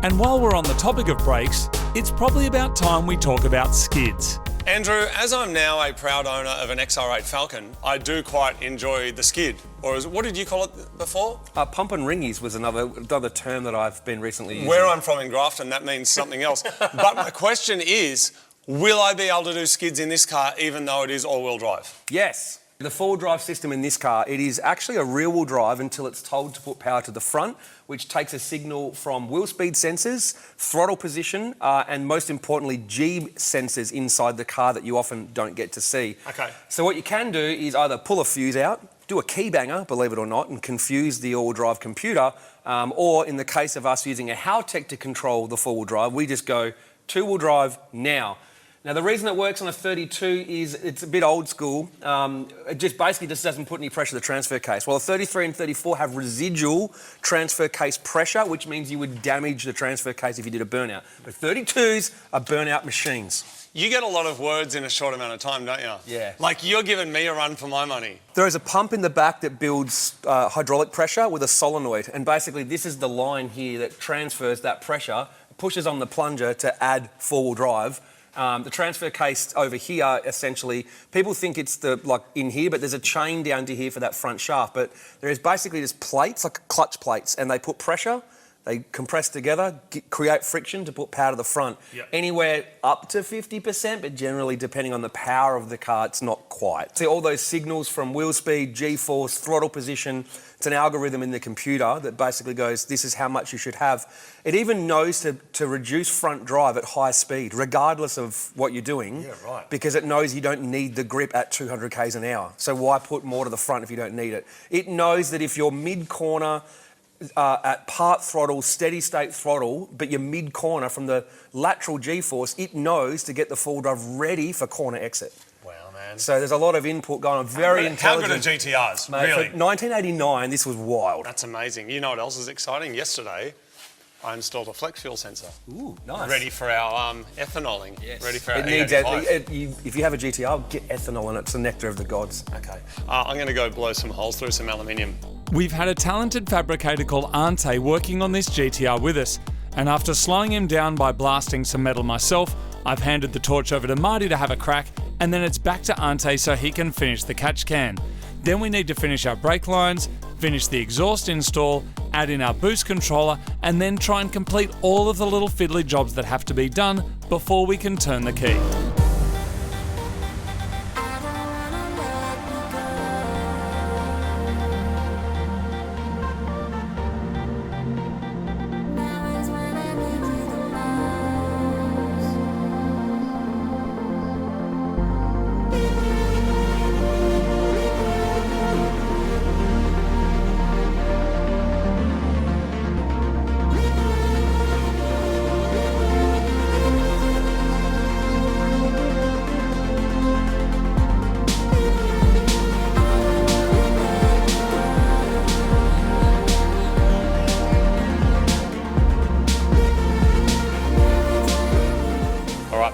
And while we're on the topic of brakes, it's probably about time we talk about skids. Andrew, as I'm now a proud owner of an XR8 Falcon, I do quite enjoy the skid. Or what did you call it before? Pump and ringies was another term that I've been recently using. Where I'm from in Grafton, that means something else. But my question is, will I be able to do skids in this car even though it is all-wheel drive? Yes. The four-wheel drive system in this car, it is actually a rear-wheel drive until it's told to put power to the front, which takes a signal from wheel speed sensors, throttle position, and most importantly, G sensors inside the car that you often don't get to see. Okay. So what you can do is either pull a fuse out, do a key banger, believe it or not, and confuse the all-wheel drive computer, or in the case of us using a Haltech to control the four-wheel drive, we just go two-wheel drive now. Now, the reason it works on a 32 is it's a bit old school. It just basically doesn't put any pressure to the transfer case. Well, the 33 and 34 have residual transfer case pressure, which means you would damage the transfer case if you did a burnout. But 32s are burnout machines. You get a lot of words in a short amount of time, don't you? Yeah. Like, you're giving me a run for my money. There is a pump in the back that builds hydraulic pressure with a solenoid. And basically, this is the line here that transfers that pressure, pushes on the plunger to add four-wheel drive. The transfer case over here, essentially, people think it's in here, but there's a chain down to here for that front shaft. But there is basically just plates, like clutch plates, and they put pressure, they compress together, create friction to put power to the front. Yep. Anywhere up to 50%, but generally, depending on the power of the car, it's not quite. See all those signals from wheel speed, G-force, throttle position. It's an algorithm in the computer that basically goes, this is how much you should have. It even knows to reduce front drive at high speed, regardless of what you're doing. Yeah, right. Because it knows you don't need the grip at 200 k's an hour. So why put more to the front if you don't need it? It knows that if you're mid-corner at part throttle, steady state throttle, but you're mid-corner from the lateral G-force, it knows to get the four-wheel drive ready for corner exit. Wow, man. So there's a lot of input going on. Very intelligent. How good are GTRs, Mate, really? For 1989, this was wild. That's amazing. You know what else is exciting? Yesterday, I installed a flex fuel sensor. Ooh, nice. Ready for our ethanoling. Yes. Ready for our it needs E85. if you have a GTR, get ethanol in it. It's the nectar of the gods. Okay. I'm going to go blow some holes through some aluminium. We've had a talented fabricator called Ante working on this GTR with us, and after slowing him down by blasting some metal myself, I've handed the torch over to Marty to have a crack, and then it's back to Ante so he can finish the catch can. Then we need to finish our brake lines, finish the exhaust install, add in our boost controller, and then try and complete all of the little fiddly jobs that have to be done before we can turn the key.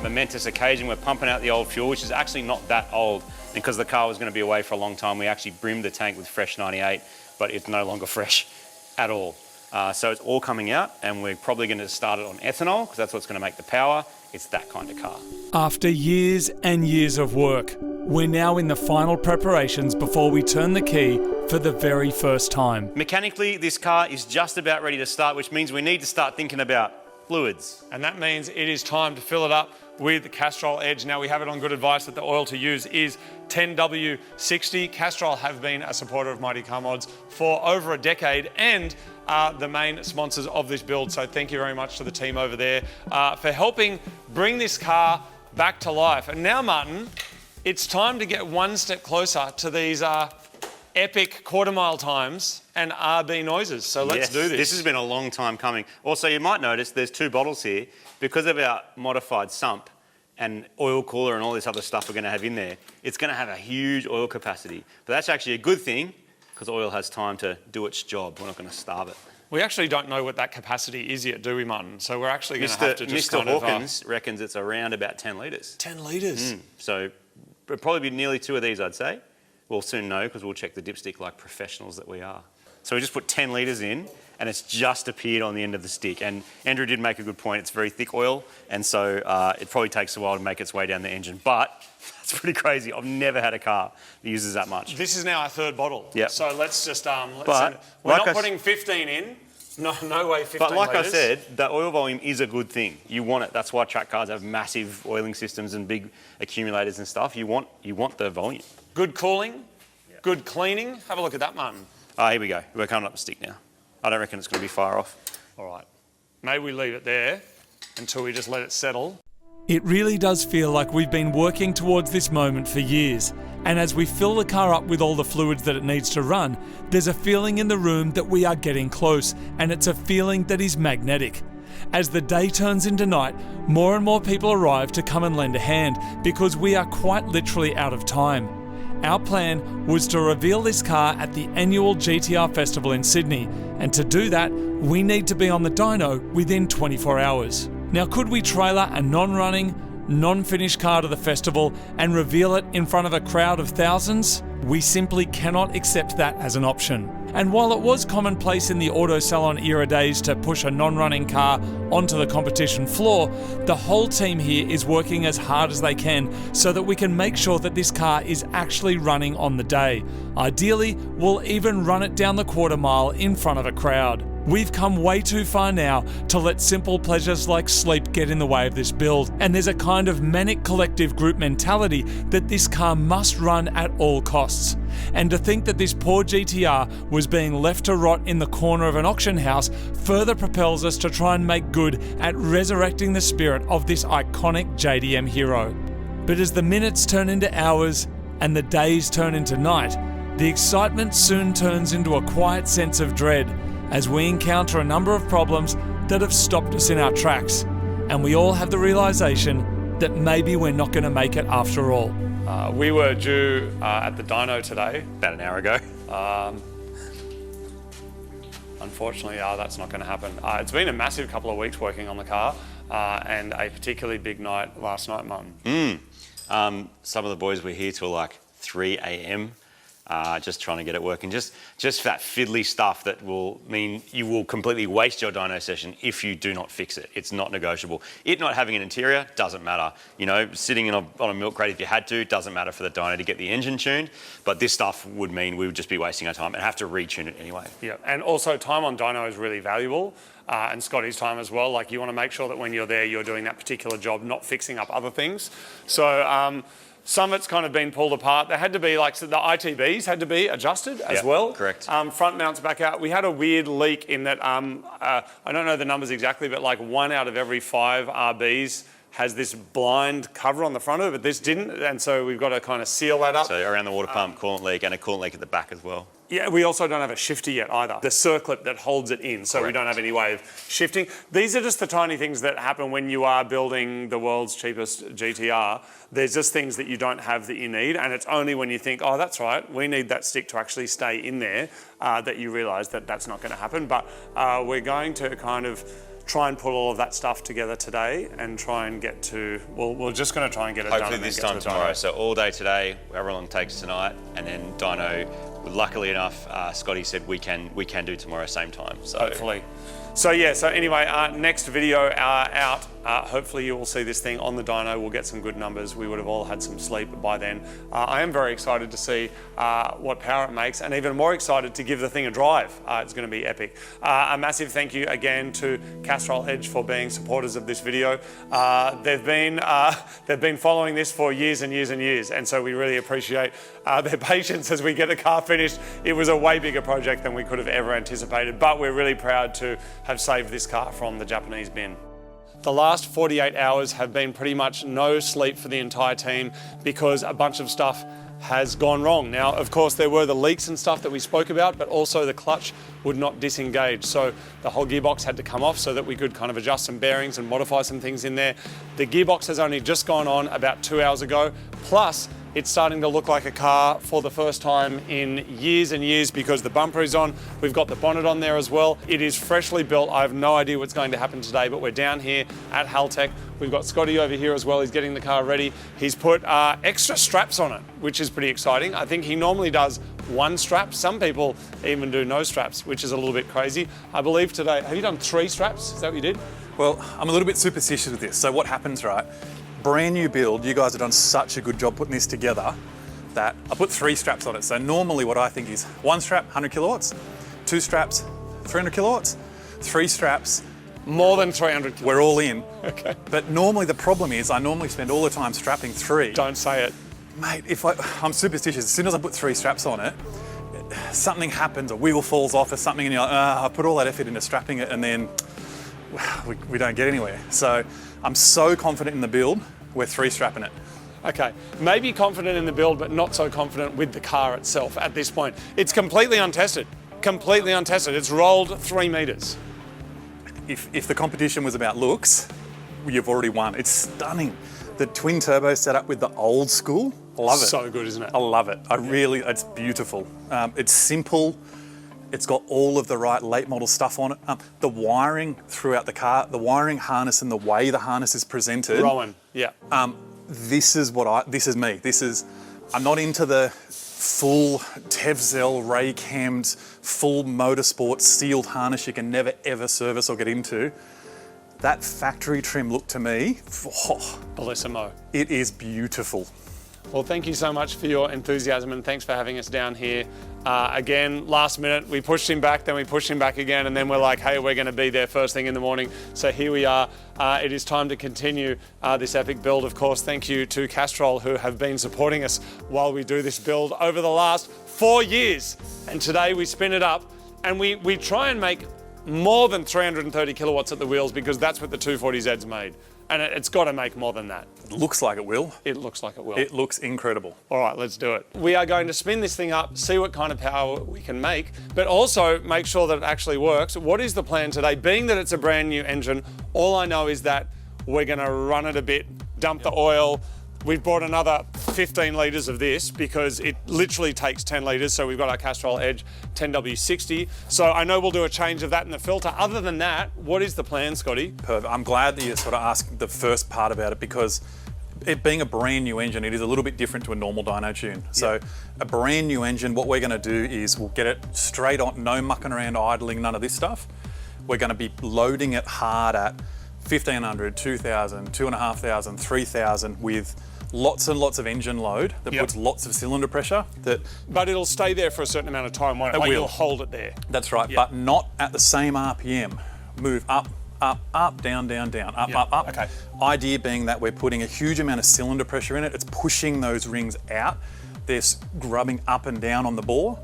Momentous occasion. We're pumping out the old fuel, which is actually not that old, because the car was going to be away for a long time. We actually brimmed the tank with fresh 98, but it's no longer fresh at all. So it's all coming out, and we're probably going to start it on ethanol, because that's what's going to make the power. It's that kind of car. After years and years of work, we're now in the final preparations before we turn the key for the very first time. Mechanically, this car is just about ready to start, which means we need to start thinking about fluids. And that means it is time to fill it up with Castrol Edge. Now, we have it on good advice that the oil to use is 10W60. Castrol have been a supporter of Mighty Car Mods for over a decade and are the main sponsors of this build. So thank you very much to the team over there for helping bring this car back to life. And now, Martin, it's time to get one step closer to these epic quarter-mile times and RB noises. So let's do this. This has been a long time coming. Also, you might notice there's 2 bottles here. Because of our modified sump and oil cooler and all this other stuff we're going to have in there, it's going to have a huge oil capacity. But that's actually a good thing because oil has time to do its job. We're not going to starve it. We actually don't know what that capacity is yet, do we, Martin? So we're actually going to have to just Mr. Hawkins reckons it's around about 10 litres. 10 litres? So it'll probably be nearly 2 of these, I'd say. We'll soon know because we'll check the dipstick like professionals that we are. So we just put 10 litres in and it's just appeared on the end of the stick. And Andrew did make a good point. It's very thick oil and so it probably takes a while to make its way down the engine. But that's pretty crazy. I've never had a car that uses that much. This is now our 3rd bottle. Yep. So let's just, we're like not putting 15 in. No way 15 But like litres. I said, the oil volume is a good thing. You want it. That's why track cars have massive oiling systems and big accumulators and stuff. You want the volume. Good cooling, good cleaning. Have a look at that, Martin. Here we go. We're coming up the stick now. I don't reckon it's going to be far off. All right. Maybe we leave it there until we just let it settle. It really does feel like we've been working towards this moment for years. And as we fill the car up with all the fluids that it needs to run, there's a feeling in the room that we are getting close, and it's a feeling that is magnetic. As the day turns into night, more and more people arrive to come and lend a hand because we are quite literally out of time. Our plan was to reveal this car at the annual GTR Festival in Sydney, and to do that, we need to be on the dyno within 24 hours. Now, could we trailer a non-running, non-finished car to the festival and reveal it in front of a crowd of thousands? We simply cannot accept that as an option. And while it was commonplace in the auto salon era days to push a non-running car onto the competition floor, the whole team here is working as hard as they can so that we can make sure that this car is actually running on the day. Ideally, we'll even run it down the quarter mile in front of a crowd. We've come way too far now to let simple pleasures like sleep get in the way of this build, and there's a kind of manic collective group mentality that this car must run at all costs. And to think that this poor GTR was being left to rot in the corner of an auction house further propels us to try and make good at resurrecting the spirit of this iconic JDM hero. But as the minutes turn into hours and the days turn into night, the excitement soon turns into a quiet sense of dread as we encounter a number of problems that have stopped us in our tracks, and we all have the realization that maybe we're not going to make it after all. We were due at the dyno today. About an hour ago. Unfortunately, that's not going to happen. It's been a massive couple of weeks working on the car and a particularly big night last night, Martin. Some of the boys were here till like 3 a.m. Just trying to get it working. Just that fiddly stuff that will mean you will completely waste your dyno session if you do not fix it. It's not negotiable. It not having an interior doesn't matter. You know, sitting on a milk crate if you had to doesn't matter for the dyno to get the engine tuned. But this stuff would mean we would just be wasting our time and have to retune it anyway. Yeah, and also time on dyno is really valuable. And Scotty's time as well. Like, you want to make sure that when you're there, you're doing that particular job, not fixing up other things. So some of it's kind of been pulled apart. There had to be, like, so the ITBs had to be adjusted as well. Correct. Front mounts back out. We had a weird leak in that, I don't know the numbers exactly, but like 1 out of every 5 RBs has this blind cover on the front of it, but this didn't, and so we've got to kind of seal that up. So around the water pump, coolant leak, and a coolant leak at the back as well. Yeah, we also don't have a shifter yet either. The circlip that holds it in, so we don't have any way of shifting. These are just the tiny things that happen when you are building the world's cheapest GTR. There's just things that you don't have that you need, and it's only when you think, oh, that's right, we need that stick to actually stay in there, that you realise that that's not going to happen. But we're going to kind of try and put all of that stuff together today and try and get to, well, we're just going to try and get it done. Hopefully this time tomorrow. So all day today, however long it takes tonight, and then dyno. Luckily enough, Scotty said we can do tomorrow same time. So hopefully. So yeah, so anyway, next video out. Hopefully you will see this thing on the dyno. We'll get some good numbers. We would have all had some sleep by then. I am very excited to see what power it makes, and even more excited to give the thing a drive. It's going to be epic. A massive thank you again to Castrol Edge for being supporters of this video. They've been following this for years and years and years, and so we really appreciate their patience as we get the car finished. It was a way bigger project than we could have ever anticipated, but we're really proud to have saved this car from the Japanese bin. The last 48 hours have been pretty much no sleep for the entire team because a bunch of stuff has gone wrong. Now, of course, there were the leaks and stuff that we spoke about, but also the clutch would not disengage. So the whole gearbox had to come off so that we could kind of adjust some bearings and modify some things in there. The gearbox has only just gone on about 2 hours ago. Plus, it's starting to look like a car for the first time in years and years because the bumper is on. We've got the bonnet on there as well. It is freshly built. I have no idea what's going to happen today, but we're down here at Haltech. We've got Scotty over here as well. He's getting the car ready. He's put extra straps on it, which is pretty exciting. I think he normally does one strap. Some people even do no straps, which is a little bit crazy. I believe today, have you done 3 straps? Is that what you did? Well, I'm a little bit superstitious with this. So what happens, right? Brand new build, you guys have done such a good job putting this together that I put 3 straps on it. So normally what I think is 1 strap, 100 kilowatts, 2 straps, 300 kilowatts, 3 straps. More than 300 kilowatts. We're all in. Okay. But normally the problem is I normally spend all the time strapping 3. Don't say it. Mate, I'm superstitious. As soon as I put 3 straps on it, something happens, a wheel falls off or something, and you're like, I put all that effort into strapping it and then we don't get anywhere. So I'm so confident in the build, we're 3 strapping it. Okay, maybe confident in the build, but not so confident with the car itself at this point. It's completely untested. Completely untested. It's rolled 3 meters. If the competition was about looks, you've already won. It's stunning. The twin turbo setup with the old school, I love it. So good, isn't it? I love it. It's beautiful. It's simple. It's got all of the right late model stuff on it. The wiring throughout the car, the wiring harness and the way the harness is presented. Rowan, yeah. This is me. I'm not into the full Tevzel, ray-cammed, full motorsport sealed harness you can never ever service or get into. That factory trim look to me, Bellissimo. It is beautiful. Well, thank you so much for your enthusiasm and thanks for having us down here. Again, last minute, we pushed him back, then we pushed him back again, and then we're like, hey, we're going to be there first thing in the morning. So here we are. It is time to continue this epic build. Of course, thank you to Castrol, who have been supporting us while we do this build over the last 4 years. And today we spin it up and we try and make more than 330 kilowatts at the wheels because that's what the 240Z's made. And it's got to make more than that. It looks like it will. It looks like it will. It looks incredible. All right, let's do it. We are going to spin this thing up, see what kind of power we can make, but also make sure that it actually works. What is the plan today? Being that it's a brand new engine, all I know is that we're going to run it a bit, dump the oil. We've brought another 15 litres of this because it literally takes 10 litres. So we've got our Castrol Edge 10W60. So I know we'll do a change of that in the filter. Other than that, what is the plan, Scotty? Perfect. I'm glad that you sort of asked the first part about it because it being a brand new engine, it is a little bit different to a normal dyno tune. So a brand new engine, what we're going to do is we'll get it straight on, no mucking around, idling, none of this stuff. We're going to be loading it hard at 1,500, 2,000, 2,500, 3,000 with lots and lots of engine load that puts lots of cylinder pressure. But it'll stay there for a certain amount of time, won't it? Like you'll hold it there. That's right, but not at the same RPM. Move up, up, up, down, down, down, up, up, up. Okay. Idea being that we're putting a huge amount of cylinder pressure in it. It's pushing those rings out. They're grubbing up and down on the bore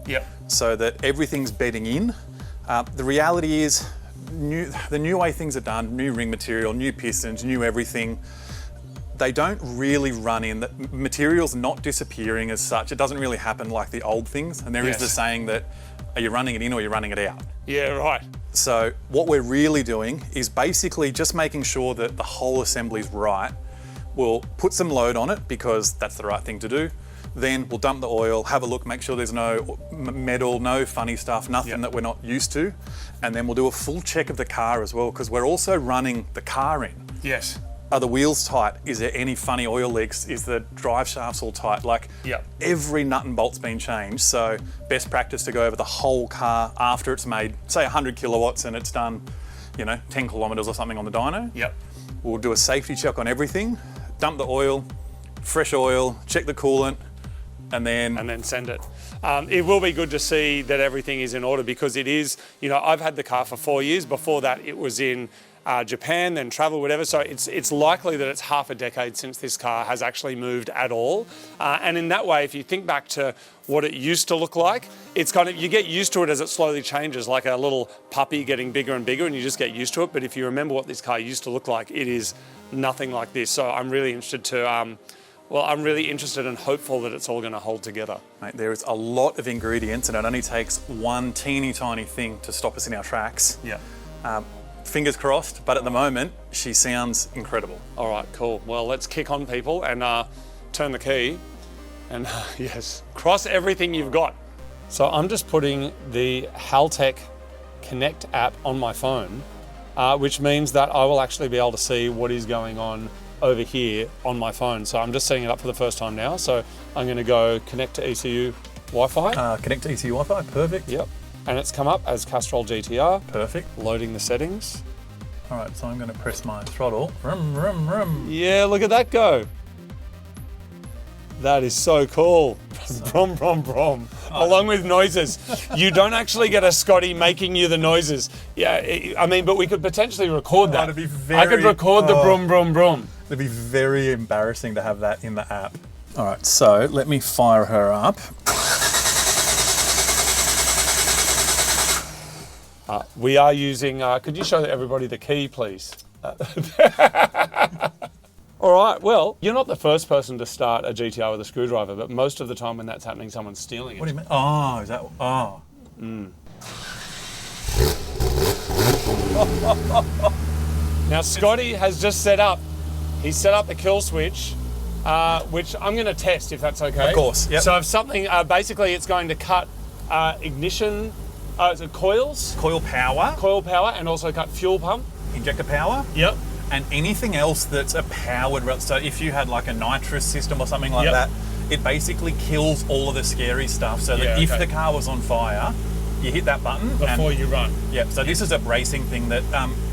so that everything's bedding in. The reality is, the new way things are done, new ring material, new pistons, new everything, they don't really run in. The material's not disappearing as such. It doesn't really happen like the old things. And there is the saying that, are you running it in or are you running it out? Yeah, right. So what we're really doing is basically just making sure that the whole assembly's right. We'll put some load on it because that's the right thing to do. Then we'll dump the oil, have a look, make sure there's no metal, no funny stuff, nothing that we're not used to. And then we'll do a full check of the car as well because we're also running the car in. Yes. Are the wheels tight? Is there any funny oil leaks? Is the drive shafts all tight? Like every nut and bolt's been changed. So best practice to go over the whole car after it's made, say 100 kilowatts and it's done, 10 kilometers or something on the dyno. We'll do a safety check on everything, dump the oil, fresh oil, check the coolant, and then send it. It will be good to see that everything is in order because it is, I've had the car for 4 years. Before that, it was in Japan, then travel, whatever. So it's likely that it's half a decade since this car has actually moved at all. And in that way, if you think back to what it used to look like, it's kind of, you get used to it as it slowly changes, like a little puppy getting bigger and bigger, and you just get used to it. But if you remember what this car used to look like, it is nothing like this. So I'm really interested to, I'm really interested and hopeful that it's all going to hold together. Mate, there is a lot of ingredients, and it only takes one teeny tiny thing to stop us in our tracks. Yeah. Fingers crossed, but at the moment, she sounds incredible. All right, cool. Well, let's kick on, people, and turn the key. And yes, cross everything you've got. So I'm just putting the Haltech Connect app on my phone, which means that I will actually be able to see what is going on over here on my phone. So I'm just setting it up for the first time now. So I'm going to go connect to ECU Wi-Fi. Connect to ECU Wi-Fi, perfect. Yep. And it's come up as Castrol GTR. Perfect. Loading the settings. All right, so I'm going to press my throttle. Vroom, vroom, vroom. Yeah, look at that go. That is so cool. Brom, brom, brom. Along with noises. You don't actually get a Scotty making you the noises. Yeah, I mean, but we could potentially record that. That'd be very, I could record the brom, brom, brom. It'd be very embarrassing to have that in the app. All right, so let me fire her up. We are using, could you show everybody the key, please? All right, well, you're not the first person to start a GTR with a screwdriver, but most of the time when that's happening, someone's stealing it. What do you mean? Oh, is that, oh. Now, Scotty has just set up, he's set up the kill switch, which I'm going to test if that's okay. Of course, yep. So if something, basically it's going to cut ignition, is it coils? Coil power. Coil power, and also cut fuel pump. Injector power. Yep. And anything else that's a powered, so if you had like a nitrous system or something like that, it basically kills all of the scary stuff. So that if the car was on fire, you hit that button before you run. Yep. So this is a racing thing that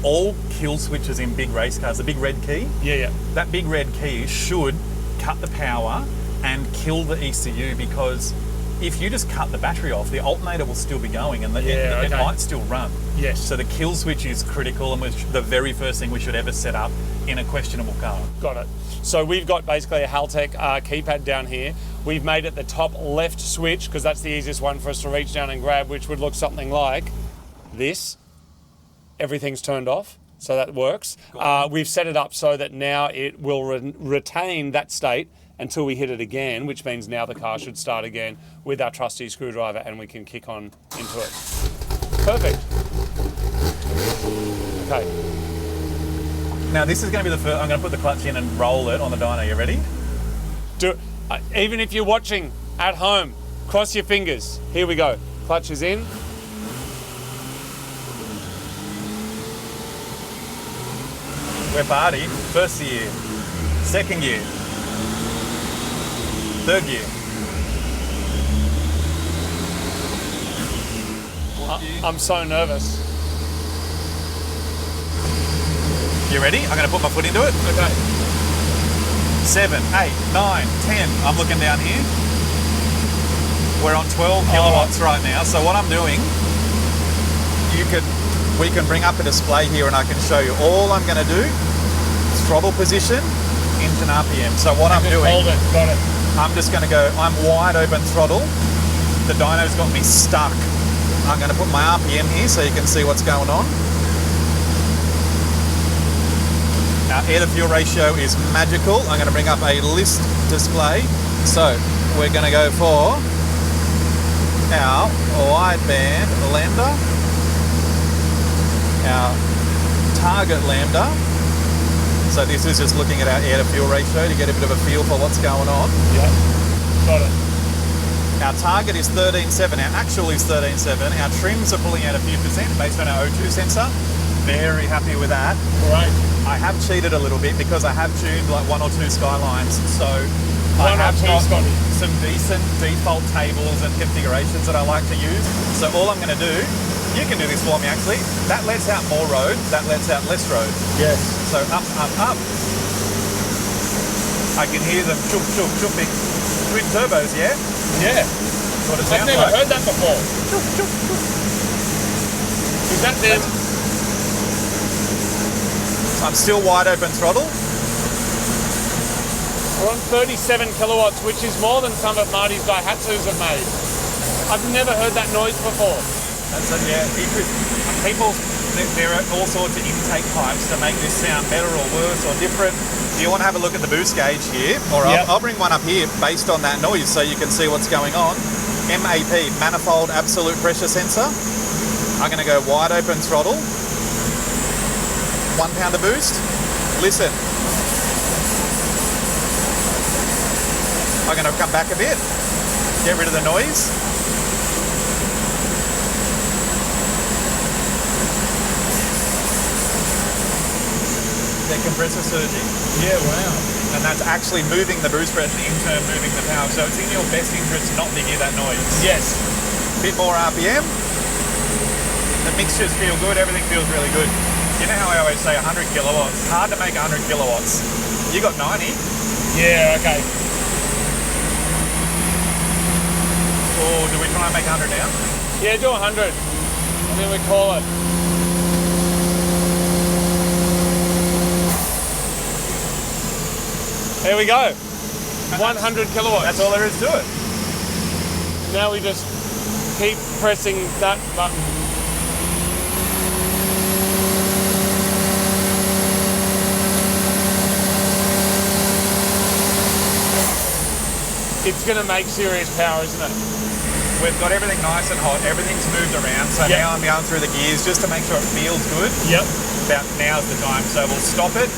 all kill switches in big race cars, the big red key. Yeah. That big red key should cut the power and kill the ECU, because if you just cut the battery off, the alternator will still be going and it might still run. Yes. So the kill switch is critical and was the very first thing we should ever set up in a questionable car. Got it. So we've got basically a Haltech keypad down here. We've made it the top left switch because that's the easiest one for us to reach down and grab, which would look something like this. Everything's turned off, so that works. We've set it up so that now it will retain that state until we hit it again, which means now the car should start again with our trusty screwdriver and we can kick on into it. Perfect. Okay. Now this is going to be the first, I'm going to put the clutch in and roll it on the dyno. You ready? Do it. Even if you're watching at home, cross your fingers. Here we go. Clutch is in. We're party. First gear, second gear, third gear. I'm so nervous. You ready? I'm going to put my foot into it. Okay. 7, 8, 9, 10. I'm looking down here. We're on 12 kilowatts right now. So what I'm doing, we can bring up a display here and I can show you. All I'm going to do is throttle position, engine RPM. So what I'm doing, hold it. Got it. I'm just going to go, I'm wide open throttle. The dyno's got me stuck. I'm going to put my RPM here so you can see what's going on. Our air to fuel ratio is magical. I'm going to bring up a list display. So we're going to go for our wideband lambda, our target lambda. So this is just looking at our air to fuel ratio to get a bit of a feel for what's going on. Yeah, got it. Our target is 13.7, our actual is 13.7. Our trims are pulling out a few percent based on our O2 sensor. Very happy with that. Great. I have cheated a little bit because I have tuned like 1 or 2 skylines. So I have got some decent default tables and configurations that I like to use. So all I'm going to do, you can do this for me actually, that lets out more road, that lets out less road. Yes. So up, up, up. I can hear them chooping. Twin turbos, yeah? Yeah. What it I've sounds never like. heard that before. Is that them? I'm still wide open throttle. We're on 37 kilowatts, which is more than some of Marty's Daihatsus have made. I've never heard that noise before. That's it, yeah. People, there are all sorts of intake pipes to make this sound better or worse or different. Do you want to have a look at the boost gauge here? Or I'll bring one up here based on that noise so you can see what's going on. MAP, manifold absolute pressure sensor. I'm going to go wide open throttle. 1 pound of boost. Listen. I'm going to come back a bit. Get rid of the noise. The compressor surging. Yeah, wow. And that's actually moving the boost pressure, in turn moving the power. So it's in your best interest not to hear that noise. Yes. Bit more RPM. The mixtures feel good, everything feels really good. You know how I always say 100 kilowatts? It's hard to make 100 kilowatts. You got 90. Yeah, okay. Or do we try and make 100 now? Yeah, do 100. And then we call it. There we go. 100 kilowatts. That's all there is to it. Now we just keep pressing that button. It's going to make serious power, isn't it? We've got everything nice and hot. Everything's moved around. So now I'm going through the gears just to make sure it feels good. Yep. About now's the time. So we'll stop it.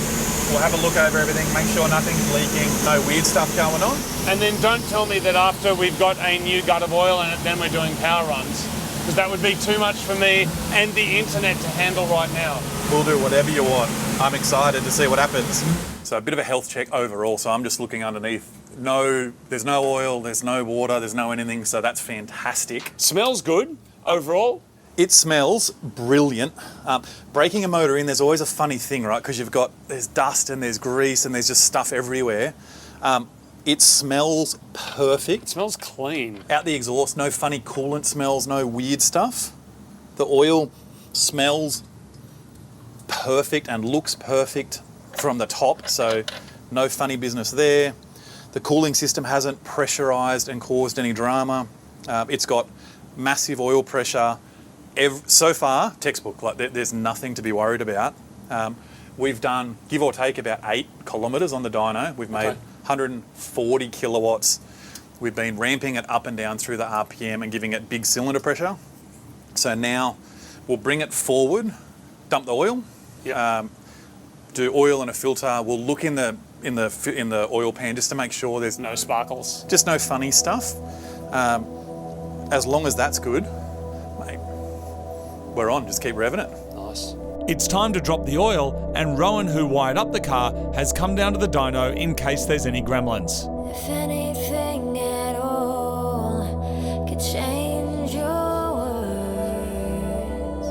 We'll have a look over everything, make sure nothing's leaking, no weird stuff going on. And then don't tell me that after we've got a new gut of oil in it, then we're doing power runs. Because that would be too much for me and the internet to handle right now. We'll do whatever you want. I'm excited to see what happens. So a bit of a health check overall. So I'm just looking underneath. No, there's no oil, there's no water, there's no anything. So that's fantastic. Smells good overall. It smells brilliant. Breaking a motor in, there's always a funny thing, right? Because there's dust and there's grease and there's just stuff everywhere. It smells perfect. It smells clean. Out the exhaust, no funny coolant smells, no weird stuff. The oil smells perfect and looks perfect from the top, so no funny business there. The cooling system hasn't pressurized and caused any drama. It's got massive oil pressure. So far, textbook, like there's nothing to be worried about. We've done, give or take, about 8 kilometres on the dyno. We've made 140 kilowatts. We've been ramping it up and down through the RPM and giving it big cylinder pressure. So now we'll bring it forward, dump the oil, do oil and a filter. We'll look in the oil pan just to make sure there's no sparkles, just no funny stuff. As long as that's good, mate, we're on. Just keep revving it. Nice. It's time to drop the oil, and Rowan, who wired up the car, has come down to the dyno in case there's any gremlins. If anything at all could change your words.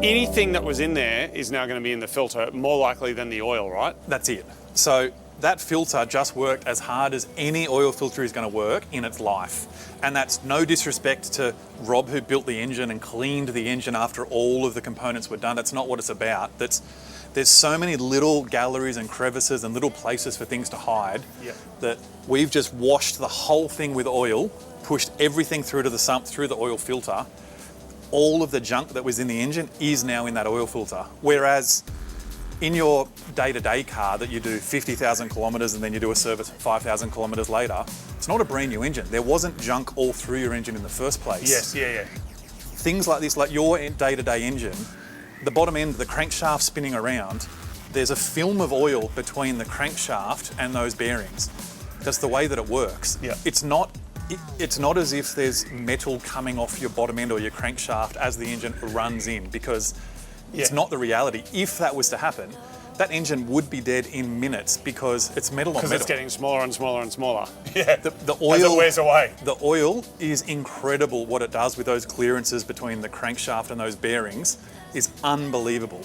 Anything that was in there is now going to be in the filter, more likely than the oil, right? That's it. So that filter just worked as hard as any oil filter is going to work in its life. And that's no disrespect to Rob, who built the engine and cleaned the engine after all of the components were done. That's not what it's about. There's so many little galleries and crevices and little places for things to hide that we've just washed the whole thing with oil, pushed everything through to the sump, through the oil filter. All of the junk that was in the engine is now in that oil filter. Whereas in your day-to-day car that you do 50,000 kilometres and then you do a service 5,000 kilometres later, it's not a brand new engine. There wasn't junk all through your engine in the first place. Yes, yeah. Things like this, like your day-to-day engine, the bottom end, the crankshaft spinning around, there's a film of oil between the crankshaft and those bearings. That's the way that it works. Yeah. It's not as if there's metal coming off your bottom end or your crankshaft as the engine runs in, because it's not the reality. If that was to happen, that engine would be dead in minutes because it's metal on metal. Because it's getting smaller and smaller and smaller. Yeah. The oil, as it wears away. The oil is incredible what it does with those clearances between the crankshaft and those bearings. is unbelievable.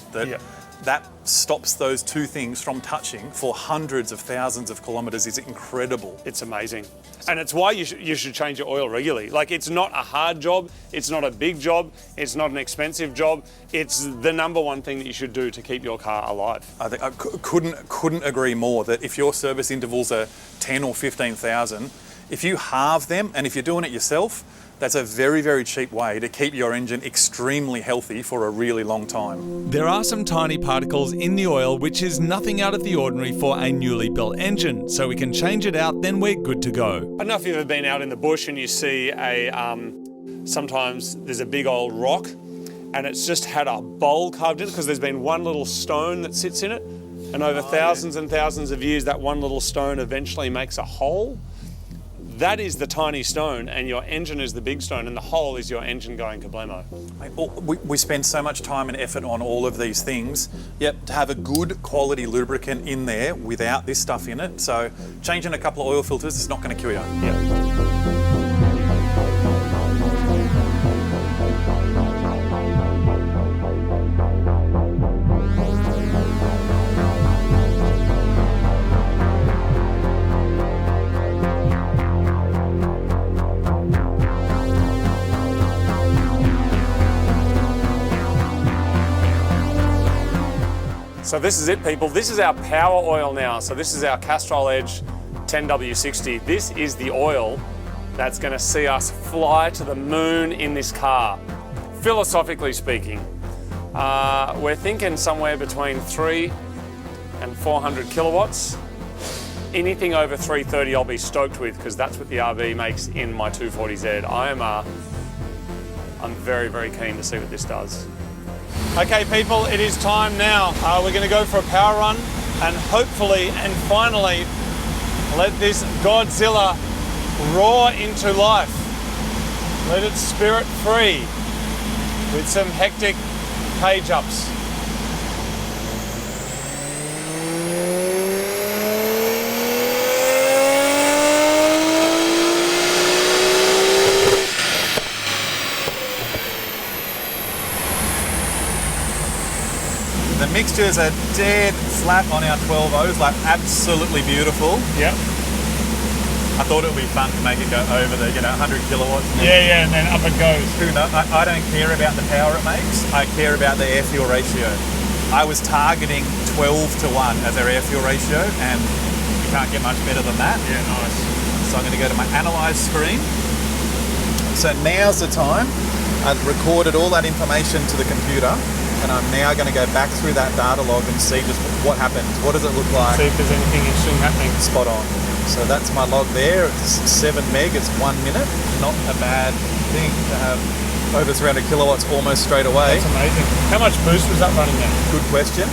That stops those two things from touching for hundreds of thousands of kilometres is incredible. It's amazing. And it's why you should change your oil regularly. Like, it's not a hard job, it's not a big job, it's not an expensive job. It's the number one thing that you should do to keep your car alive. I think I couldn't agree more that if your service intervals are 10 or 15,000, if you halve them and if you're doing it yourself, that's a very, very cheap way to keep your engine extremely healthy for a really long time. There are some tiny particles in the oil, which is nothing out of the ordinary for a newly built engine. So we can change it out, then we're good to go. I don't know if you've ever been out in the bush and you see sometimes there's a big old rock and it's just had a bowl carved in it because there's been one little stone that sits in it. And over thousands and thousands of years, that one little stone eventually makes a hole. That is the tiny stone, and your engine is the big stone, and the hole is your engine going kablamo. We spend so much time and effort on all of these things. Yep, to have a good quality lubricant in there without this stuff in it. So changing a couple of oil filters is not going to kill you. So this is it, people. This is our power oil now. So this is our Castrol Edge 10W60. This is the oil that's going to see us fly to the moon in this car. Philosophically speaking, we're thinking somewhere between 300 and 400 kilowatts. Anything over 330 I'll be stoked with, because that's what the RB makes in my 240Z. I'm very, very keen to see what this does. Okay, people, it is time now. We're going to go for a power run and hopefully and finally let this Godzilla roar into life. Let it spirit free with some hectic page ups. The mixtures are dead flat on our 12.0s, like absolutely beautiful. Yep. I thought it would be fun to make it go over the 100 kilowatts. Yeah, and then up it goes. Who knows? I don't care about the power it makes. I care about the air-fuel ratio. I was targeting 12 to 1 as our air-fuel ratio, and you can't get much better than that. Yeah, nice. So I'm going to go to my analyze screen. So now's the time. I've recorded all that information to the computer, and I'm now going to go back through that data log and see just what happens. What does it look like? See if there's anything interesting happening. Spot on. So that's my log there. It's 7 meg, it's 1 minute. Not a bad thing to have over 300 kilowatts almost straight away. That's amazing. How much boost was that running at? Good question.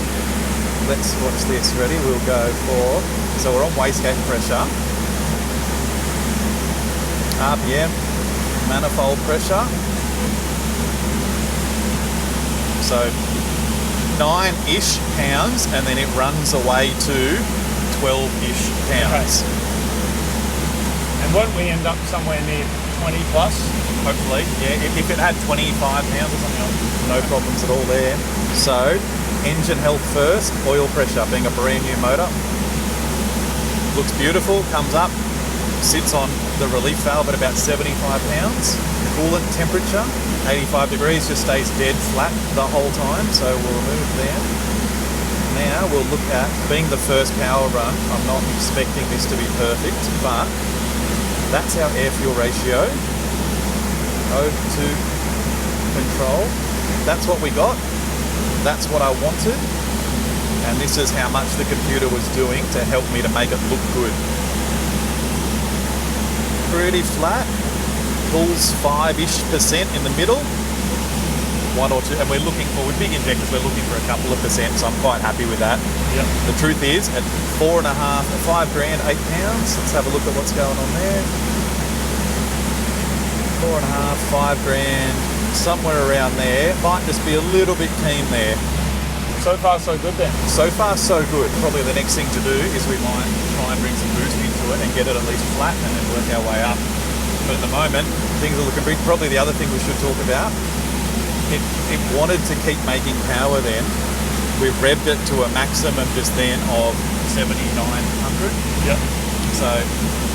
Let's watch this. Ready? We'll go for, so we're on wastegate pressure. RPM, manifold pressure. So 9-ish pounds, and then it runs away to 12-ish pounds. Okay. And won't we end up somewhere near 20 plus? Hopefully, yeah. If it had 25 pounds or something else, no problems at all there. So, engine health first, oil pressure, being a brand new motor. Looks beautiful, comes up, sits on the relief valve at about 75 pounds. Coolant temperature, 85 degrees, just stays dead flat the whole time, so we'll remove there. Now we'll look at, being the first power run, I'm not expecting this to be perfect, but that's our air-fuel ratio. O2 control, that's what we got, that's what I wanted, and this is how much the computer was doing to help me to make it look good. Pretty flat. Pulls 5-ish% in the middle, 1 or 2, and we're looking for, with big injectors, we're looking for a couple of percent, so I'm quite happy with that. Yep. The truth is, at 4.5, 5 grand, 8 pounds, let's have a look at what's going on there. 4.5, 5 grand, somewhere around there, might just be a little bit keen there. So far, so good then. So far, so good. Probably the next thing to do is we might try and bring some boost into it and get it at least flat and then work our way up. But at the moment, things are looking pretty. Probably the other thing we should talk about it wanted to keep making power then. We revved it to a maximum just then of 7,900. Yep. So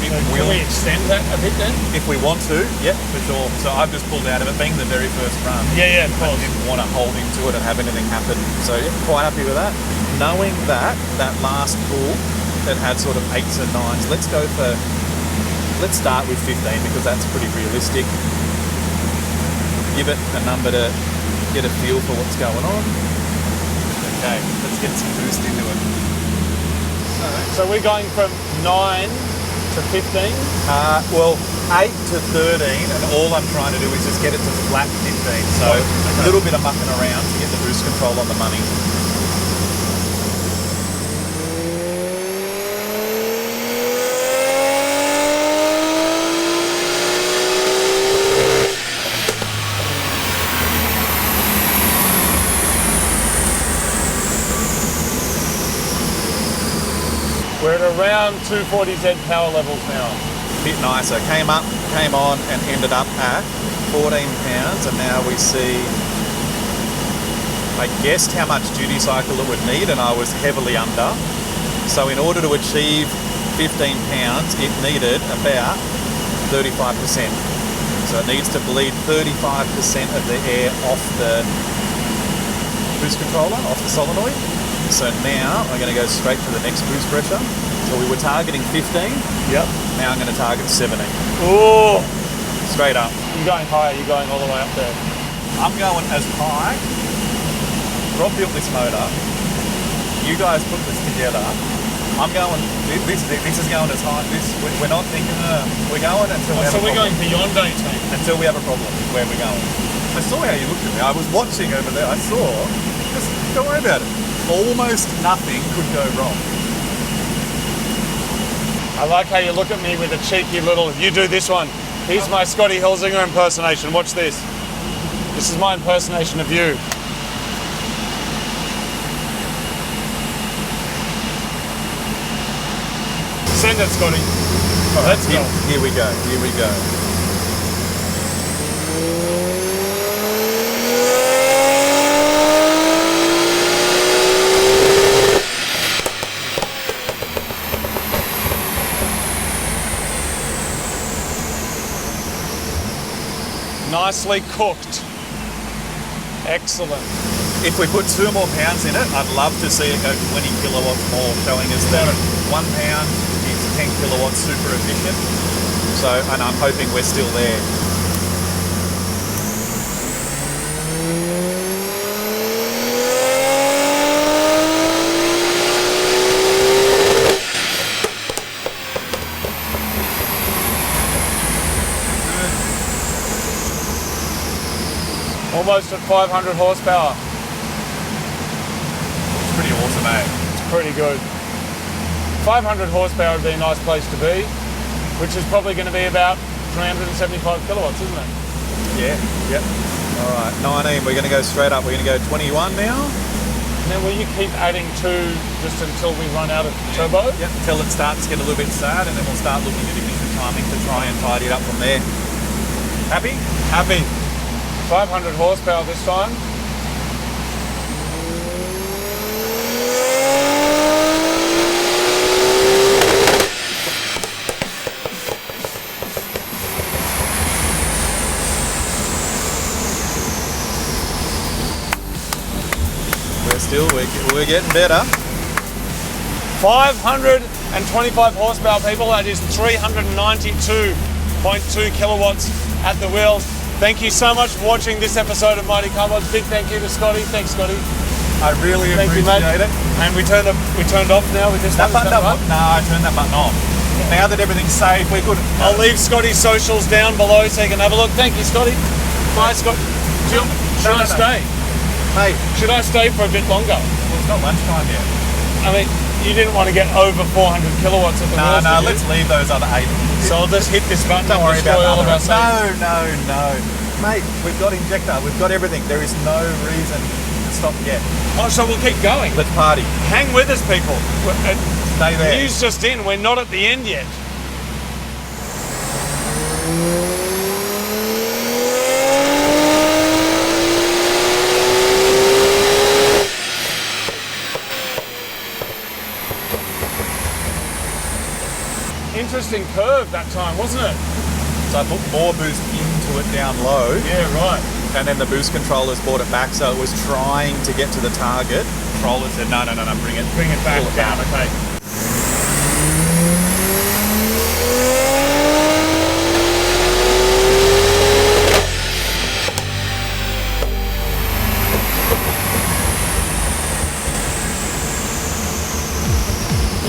can we extend that a bit then? if we want to, yep, for sure. So I've just pulled out of it, being the very first run. Yeah, of course. I didn't want to hold into it and have anything happen. So yeah, quite happy with that. Knowing that last pull that had sort of 8s and 9s, let's start with 15 because that's pretty realistic. Give it a number to get a feel for what's going on. Okay, let's get some boost into it. So we're going from 9 to 15? Well, 8 to 13, and all I'm trying to do is just get it to flat 15. So a little bit of mucking around to get the boost control on the money. We're at around 240Z power levels now. Bit nicer. Came up, came on, and ended up at 14 pounds, and now we see, I guessed how much duty cycle it would need, and I was heavily under. So in order to achieve 15 pounds, it needed about 35%. So it needs to bleed 35% of the air off the boost controller, off the solenoid. So now I'm going to go straight to the next boost pressure. So we were targeting 15. Yep. Now I'm going to target 17. Oh! Straight up. You're going higher, you're going all the way up there. I'm going as high. Rob built this motor. You guys put this together. I'm going, this is going as high. We're not thinking, we're going until we have a problem. So we're going beyond 18? Until we have a problem is where we're going. I saw how you looked at me. I was watching over there. I saw. Just don't worry about it. Almost nothing could go wrong. I like how you look at me with a cheeky little, you do this one. Here's my Scotty Helsinger impersonation. Watch this. This is my impersonation of you. Send it, Scotty. All right, Let's go. Here we go. Here we go. Nicely cooked. Excellent. If we put 2 more pounds in it, I'd love to see it go 20 kilowatts more, showing us that 1 pound is 10 kilowatts super efficient. So, and I'm hoping we're still there. Almost at 500 horsepower. It's pretty awesome, eh? It's pretty good. 500 horsepower would be a nice place to be, which is probably going to be about 375 kilowatts, isn't it? Yeah, yep. All right, 19, we're going to go straight up. We're going to go 21 now. Now will you keep adding 2 just until we run out of turbo? Yep, until it starts to get a little bit sad, and then we'll start looking at ignition timing to try and tidy it up from there. Happy? Happy. 500 horsepower this time. We're getting better. 525 horsepower, people. That is 392.2 kilowatts at the wheels. Thank you so much for watching this episode of Mighty Car Mods. Big thank you to Scotty. Thanks, Scotty. I really appreciate it. And we turned off now with this that one. Button up. No, I turned that button off. Now that everything's safe, we're good. I'll leave Scotty's socials down below so you can have a look. Thank you, Scotty. Bye, Scott. Should I stay? Hey, should I stay for a bit longer? Well, it's not lunchtime yet. I mean, you didn't want to get over 400 kilowatts at the wheels. No, let's leave those other 8. So I'll just hit this button. Don't worry about all of our No. Mate, we've got injector, we've got everything. There is no reason to stop yet. Oh, so we'll keep going. Let's party. Hang with us, people. Stay there. News just in, we're not at the end yet. interesting curve that time, wasn't it? So I put more boost into it down low. Yeah, right. And then the boost controllers brought it back, so it was trying to get to the target. Controller said, no, bring it back down, okay.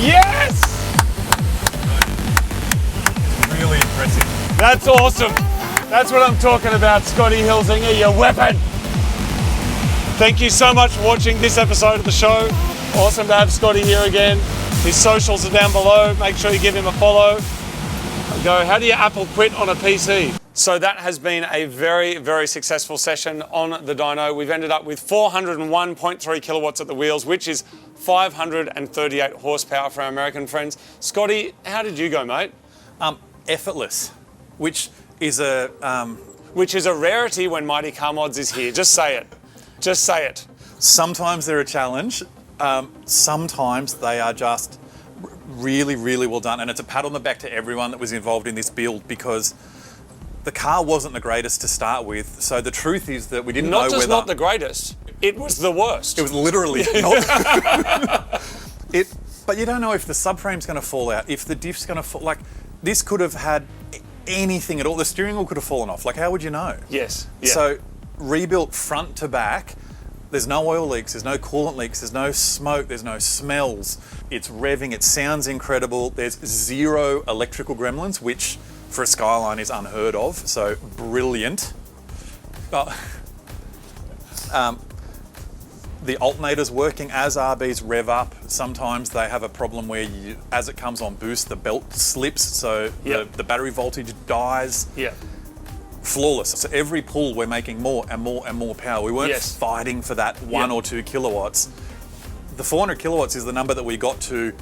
Yes! Really impressive. That's awesome. That's what I'm talking about, Scotty Hilsinger, your weapon. Thank you so much for watching this episode of the show. Awesome to have Scotty here again. His socials are down below. Make sure you give him a follow. Go, how do you Apple quit on a PC? So that has been a very, very successful session on the dyno. We've ended up with 401.3 kilowatts at the wheels, which is 538 horsepower for our American friends. Scotty, how did you go, mate? Effortless, which is a rarity when Mighty Car Mods is here. Just say it. Just say it. Sometimes they're a challenge. Sometimes they are just really, really well done. And it's a pat on the back to everyone that was involved in this build, because the car wasn't the greatest to start with. So the truth is that we didn't know whether... Not the greatest, it was the worst. It was literally not... But you don't know if the subframe's going to fall out, if the diff's going to fall... Like, this could have had anything at all. The steering wheel could have fallen off. Like, how would you know? Yes. Yeah. So, rebuilt front to back, there's no oil leaks, there's no coolant leaks, there's no smoke, there's no smells. It's revving, it sounds incredible. There's zero electrical gremlins, which for a Skyline is unheard of, so brilliant. The alternator's working as RBs rev up. Sometimes they have a problem where as it comes on boost, the belt slips, so the battery voltage dies. Yeah. Flawless. So every pull, we're making more and more and more power. We weren't fighting for that 1 or 2 kilowatts. The 400 kilowatts is the number that we got to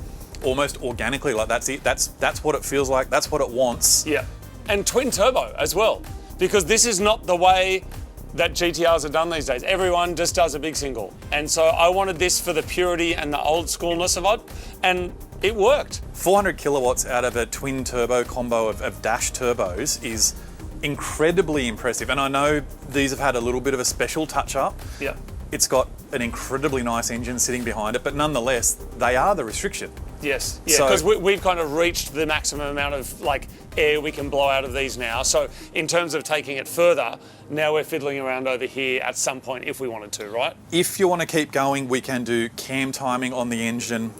almost organically. Like, that's it. That's what it feels like. That's what it wants. Yeah. And twin turbo as well, because this is not the way that GTRs are done these days. Everyone just does a big single. And so I wanted this for the purity and the old schoolness of it, and it worked. 400 kilowatts out of a twin turbo combo of dash turbos is incredibly impressive. And I know these have had a little bit of a special touch up. Yeah. It's got an incredibly nice engine sitting behind it, but nonetheless, they are the restriction. Yes, yeah, because we've kind of reached the maximum amount of air we can blow out of these now. So in terms of taking it further, now we're fiddling around over here at some point if we wanted to, right? If you want to keep going, we can do cam timing on the engine.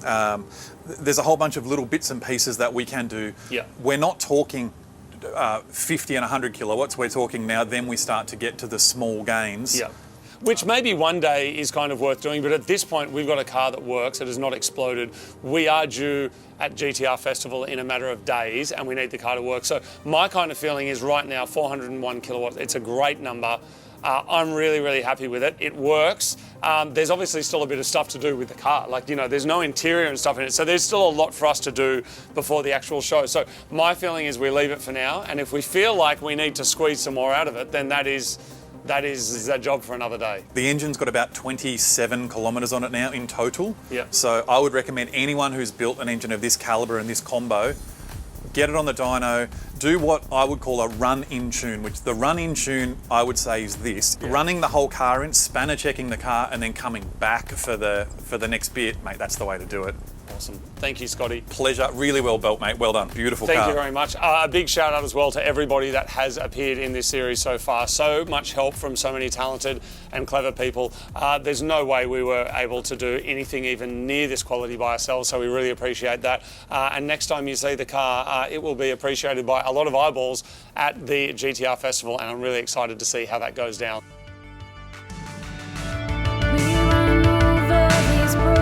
There's a whole bunch of little bits and pieces that we can do. Yeah. We're not talking 50 and 100 kilowatts. We're talking now, then we start to get to the small gains. Yeah. Which maybe one day is kind of worth doing, but at this point we've got a car that works, it has not exploded. We are due at GTR Festival in a matter of days and we need the car to work. So my kind of feeling is right now 401 kilowatts, it's a great number. I'm really, really happy with it. It works. There's obviously still a bit of stuff to do with the car. There's no interior and stuff in it. So there's still a lot for us to do before the actual show. So my feeling is we leave it for now. And if we feel like we need to squeeze some more out of it, then that is a job for another day. The engine's got about 27 kilometres on it now in total. Yeah. So I would recommend anyone who's built an engine of this calibre and this combo, get it on the dyno, do what I would call a run-in tune, which the run-in tune I would say is this. Yeah. Running the whole car in, spanner checking the car and then coming back for the next bit, mate, that's the way to do it. Awesome. Thank you, Scotty. Pleasure. Really well built, mate. Well done. Beautiful car. Thank you very much. A big shout out as well to everybody that has appeared in this series so far. So much help from so many talented and clever people. There's no way we were able to do anything even near this quality by ourselves, so we really appreciate that. And next time you see the car, it will be appreciated by a lot of eyeballs at the GTR Festival, and I'm really excited to see how that goes down. This life is all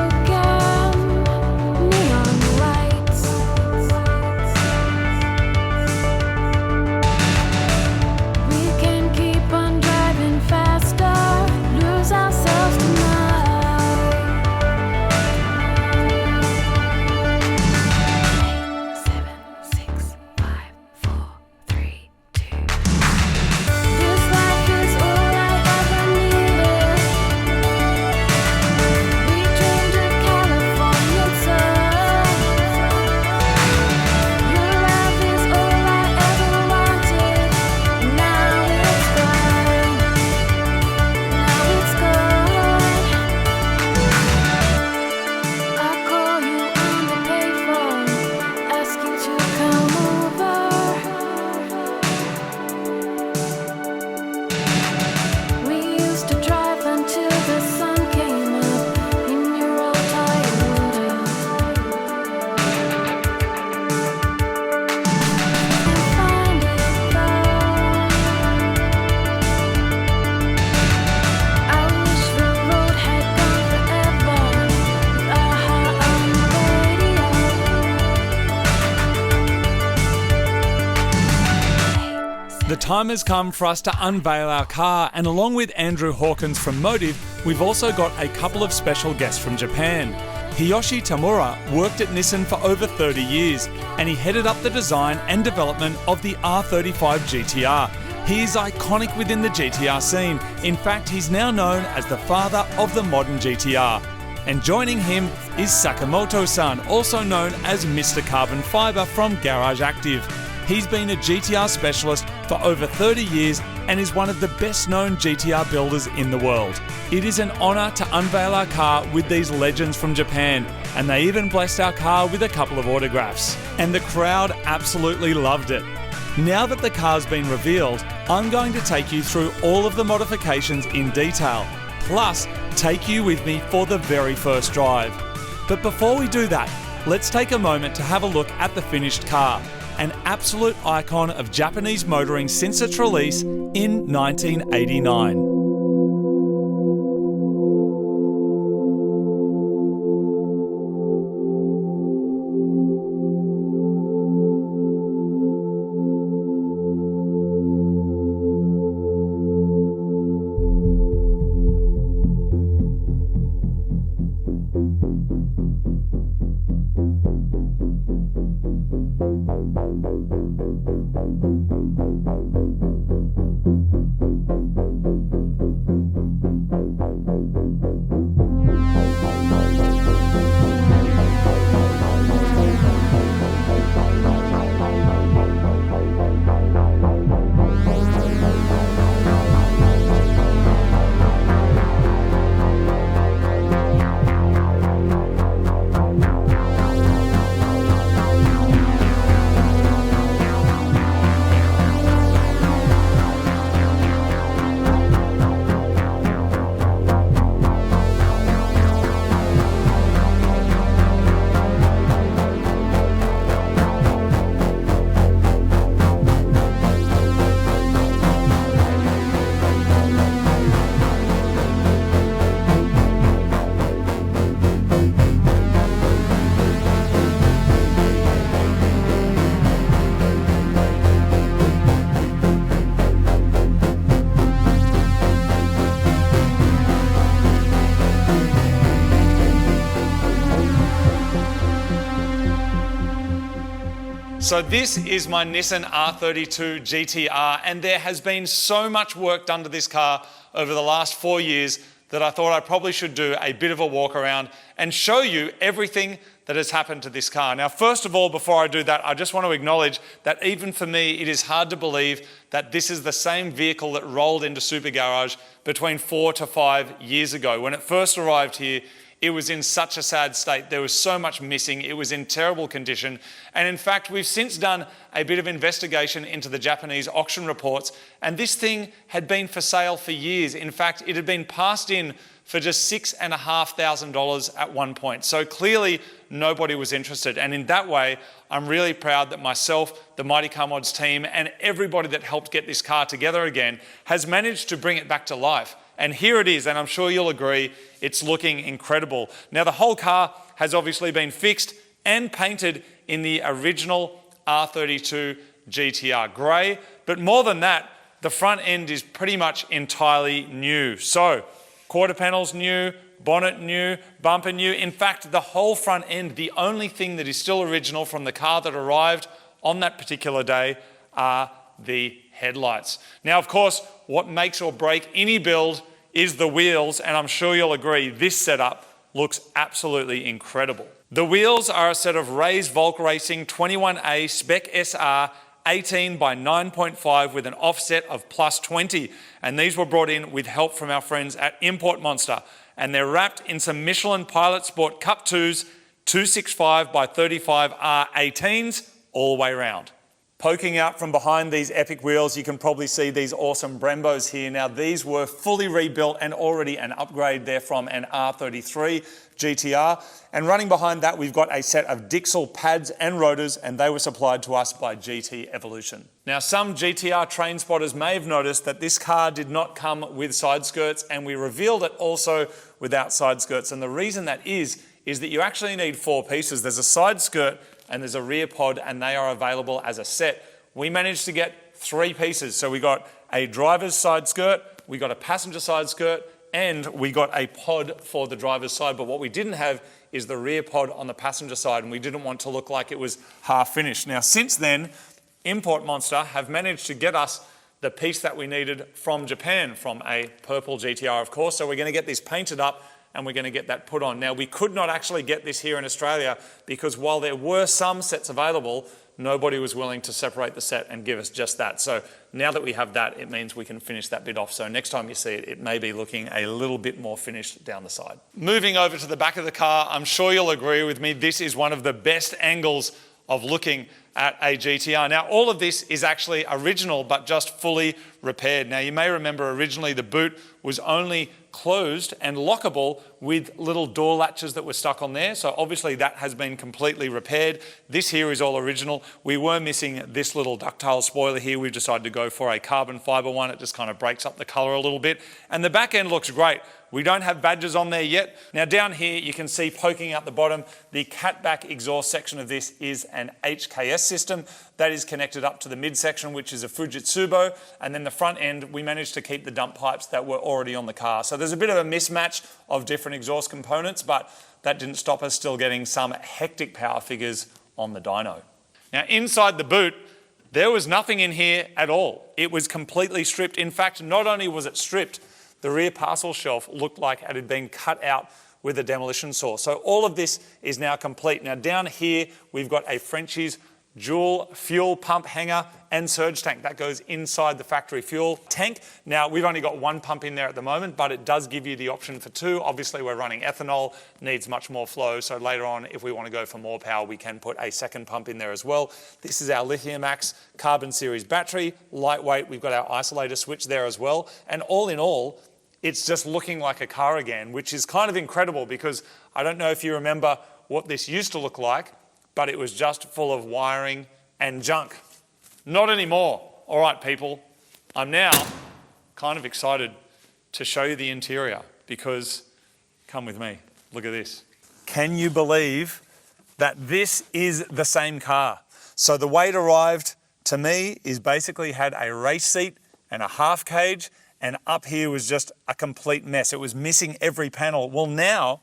I time has come for us to unveil our car, and along with Andrew Hawkins from Motive, we've also got a couple of special guests from Japan. Hiyoshi Tamura worked at Nissan for over 30 years, and he headed up the design and development of the R35 GTR. He is iconic within the GTR scene. In fact, he's now known as the father of the modern GTR. And joining him is Sakamoto-san, also known as Mr. Carbon Fiber from Garage Active. He's been a GTR specialist for over 30 years and is one of the best known GTR builders in the world. It is an honour to unveil our car with these legends from Japan, and they even blessed our car with a couple of autographs. And the crowd absolutely loved it. Now that the car's been revealed, I'm going to take you through all of the modifications in detail, plus take you with me for the very first drive. But before we do that, let's take a moment to have a look at the finished car, an absolute icon of Japanese motoring since its release in 1989. So this is my Nissan R32 GTR, and there has been so much work done to this car over the last 4 years that I thought I probably should do a bit of a walk around and show you everything that has happened to this car. Now, first of all, before I do that, I just want to acknowledge that even for me, it is hard to believe that this is the same vehicle that rolled into Super Garage between 4 to 5 years ago. When it first arrived here, it was in such a sad state. There was so much missing. It was in terrible condition. And in fact, we've since done a bit of investigation into the Japanese auction reports, and this thing had been for sale for years. In fact, it had been passed in for just $6,500 at one point. So clearly nobody was interested. And in that way, I'm really proud that myself, the Mighty Car Mods team, and everybody that helped get this car together again has managed to bring it back to life. And here it is, and I'm sure you'll agree, it's looking incredible. Now, the whole car has obviously been fixed and painted in the original R32 GTR grey, but more than that, the front end is pretty much entirely new. So, quarter panels new, bonnet new, bumper new. In fact, the whole front end, the only thing that is still original from the car that arrived on that particular day are the headlights. Now, of course, what makes or break any build is the wheels, and I'm sure you'll agree this setup looks absolutely incredible. The wheels are a set of Ray's Volk Racing 21A Spec SR 18 by 9.5 with an offset of plus 20, and these were brought in with help from our friends at Import Monster, and they're wrapped in some Michelin Pilot Sport Cup 2s 265 by 35 R18s all the way around. Poking out from behind these epic wheels, you can probably see these awesome Brembos here. Now, these were fully rebuilt and already an upgrade. They're from an R33 GTR. And running behind that, we've got a set of Dixel pads and rotors, and they were supplied to us by GT Evolution. Now, some GTR train spotters may have noticed that this car did not come with side skirts, and we revealed it also without side skirts. And the reason that is that you actually need 4 pieces. There's a side skirt and there's a rear pod, and they are available as a set. We managed to get 3 pieces. So we got a driver's side skirt, we got a passenger side skirt, and we got a pod for the driver's side. But what we didn't have is the rear pod on the passenger side, and we didn't want to look like it was half finished. Now, since then, Import Monster have managed to get us the piece that we needed from Japan, from a purple GTR, of course. So we're going to get this painted up and we're going to get that put on. Now, we could not actually get this here in Australia because while there were some sets available, nobody was willing to separate the set and give us just that. So now that we have that, it means we can finish that bit off. So next time you see it, it may be looking a little bit more finished down the side. Moving over to the back of the car, I'm sure you'll agree with me, this is one of the best angles of looking at a GTR. Now, all of this is actually original, but just fully repaired. Now, you may remember originally the boot was only closed and lockable with little door latches that were stuck on there. So obviously that has been completely repaired. This here is all original. We were missing this little ductile spoiler here. We've decided to go for a carbon fiber one. It just kind of breaks up the color a little bit. And the back end looks great. We don't have badges on there yet. Now down here, you can see poking out the bottom, the catback exhaust section of this is an HKS system that is connected up to the midsection, which is a Fujitsubo. And then the front end, we managed to keep the dump pipes that were already on the car. So there's a bit of a mismatch of different exhaust components, but that didn't stop us still getting some hectic power figures on the dyno. Now inside the boot, there was nothing in here at all. It was completely stripped. In fact, not only was it stripped, the rear parcel shelf looked like it had been cut out with a demolition saw. So all of this is now complete. Now down here, we've got a Frenchie's dual fuel pump hanger and surge tank that goes inside the factory fuel tank. Now we've only got 1 pump in there at the moment, but it does give you the option for 2. Obviously we're running ethanol, needs much more flow. So later on, if we want to go for more power, we can put a second pump in there as well. This is our Lithium-Max carbon series battery, lightweight. We've got our isolator switch there as well. And all in all, it's just looking like a car again, which is kind of incredible because I don't know if you remember what this used to look like, but it was just full of wiring and junk. Not anymore. All right, people, I'm now kind of excited to show you the interior because, come with me, look at this. Can you believe that this is the same car? So the way it arrived to me is basically had a race seat and a half cage, and up here was just a complete mess. It was missing every panel. Well, now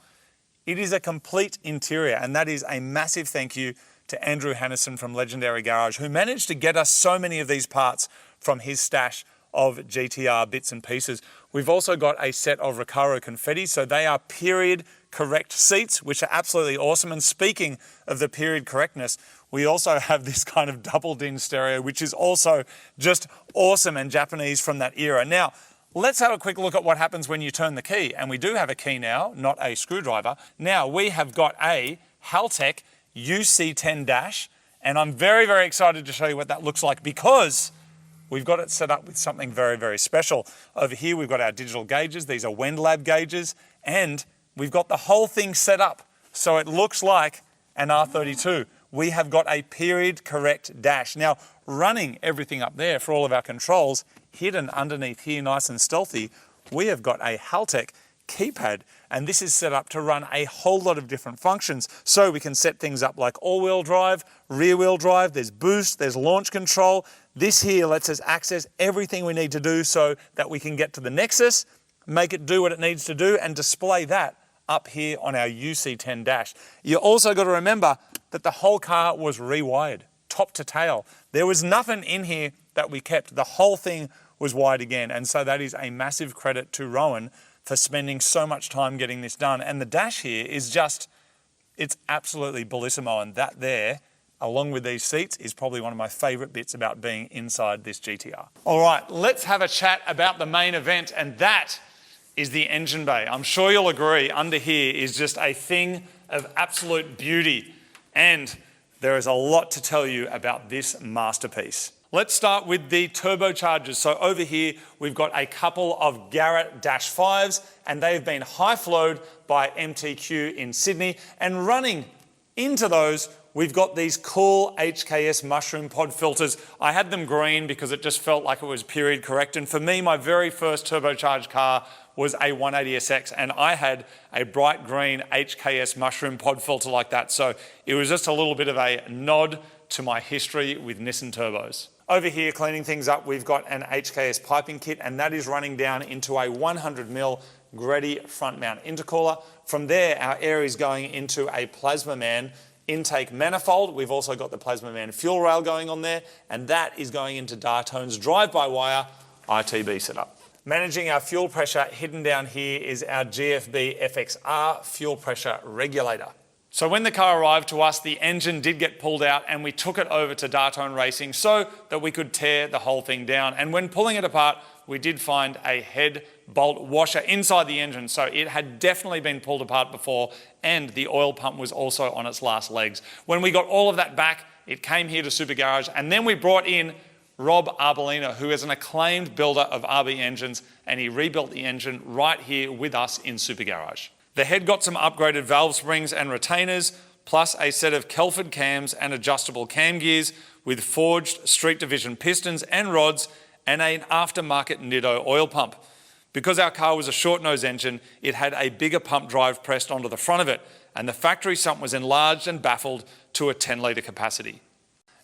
it is a complete interior, and that is a massive thank you to Andrew Hannison from Legendary Garage, who managed to get us so many of these parts from his stash of GTR bits and pieces. We've also got a set of Recaro confetti, so they are period correct seats, which are absolutely awesome. And speaking of the period correctness, we also have this kind of double din stereo, which is also just awesome and Japanese from that era. Now, let's have a quick look at what happens when you turn the key. And we do have a key now, not a screwdriver. Now, we have got a Haltech UC10 dash, and I'm very, very excited to show you what that looks like because we've got it set up with something very, very special. Over here, we've got our digital gauges. These are Wendlab gauges, and we've got the whole thing set up so it looks like an R32. We have got a period correct dash. Now, running everything up there for all of our controls, hidden underneath here nice and stealthy, we have got a Haltech keypad, and this is set up to run a whole lot of different functions. So we can set things up like all-wheel drive, rear-wheel drive, there's boost, there's launch control. This here lets us access everything we need to do so that we can get to the Nexus, make it do what it needs to do, and display that up here on our UC10 dash. You also got to remember that the whole car was rewired, top to tail. There was nothing in here that we kept. The whole thing was wired again, and so that is a massive credit to Rowan for spending so much time getting this done. And the dash here is just, it's absolutely bellissimo, and that there, along with these seats, is probably one of my favourite bits about being inside this GTR. All right, let's have a chat about the main event, and that is the engine bay. I'm sure you'll agree, under here is just a thing of absolute beauty, and there is a lot to tell you about this masterpiece. Let's start with the turbochargers. So over here, we've got a couple of Garrett Dash 5s, and they've been high-flowed by MTQ in Sydney. And running into those, we've got these cool HKS mushroom pod filters. I had them green because it just felt like it was period correct. And for me, my very first turbocharged car was a 180SX, and I had a bright green HKS mushroom pod filter like that. So it was just a little bit of a nod to my history with Nissan turbos. Over here, cleaning things up, we've got an HKS piping kit, and that is running down into a 100mm Greddy front mount intercooler. From there, our air is going into a Plasma Man intake manifold. We've also got the Plasma Man fuel rail going on there, and that is going into Darton's drive-by-wire ITB setup. Managing our fuel pressure, hidden down here is our GFB FXR fuel pressure regulator. So when the car arrived to us, the engine did get pulled out and we took it over to Darton Racing so that we could tear the whole thing down. And when pulling it apart, we did find a head bolt washer inside the engine. So it had definitely been pulled apart before, and the oil pump was also on its last legs. When we got all of that back, it came here to Super Garage, and then we brought in Rob Arbolino, who is an acclaimed builder of RB engines, and he rebuilt the engine right here with us in Super Garage. The head got some upgraded valve springs and retainers, plus a set of Kelford cams and adjustable cam gears with forged Street Division pistons and rods, and an aftermarket Nitto oil pump. Because our car was a short nose engine, it had a bigger pump drive pressed onto the front of it, and the factory sump was enlarged and baffled to a 10-litre capacity.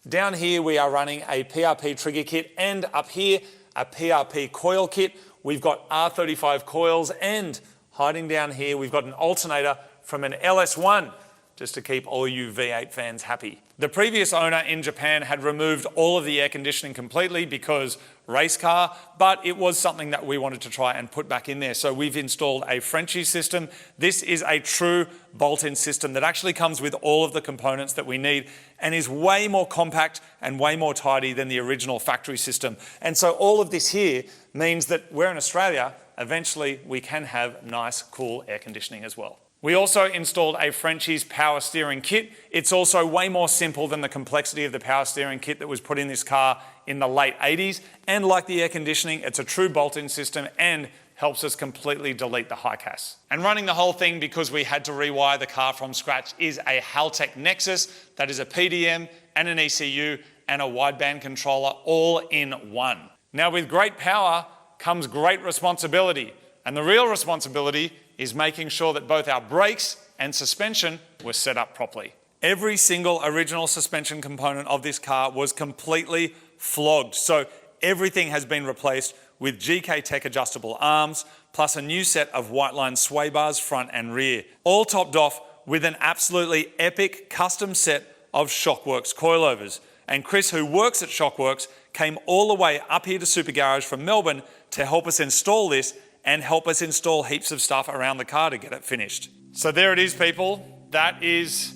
Down here we are running a PRP trigger kit, and up here a PRP coil kit. We've got R35 coils, and hiding down here we've got an alternator from an LS1, just to keep all you V8 fans happy. The previous owner in Japan had removed all of the air conditioning completely because race car, but it was something that we wanted to try and put back in there. So we've installed a Frenchie system. This is a true bolt-in system that actually comes with all of the components that we need and is way more compact and way more tidy than the original factory system. And so all of this here means that we're in Australia, eventually we can have nice, cool air conditioning as well. We also installed a Frenchie's power steering kit. It's also way more simple than the complexity of the power steering kit that was put in this car in the late 80s. And like the air conditioning, it's a true bolt-in system and helps us completely delete the high CAS. And running the whole thing, because we had to rewire the car from scratch, is a Haltech Nexus. That is a PDM and an ECU and a wideband controller all in one. Now with great power comes great responsibility. And the real responsibility is making sure that both our brakes and suspension were set up properly. Every single original suspension component of this car was completely flogged. So everything has been replaced with GK Tech adjustable arms, plus a new set of white line sway bars front and rear, all topped off with an absolutely epic custom set of Shockworks coilovers. And Chris, who works at Shockworks, came all the way up here to Super Garage from Melbourne to help us install this and help us install heaps of stuff around the car to get it finished. So there it is, people. That is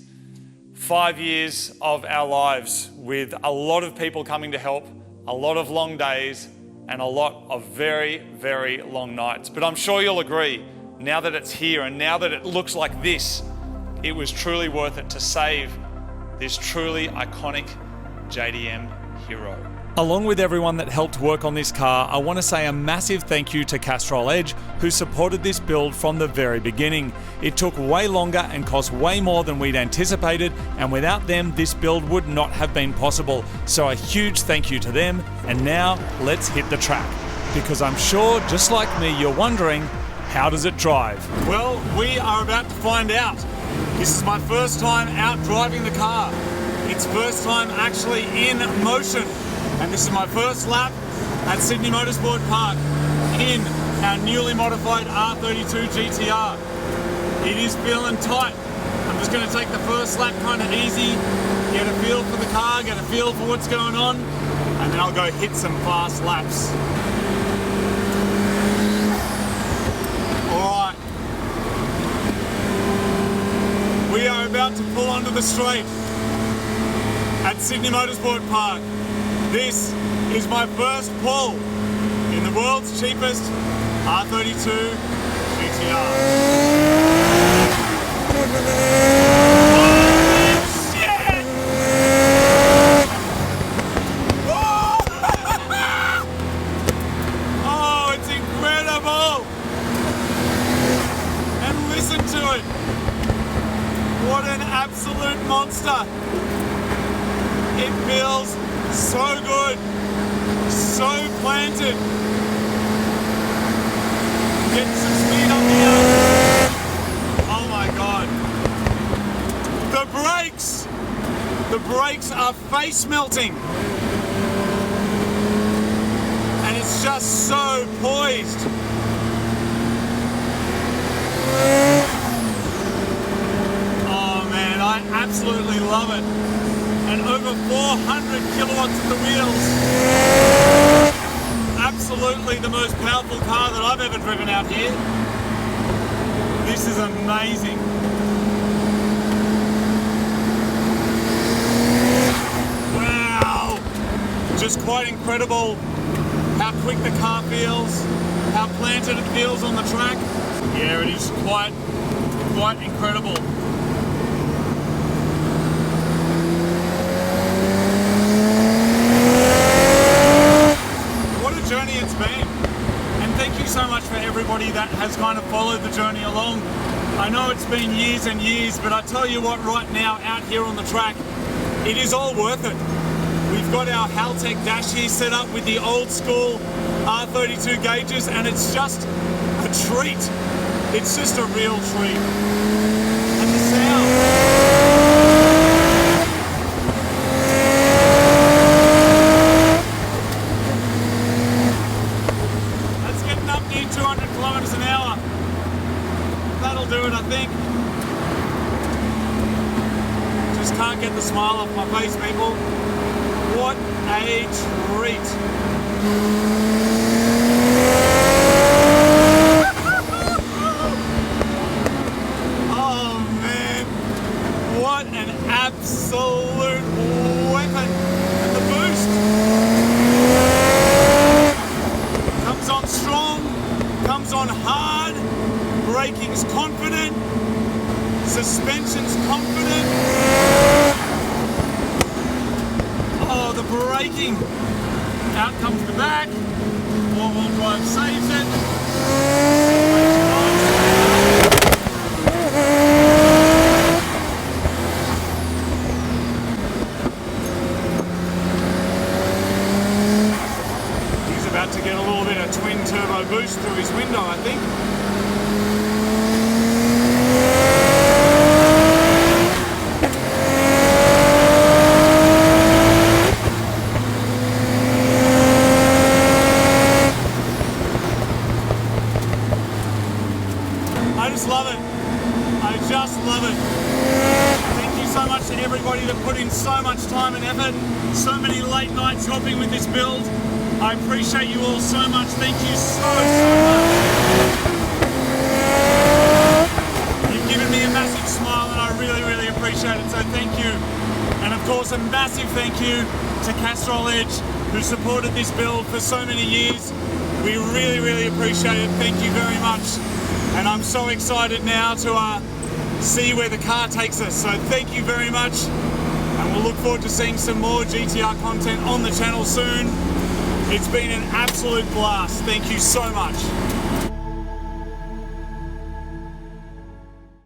5 years of our lives with a lot of people coming to help, a lot of long days, and a lot of very, very long nights. But I'm sure you'll agree, now that it's here and now that it looks like this, it was truly worth it to save this truly iconic JDM hero. Along with everyone that helped work on this car, I want to say a massive thank you to Castrol Edge, who supported this build from the very beginning. It took way longer and cost way more than we'd anticipated, and without them, this build would not have been possible. So a huge thank you to them, and now let's hit the track. Because I'm sure, just like me, you're wondering, how does it drive? Well, we are about to find out. This is my first time out driving the car. It's first time actually in motion. And this is my first lap at Sydney Motorsport Park in our newly modified R32 GTR. It is feeling tight. I'm just going to take the first lap kind of easy, get a feel for the car, get a feel for what's going on, and then I'll go hit some fast laps. All right. We are about to pull onto the straight at Sydney Motorsport Park. This is my first pull in the world's cheapest R32 GTR. Oh, shit! Oh, it's incredible! And listen to it! What an absolute monster! It feels so good, so planted. Getting some speed up here. Oh my God. The brakes are face melting. just so poised. Oh man, I absolutely love it. And over 400 kilowatts at the wheels. Absolutely the most powerful car that I've ever driven out here. This is amazing. Wow! Just quite incredible how quick the car feels, how planted it feels on the track. Yeah, it is quite incredible. What a journey it's been. And thank you so much for everybody that has kind of followed the journey along. I know it's been years and years, but I tell you what, right now out here on the track, it is all worth it. We've got our Haltech dash here set up with the old school R32 gauges, and it's just a treat. It's just a real treat. And the sound. That's getting up near 200 kilometers an hour. That'll do it, I think. Just can't get the smile off my face, people. What a treat. Oh man, what an absolute weapon. And the boost comes on strong, comes on hard, braking's confident, suspension's confident. Oh, the braking. Out comes the back. Four-wheel drive saves it. He's about to get a little bit of twin turbo boost through his window, I think. So much time and effort, so many late nights helping with this build. I appreciate you all so much. Thank you so much. You've given me a massive smile and I really appreciate it, so thank you. And of course a massive thank you to Castrol Edge, who supported this build for so many years. We really appreciate it. Thank you very much. And I'm so excited now to see where the car takes us, so thank you very much. And we'll look forward to seeing some more GTR content on the channel soon. It's been an absolute blast. Thank you so much.